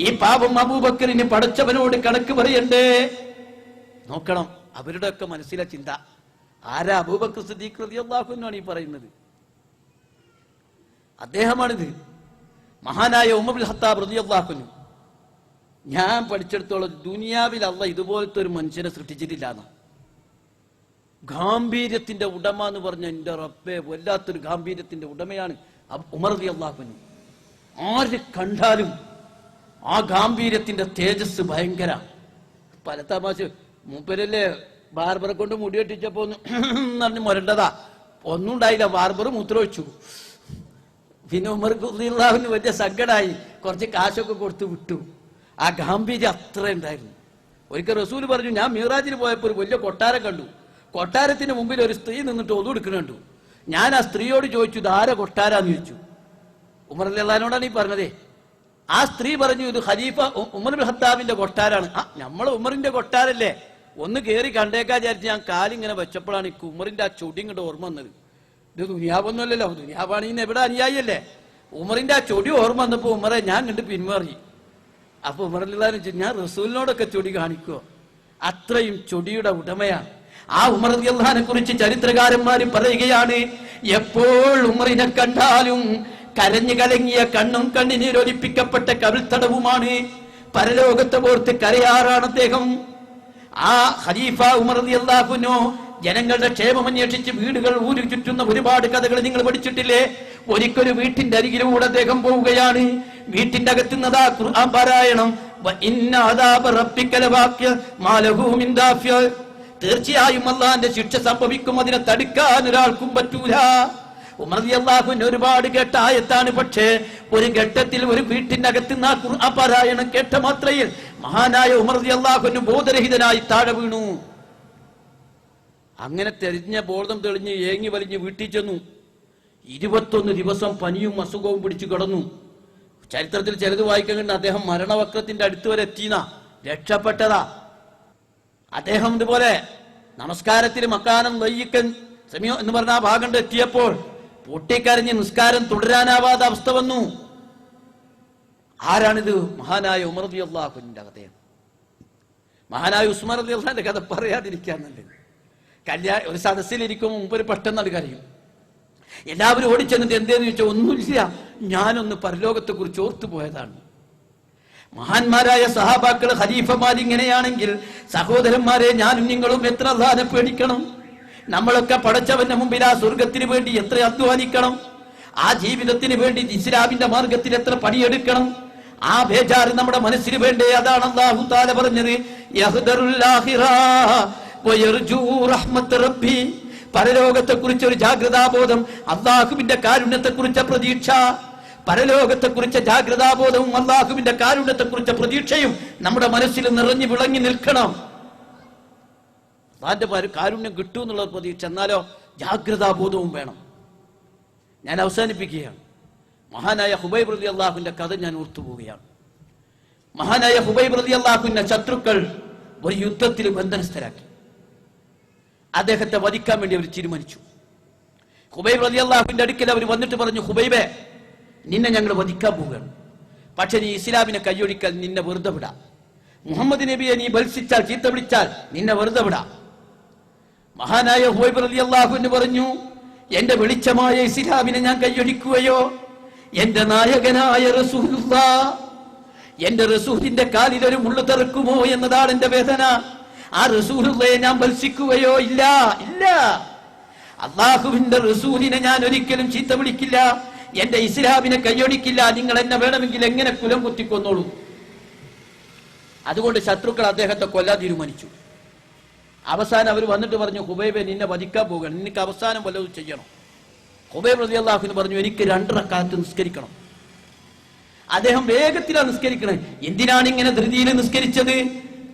ഈ പാപം അബൂബക്കറിന് പടച്ചവനോട് കണക്ക് പറയണ്ടേ. നോക്കണം അവരുടെ ഒക്കെ മനസ്സിലെ ചിന്ത. ആരാ? അബൂബക്കർ സിദ്ദീഖ് റളിയല്ലാഹു അൻഹു ആണ് ഈ പറയുന്നത്. അദ്ദേഹമാണിത്. മഹാനായ ഉമർ ഇബ്നുൽ ഖത്താബ് റളിയല്ലാഹു അൻഹു, ഞാൻ പഠിച്ചിടത്തോളം ദുനിയാവിൽ അല്ലാഹ് ഇതുപോലത്തെ ഒരു മനുഷ്യനെ സൃഷ്ടിച്ചിട്ടില്ല എന്ന്. ഗാംഭീര്യത്തിന്റെ ഉടമ എന്ന് പറഞ്ഞ എന്റെ റബ്ബേ, വല്ലാത്തൊരു ഗാംഭീര്യത്തിന്റെ ഉടമയാണ് ഉമർ റളിയല്ലാഹു അൻഹു. ആര് കണ്ടാലും ആ ഗാംഭീര്യത്തിന്റെ തേജസ് ഭയങ്കര. പല തമാശ. മൂപ്പരല്ലേ ബാർബറെ കൊണ്ട് മുടി വെട്ടിച്ചപ്പോ പറഞ്ഞ് മുരണ്ടതാ, ഒന്നും ഉണ്ടായില്ല, ബാർബർ മൂത്രമൊഴിച്ചു. പിന്നെ ഉമർ റളിയല്ലാഹു അൻഹു വലിയ സങ്കടായി, കുറച്ച് കാശൊക്കെ കൊടുത്ത് വിട്ടു. ആ ഗാംഭീര്യം അത്ര ഉണ്ടായിരുന്നു. ഒരിക്കൽ റസൂൽ പറഞ്ഞു, ഞാൻ മിറാജിന് പോയപ്പോൾ ഒരു വലിയ കൊട്ടാരം കണ്ടു. കൊട്ടാരത്തിന് മുമ്പിൽ ഒരു സ്ത്രീ നിന്നിട്ട് ഒതു എടുക്കുന്നുണ്ടു. ഞാൻ ആ സ്ത്രീയോട് ചോദിച്ചു, ഇത് ആരെ കൊട്ടാരാന്ന് ചോദിച്ചു. ഉമർ റളിയല്ലാഹു അൻഹുവിനോടാണ് ഈ പറഞ്ഞതേ. ആ സ്ത്രീ പറഞ്ഞു, ഇത് ഖലീഫ ഉമർ ഇബ്നുൽ ഖത്താബിന്റെ കൊട്ടാരാണ്. ആ, നമ്മളെ ഉമറിന്റെ കൊട്ടാരല്ലേ, ഒന്ന് കയറി കണ്ടേക്കാ വിചാരിച്ച് ഞാൻ കാലിങ്ങനെ വെച്ചപ്പോഴാണ് ഈ ഉമറിന്റെ ആ ചൊടി ഇങ്ങോട്ട് ഓർമ്മ വന്നത്. ഇത് ദുനിയാവൊന്നുമല്ലല്ലോ, ദുനിയാവാണെങ്കിൽ എവിടെ അനുയായിയല്ലേ. ഉമറിന്റെ ആ ചൊടി ഓർമ്മ വന്നപ്പോ ഉമറെ ഞാൻ കണ്ട് പിന്മാറി. അപ്പൊ ഉമർ റളിയല്ലാഹു അൻഹു, ഞാൻ റസൂലിനോടൊക്കെ ചൊടി കാണിക്കുവോ? അത്രയും ചൊടിയുടെ ഉടമയാണ്. ആ ഉമർ റളിയല്ലാഹു അൻഹുവിനെ കുറിച്ച് ചരിത്രകാരന്മാർ പറയുകയാണ്, എപ്പോൾ ഉമറിനെ കണ്ടാലും കരഞ്ഞു കലങ്ങിയ കണ്ണും കണ്ണിനീരൊലിപ്പിക്കപ്പെട്ട കവിൾത്തടവുമാണ്. പരലോകത്തെ ഓർത്ത് കരയാറാണ് അദ്ദേഹം. ആ ഖലീഫ ഉമർ റളിയല്ലാഹു അൻഹു ജനങ്ങളുടെ ക്ഷേമം അന്വേഷിച്ച് വീടുകൾ ഊരി ചുറ്റുന്ന ഒരുപാട് കഥകൾ നിങ്ങൾ പഠിച്ചിട്ടില്ലേ? ഒരിക്കലും വീട്ടിന്റെ അരികിലൂടെ അദ്ദേഹം പോവുകയാണ്. വീട്ടിന്റെ അകത്തുന്നതാ ഖുർആൻ പാരായണം. തീർച്ചയായും അല്ലാഹുവിന്റെ ശിക്ഷ സംഭവിക്കും, അതിനെ തടുക്കാൻ ഒരാൾക്കും പറ്റൂല. ഉമർ റളിയല്ലാഹു അൻഹു ഒരുപാട് കേട്ട ആയത്താണ്. പക്ഷേ ഒരു ഘട്ടത്തിൽ ഒരു വീട്ടിന്റെ അകത്തുനിന്ന് ആ ഖുർആൻ പാരായണം കേട്ട മാത്രയിൽ മഹാനായ ഉമർ റളിയല്ലാഹു അൻഹു ബോധരഹിതനായി താഴെ വീണു. അങ്ങനെ തെളിഞ്ഞ ബോധം തെളിഞ്ഞ് ഏങ്ങി വലിഞ്ഞ് വീട്ടിൽ ചെന്നു. 21 ദിവസം പനിയും അസുഖവും പിടിച്ചു കിടന്നു. ചരിത്രത്തിൽ ചിലത് വായിക്കുന്നുണ്ട്, അദ്ദേഹം മരണവക്രത്തിന്റെ അടുത്ത് വരെ എത്തിയെന്നാ, രക്ഷപ്പെട്ടതാ. അദ്ദേഹം ഇതുപോലെ നമസ്കാരത്തിൽ മക്കാനം വയ്യിക്കൻ സമയോ എന്ന് പറഞ്ഞ ആ ഭാഗം എത്തിയപ്പോൾ പൊട്ടിക്കരഞ്ഞ് നിസ്കാരം തുടരാനാവാത്ത അവസ്ഥ വന്നു. ആരാണിത്? മഹാനായ ഉമർ റളിയല്ലാഹു അൻഹുവിന്റെ കഥയാണ്. മഹാനായ ഉസ്മാൻ റളിയല്ലാഹു അൻഹുവിന്റെ കഥ പറയാതിരിക്കാന്നുണ്ട്. ഒരു സദസ്സിലിരിക്കും മുമ്പ് ഒരു പെട്ടെന്ന് കരയും. എല്ലാവരും ഓടിച്ചെന്നിട്ട് എന്തേന്ന് ചോദിച്ചാൽ, ഒന്നുമില്ല, ഞാനൊന്ന് പരലോകത്തെ കുറിച്ച് ഓർത്തുപോയതാണ്. മഹാന്മാരായ സഹാബാക്കൾ ഖലീഫമാർ ഇങ്ങനെയാണെങ്കിൽ സഹോദരന്മാരെ, ഞാനും നിങ്ങളും എത്ര അല്ലാഹുവിനെ പേടിക്കണം. നമ്മളൊക്കെ പടച്ചവന്റെ മുമ്പിൽ ആ സ്വർഗത്തിന് വേണ്ടി എത്ര അധ്വാനിക്കണം. ആ ജീവിതത്തിന് വേണ്ടി ഇസ്ലാമിന്റെ മാർഗത്തിൽ എത്ര പണിയെടുക്കണം. ആ ബേജാറ് നമ്മുടെ മനസ്സിന് വേണ്ടേ. അതാണ് അല്ലാഹു തആല പറഞ്ഞത്, യഹ്ദറുൽ ആഖിറ വയർജൂ റഹ്മത്ത് റബ്ബി. പരലോകത്തെ കുറിച്ച് ഒരു ജാഗ്രതാബോധം, അല്ലാഹുവിന്റെ കാരുണ്യത്തെ കുറിച്ച പ്രതീക്ഷ. പരലോകത്തെ കുറിച്ച ജാഗ്രതാബോധവും അല്ലാഹുവിന്റെ കാരുണ്യത്തെ കുറിച്ച പ്രതീക്ഷയും നമ്മുടെ മനസ്സിൽ നിറഞ്ഞു വിളങ്ങി നിൽക്കണം. അല്ലാഹുവിന്റെ കാരുണ്യം കിട്ടും എന്നുള്ള പ്രതീക്ഷ, എന്നാലോ ജാഗ്രതാബോധവും വേണം. ഞാൻ അവസാനിപ്പിക്കുകയാണ്. മഹാനായ ഹുബൈബ് റളിയല്ലാഹുവിന്റെ കഥ ഞാൻ ഓർത്തുപോവുകയാണ്. മഹാനായ ഹുബൈബ് റളിയല്ലാഹുവിന്റെ ശത്രുക്കൾ ഒരു യുദ്ധത്തിൽ ബന്ധനസ്ഥരാക്കി. അദ്ദേഹത്തെ വധിക്കാൻ വേണ്ടി അവർ തീരുമാനിച്ചു. ഹുബൈബ് റളിയല്ലാഹുവിന്റെ അടുക്കൽ അവർ വന്നിട്ട് പറഞ്ഞു, ഹുബൈബേ, നിന്നെ ഞങ്ങൾ വധിക്കാൻ പോവുകയാണ്. പക്ഷെ നീ ഇസ്ലാമിനെ കൈയൊഴിക്കാൻ നിന്നെ വെറുതെ വിടാം. മുഹമ്മദ് നബിയെ നീ ബത്സിച്ചാൽ, ചീത്ത വിളിച്ചാൽ നിന്നെ വെറുതെ വിടാം. മഹാനായ ഹുബൈബ് റളിയല്ലാഹു അൻഹു പറഞ്ഞു, എന്റെ വെളിച്ചമായ ഇസ്ലാമിനെ ഞാൻ കൈയൊഴിക്കുകയോ, എന്റെ നായകനായ റസൂലുള്ളാഹ്, എന്റെ റസൂലിന്റെ കാലിൽ ഒരു മുള്ളു തെറുക്കുമോ എന്നതാണ് എന്റെ വേദന. ആ റസൂലുള്ളാഹിയെ ഞാൻ ബത്സിക്കുകയോ ഇല്ല. അല്ലാഹുവിന്റെ റസൂലിനെ ഞാൻ ഒരിക്കലും ചീത്ത വിളിക്കില്ല, എന്റെ ഇസ്ലാമിനെ കൈയൊഴിക്കില്ല. നിങ്ങൾ എന്നെ വേണമെങ്കിൽ എങ്ങനെ കുലം കുത്തിക്കൊന്നോളൂ. അതുകൊണ്ട് ശത്രുക്കൾ അദ്ദേഹത്തെ കൊല്ലാൻ തീരുമാനിച്ചു. അവസാനം അവർ വന്നിട്ട് പറഞ്ഞു, ഹുബൈബെ, നിന്നെ വധിക്കാൻ പോവുകയാണ്, നിനക്ക് അവസാനം വല്ലതും ചെയ്യണം. ഹുബൈബ് റളിയല്ലാഹു അൻഹു പറഞ്ഞു, എനിക്ക് 2 റക്അത്ത് നിസ്കരിക്കണം. അദ്ദേഹം വേഗത്തിലാണ് നിസ്കരിക്കണേ. എന്തിനാണ് ഇങ്ങനെ ധൃതിയിൽ നിസ്കരിച്ചത്?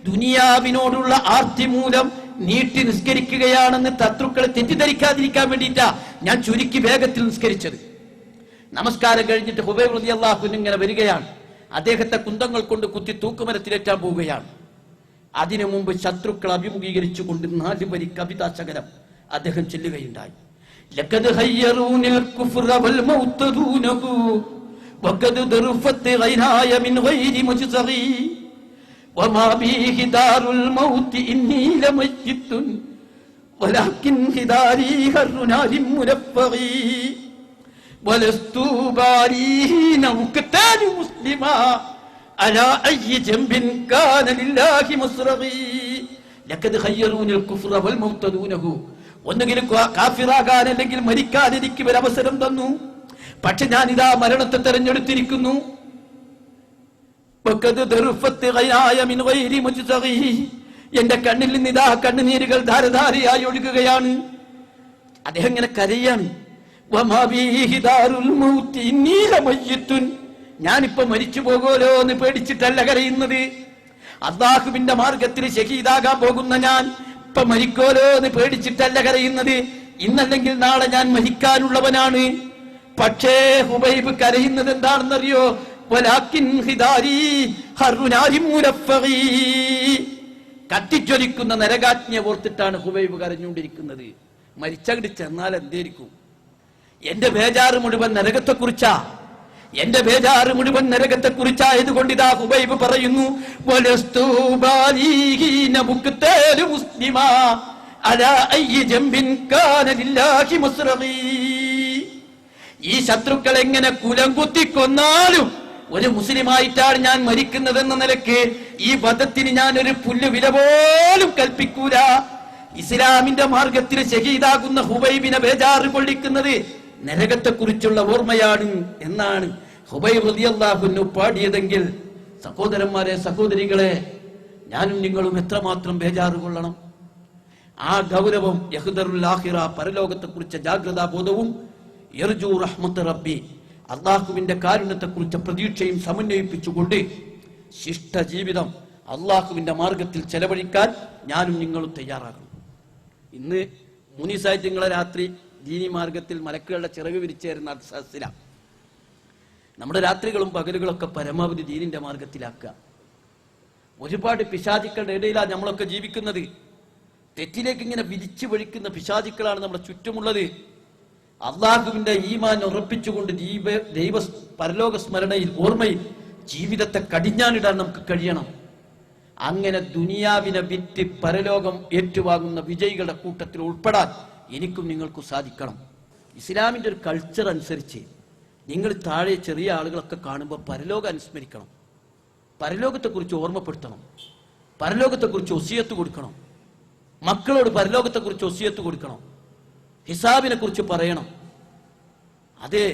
ദുനിയാവിനോടുള്ള ആർത്തി മൂലം നീട്ടി നിസ്കരിക്കുകയാണെന്ന് ശത്രുക്കളെ തെറ്റിദ്ധരിക്കാതിരിക്കാൻ വേണ്ടിയിട്ടാ ഞാൻ ചുരുക്കി വേഗത്തിൽ നിസ്കരിച്ചത്. നമസ്കാരം കഴിഞ്ഞിട്ട് ഹുബൈബ് റളിയല്ലാഹു അൻഹു ഇങ്ങനെ വരികയാണ്. അദ്ദേഹത്തെ കുന്തങ്ങൾ കൊണ്ട് കുത്തി തൂക്കുമരത്തിലേറ്റാൻ പോവുകയാണ്. അതിനു മുമ്പ് ശത്രുക്കൾ അഭിമുഖീകരിച്ചുകൊണ്ട് 4 വരി കവിതാ ശകലം അദ്ദേഹം ചൊല്ലുകയുണ്ടായി. ലഖദ് ഹയ്യറൂനിൽ കുഫ്റ വൽ മൗത ദൂനഹു വഖദ് ദർഫത് ഗൈനായ മിൻ ഗൈരി മുജ്സഗി വമാ ബിഹി ദാറുൽ മൗത് ഇന്നി ലമയ്യിത്തുൻ വലാകിൻ ഹിദാരി ഹർനാരിം മുലഫഗി വലസ്തു ബാരീന മുഖ്താലു മുസ്ലിമാ അലാ അയ്യി ജംബിൻ കാന ലില്ലാഹി മുസ്റഗി ലഖദ് ഖയ്യറൂനിൽ കുഫ്റ വൽ മൗത ദൂനഹു. ഒന്നുകിൽ കാഫിറാകാൻ അല്ലെങ്കിൽ മരിക്കാൻ എനിക്ക് ഒരു അവസരം തന്നു, പക്ഷെ ഞാൻ ഇതാ മരണത്തെ തെരഞ്ഞെടുത്തിരിക്കുന്നു. എന്റെ കണ്ണിൽ നിന്ന് ഇതാ കണ്ണുനീരുകൾ ധാരധാരയായി ഒഴുകുകയാണ്. അദ്ദേഹം ഇങ്ങനെ കരയാണ്. ഞാനിപ്പോ മരിച്ചു പോകുമല്ലോ എന്ന് പേടിച്ചിട്ടല്ല കരയുന്നത്. അല്ലാഹുവിന്റെ മാർഗത്തിൽ ശഹീദാകാൻ പോകുന്ന ഞാൻ ഇപ്പൊ മരിക്കോലോ എന്ന് പേടിച്ചിട്ടല്ല കരയുന്നത്. ഇന്നല്ലെങ്കിൽ നാളെ ഞാൻ മരിക്കാനുള്ളവനാണ്. പക്ഷേ ഹുബൈബ് കരയുന്നത് എന്താണെന്നറിയോ? കത്തിച്ചൊലിക്കുന്ന നരകാജ്ഞയെ ഓർത്തിട്ടാണ് ഹുബൈബ് കരഞ്ഞുകൊണ്ടിരിക്കുന്നത്. മരിച്ചങ്ങട് ചെന്നാൽ എന്തായിരിക്കും? എന്റെ ബേജാറ് മുഴുവൻ നരകത്തെക്കുറിച്ചാ. എന്റെ ബേജാറ് മുഴുവൻ നരകത്തെക്കുറിച്ചായതുകൊണ്ട് ഇതാ ഹുബൈബ് പറയുന്നു, ഈ ശത്രുക്കൾ എങ്ങനെ കുലം കുത്തിക്കൊന്നാലും ഒരു മുസ്ലിമായിട്ടാണ് ഞാൻ മരിക്കുന്നതെന്ന നിലയ്ക്ക് ഈ വധത്തിന് ഞാൻ ഒരു പുല്ല് വില പോലും കൽപ്പിക്കൂല. ഇസ്ലാമിന്റെ മാർഗത്തിൽ ശഹീദാകുന്ന ഹുബൈബിനെ ബേജാറ് കൊള്ളിക്കുന്നത് നരകത്തെക്കുറിച്ചുള്ള ഓർമ്മയാണ് എന്നാണ് ഹുബൈബ് റളിയല്ലാഹു അൻഹു പാടിയതെങ്കിൽ, സഹോദരന്മാരെ, സഹോദരികളെ, ഞാനും നിങ്ങളും എത്രമാത്രം ബേജാറ് കൊള്ളണം. ആ ഗൗരവം യഹ്ദറുൽ ആഖിറ, പരലോകത്തെക്കുറിച്ച ജാഗ്രതാ ബോധവും, യർജു റഹ്മത്ത് റബ്ബി, അള്ളാഹുവിന്റെ കാരുണ്യത്തെക്കുറിച്ച പ്രതീക്ഷയും സമന്വയിപ്പിച്ചുകൊണ്ട് ശിഷ്ട ജീവിതം അള്ളാഹുവിന്റെ മാർഗത്തിൽ ചെലവഴിക്കാൻ ഞാനും നിങ്ങളും തയ്യാറാകണം. ഇന്ന് മുനിസായിട്ട് നിങ്ങളെ രാത്രി ദീനി മാർഗത്തിൽ മലക്കുകളുടെ ചിറക് വിരിച്ചേരുന്ന സദസ്സിലാണ്. നമ്മുടെ രാത്രികളും പകലുകളൊക്കെ പരമാവധി ദീനിന്റെ മാർഗത്തിലാക്കുക. ഒരുപാട് പിശാചുക്കളുടെ ഇടയിലാണ് നമ്മളൊക്കെ ജീവിക്കുന്നത്. തെറ്റിലേക്ക് ഇങ്ങനെ വിരിച്ചു വഴിക്കുന്ന പിശാചുക്കളാണ് നമ്മുടെ ചുറ്റുമുള്ളത്. അള്ളാഹുവിന്റെ ഈമാൻ ഉറപ്പിച്ചുകൊണ്ട് ദൈവ പരലോക സ്മരണയിൽ, ഓർമ്മയിൽ ജീവിതത്തെ കടിഞ്ഞാണിടാൻ നമുക്ക് കഴിയണം. അങ്ങനെ ദുനിയാവിനെ വിറ്റ് പരലോകം ഏറ്റുവാങ്ങുന്ന വിജയികളുടെ കൂട്ടത്തിൽ ഉൾപ്പെടാൻ എനിക്കും നിങ്ങൾക്കും സാധിക്കണം. ഇസ്ലാമിന്റെ ഒരു കൾച്ചർ അനുസരിച്ച് നിങ്ങൾ താഴെ ചെറിയ ആളുകളൊക്കെ കാണുമ്പോൾ പരലോകം അനുസ്മരിക്കണം, പരലോകത്തെക്കുറിച്ച് ഓർമ്മപ്പെടുത്തണം, പരലോകത്തെക്കുറിച്ച് ഒസിയത്ത് കൊടുക്കണം, മക്കളോട് പരലോകത്തെക്കുറിച്ച് ഒസിയത്ത് കൊടുക്കണം, ഹിസാബിനെ കുറിച്ച് പറയണം. അതേ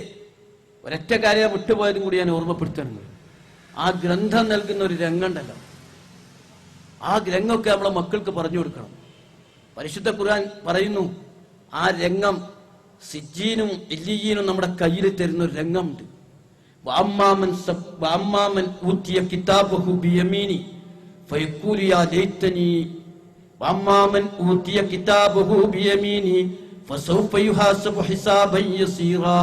ഒരൊറ്റ കാര്യം വിട്ടുപോയതും കൂടി ഞാൻ ഓർമ്മപ്പെടുത്തണം. ആ ഗ്രന്ഥം നൽകുന്ന ഒരു രംഗമുണ്ടല്ലോ, ആ രംഗമൊക്കെ നമ്മളെ മക്കൾക്ക് പറഞ്ഞു കൊടുക്കണം. പരിശുദ്ധ ഖുർആൻ പറയുന്നു, ആ രംഗം സിജ്ജീനും ഇല്ലീനും നമ്മുടെ കയ്യിൽ തരുന്ന ഒരു രംഗമുണ്ട്. വഅമ്മാമൻ ഊതിയ കിതാബഹു ബിയമീനി ഫയഖൂലു യാ ലൈതനി വഅമ്മാമൻ ഊതിയ കിതാബഹു ബിയമീനി ഫസൗഫ യുഹാസബു ഹിസാബൻ യസീറാ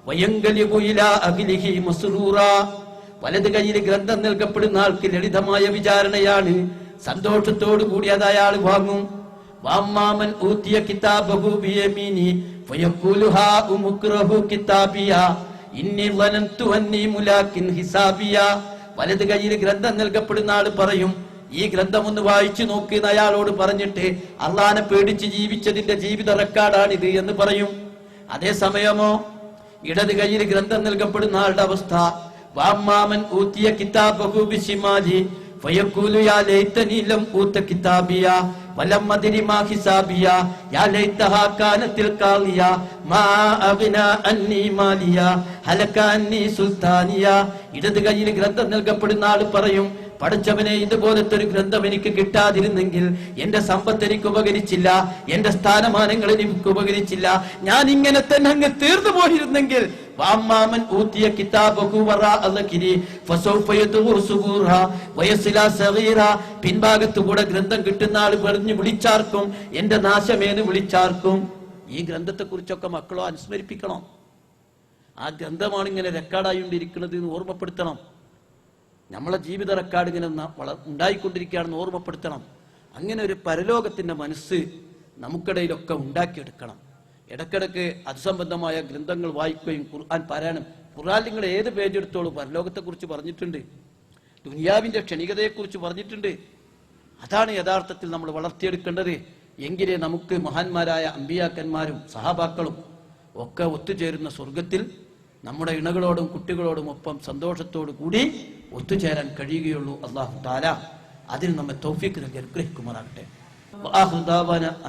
വയൻഖലിബു ഇലാ അഹ്ലിഹി മസ്റൂറാ. വലത് കയ്യിൽ ഗ്രന്ഥം നൽകപ്പെടുന്ന ആൾക്ക് ലളിതമായ വിചാരണയാണ്. സന്തോഷത്തോടു കൂടി അത് അയാൾ വാങ്ങും. വഅമ്മാമൻ ഊതിയ കിതാബഹു ബിയമീനി ഫയഖൂലു ഹാ ഉംഖറഹു കിതാബിയാ ഇന്നി വനന്തു അന്നി മുലാകിൻ ഹിസാബിയാ. വലത് കയ്യിൽ ഗ്രന്ഥം നൽകപ്പെടുന്ന ആൾ പറയും, ഈ ഗ്രന്ഥം ഒന്ന് വായിച്ചു നോക്കുന്ന അയാളോട് പറഞ്ഞിട്ട്, അള്ളാനെ പേടിച്ച് ജീവിച്ചതിന്റെ ജീവിത റെക്കോർഡാണിത് എന്ന് പറയും. അതേസമയമോ ഇടത് കയ്യിൽ ഗ്രന്ഥം നൽകപ്പെടുന്ന ആളുടെ അവസ്ഥ, വഅമ്മാമൻ ഊതിയ കിതാബഹു ബിശിമാലി ഫയഖൂലു യാ ലൈതനി ലം ഊത കിതാബിയാ വലം അദ്രി മാ ഹിസാബിയാ യാ ലൈതഹാ കാനത്തിൽ ഖാളിയാ മാ അഗ്നാ അന്നി മാലിയാ ഹലക അന്നി സുൽത്താനിയാ. ഇടത് കയ്യിൽ ഗ്രന്ഥം നൽകപ്പെടുന്ന ആൾ പറയും, പഠിച്ചവനെ, ഇതുപോലത്തെ ഒരു ഗ്രന്ഥം എനിക്ക് കിട്ടാതിരുന്നെങ്കിൽ എന്റെ സമ്പത്ത് എനിക്ക് ഉപകരിച്ചില്ല, എന്റെ സ്ഥാനമാനങ്ങൾ എനിക്ക് ഉപകരിച്ചില്ല, ഞാൻ ഇങ്ങനെ തന്നെ അങ്ങ് തീർന്നു പോയിരുന്നെങ്കിൽ. വഅമ്മാമൻ ഊതിയ കിതാബഹു വറാ അൽഖിരി ഫസൗഫ യദഉ സുബൂറാ വയസ്ലാ സഗീറാ. പിൻഭാഗത്ത് കൂടെ ഗ്രന്ഥം കിട്ടുന്ന ആൾ പറഞ്ഞു വിളിച്ചാർക്കും, എന്റെ നാശമേന്ന് വിളിച്ചാർക്കും. ഈ ഗ്രന്ഥത്തെ കുറിച്ചൊക്കെ മക്കളോ അനുസ്മരിപ്പിക്കണം. ആ ഗ്രന്ഥമാണ് ഇങ്ങനെ റെക്കോർഡായിക്കൊണ്ടിരിക്കുന്നത് എന്ന് ഓർമ്മപ്പെടുത്തണം. നമ്മളെ ജീവിത റെക്കോർഡ് ഇങ്ങനെ ഉണ്ടായിക്കൊണ്ടിരിക്കുകയാണെന്ന് ഓർമ്മപ്പെടുത്തണം. അങ്ങനെ ഒരു പരലോകത്തിന്റെ മനസ്സ് നമുക്കിടയിലൊക്കെ ഉണ്ടാക്കിയെടുക്കണം. ഇടക്കിടക്ക് അതുസംബന്ധമായ ഗ്രന്ഥങ്ങൾ വായിക്കുകയും ഖുർആൻ പാരായണം. ഖുർആൻ നിങ്ങൾ ഏത് പേജ് എടുത്തോളൂ പരലോകത്തെക്കുറിച്ച് പറഞ്ഞിട്ടുണ്ട്, ദുനിയാവിന്റെ ക്ഷണികതയെക്കുറിച്ച് പറഞ്ഞിട്ടുണ്ട്. അതാണ് യഥാർത്ഥത്തിൽ നമ്മൾ വളർത്തിയെടുക്കേണ്ടത്. എങ്കിലേ നമുക്ക് മഹാന്മാരായ അമ്പിയാക്കന്മാരും സഹാബാക്കളും ഒക്കെ ഒത്തുചേരുന്ന സ്വർഗത്തിൽ നമ്മുടെ ഇണകളോടും കുട്ടികളോടും ഒപ്പം സന്തോഷത്തോടു കൂടി ഒത്തുചേരാൻ കഴിയുകയുള്ളൂ. അല്ലാഹു തആല അതിന് നമ്മെ തൗഫീഖ് നൽകി അനുഗ്രഹിക്കുമാറാകട്ടെ.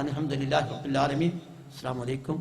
അൽഹംദുലില്ലാഹി റബ്ബിൽ ആലമീൻ. അസ്സലാമു അലൈക്കും.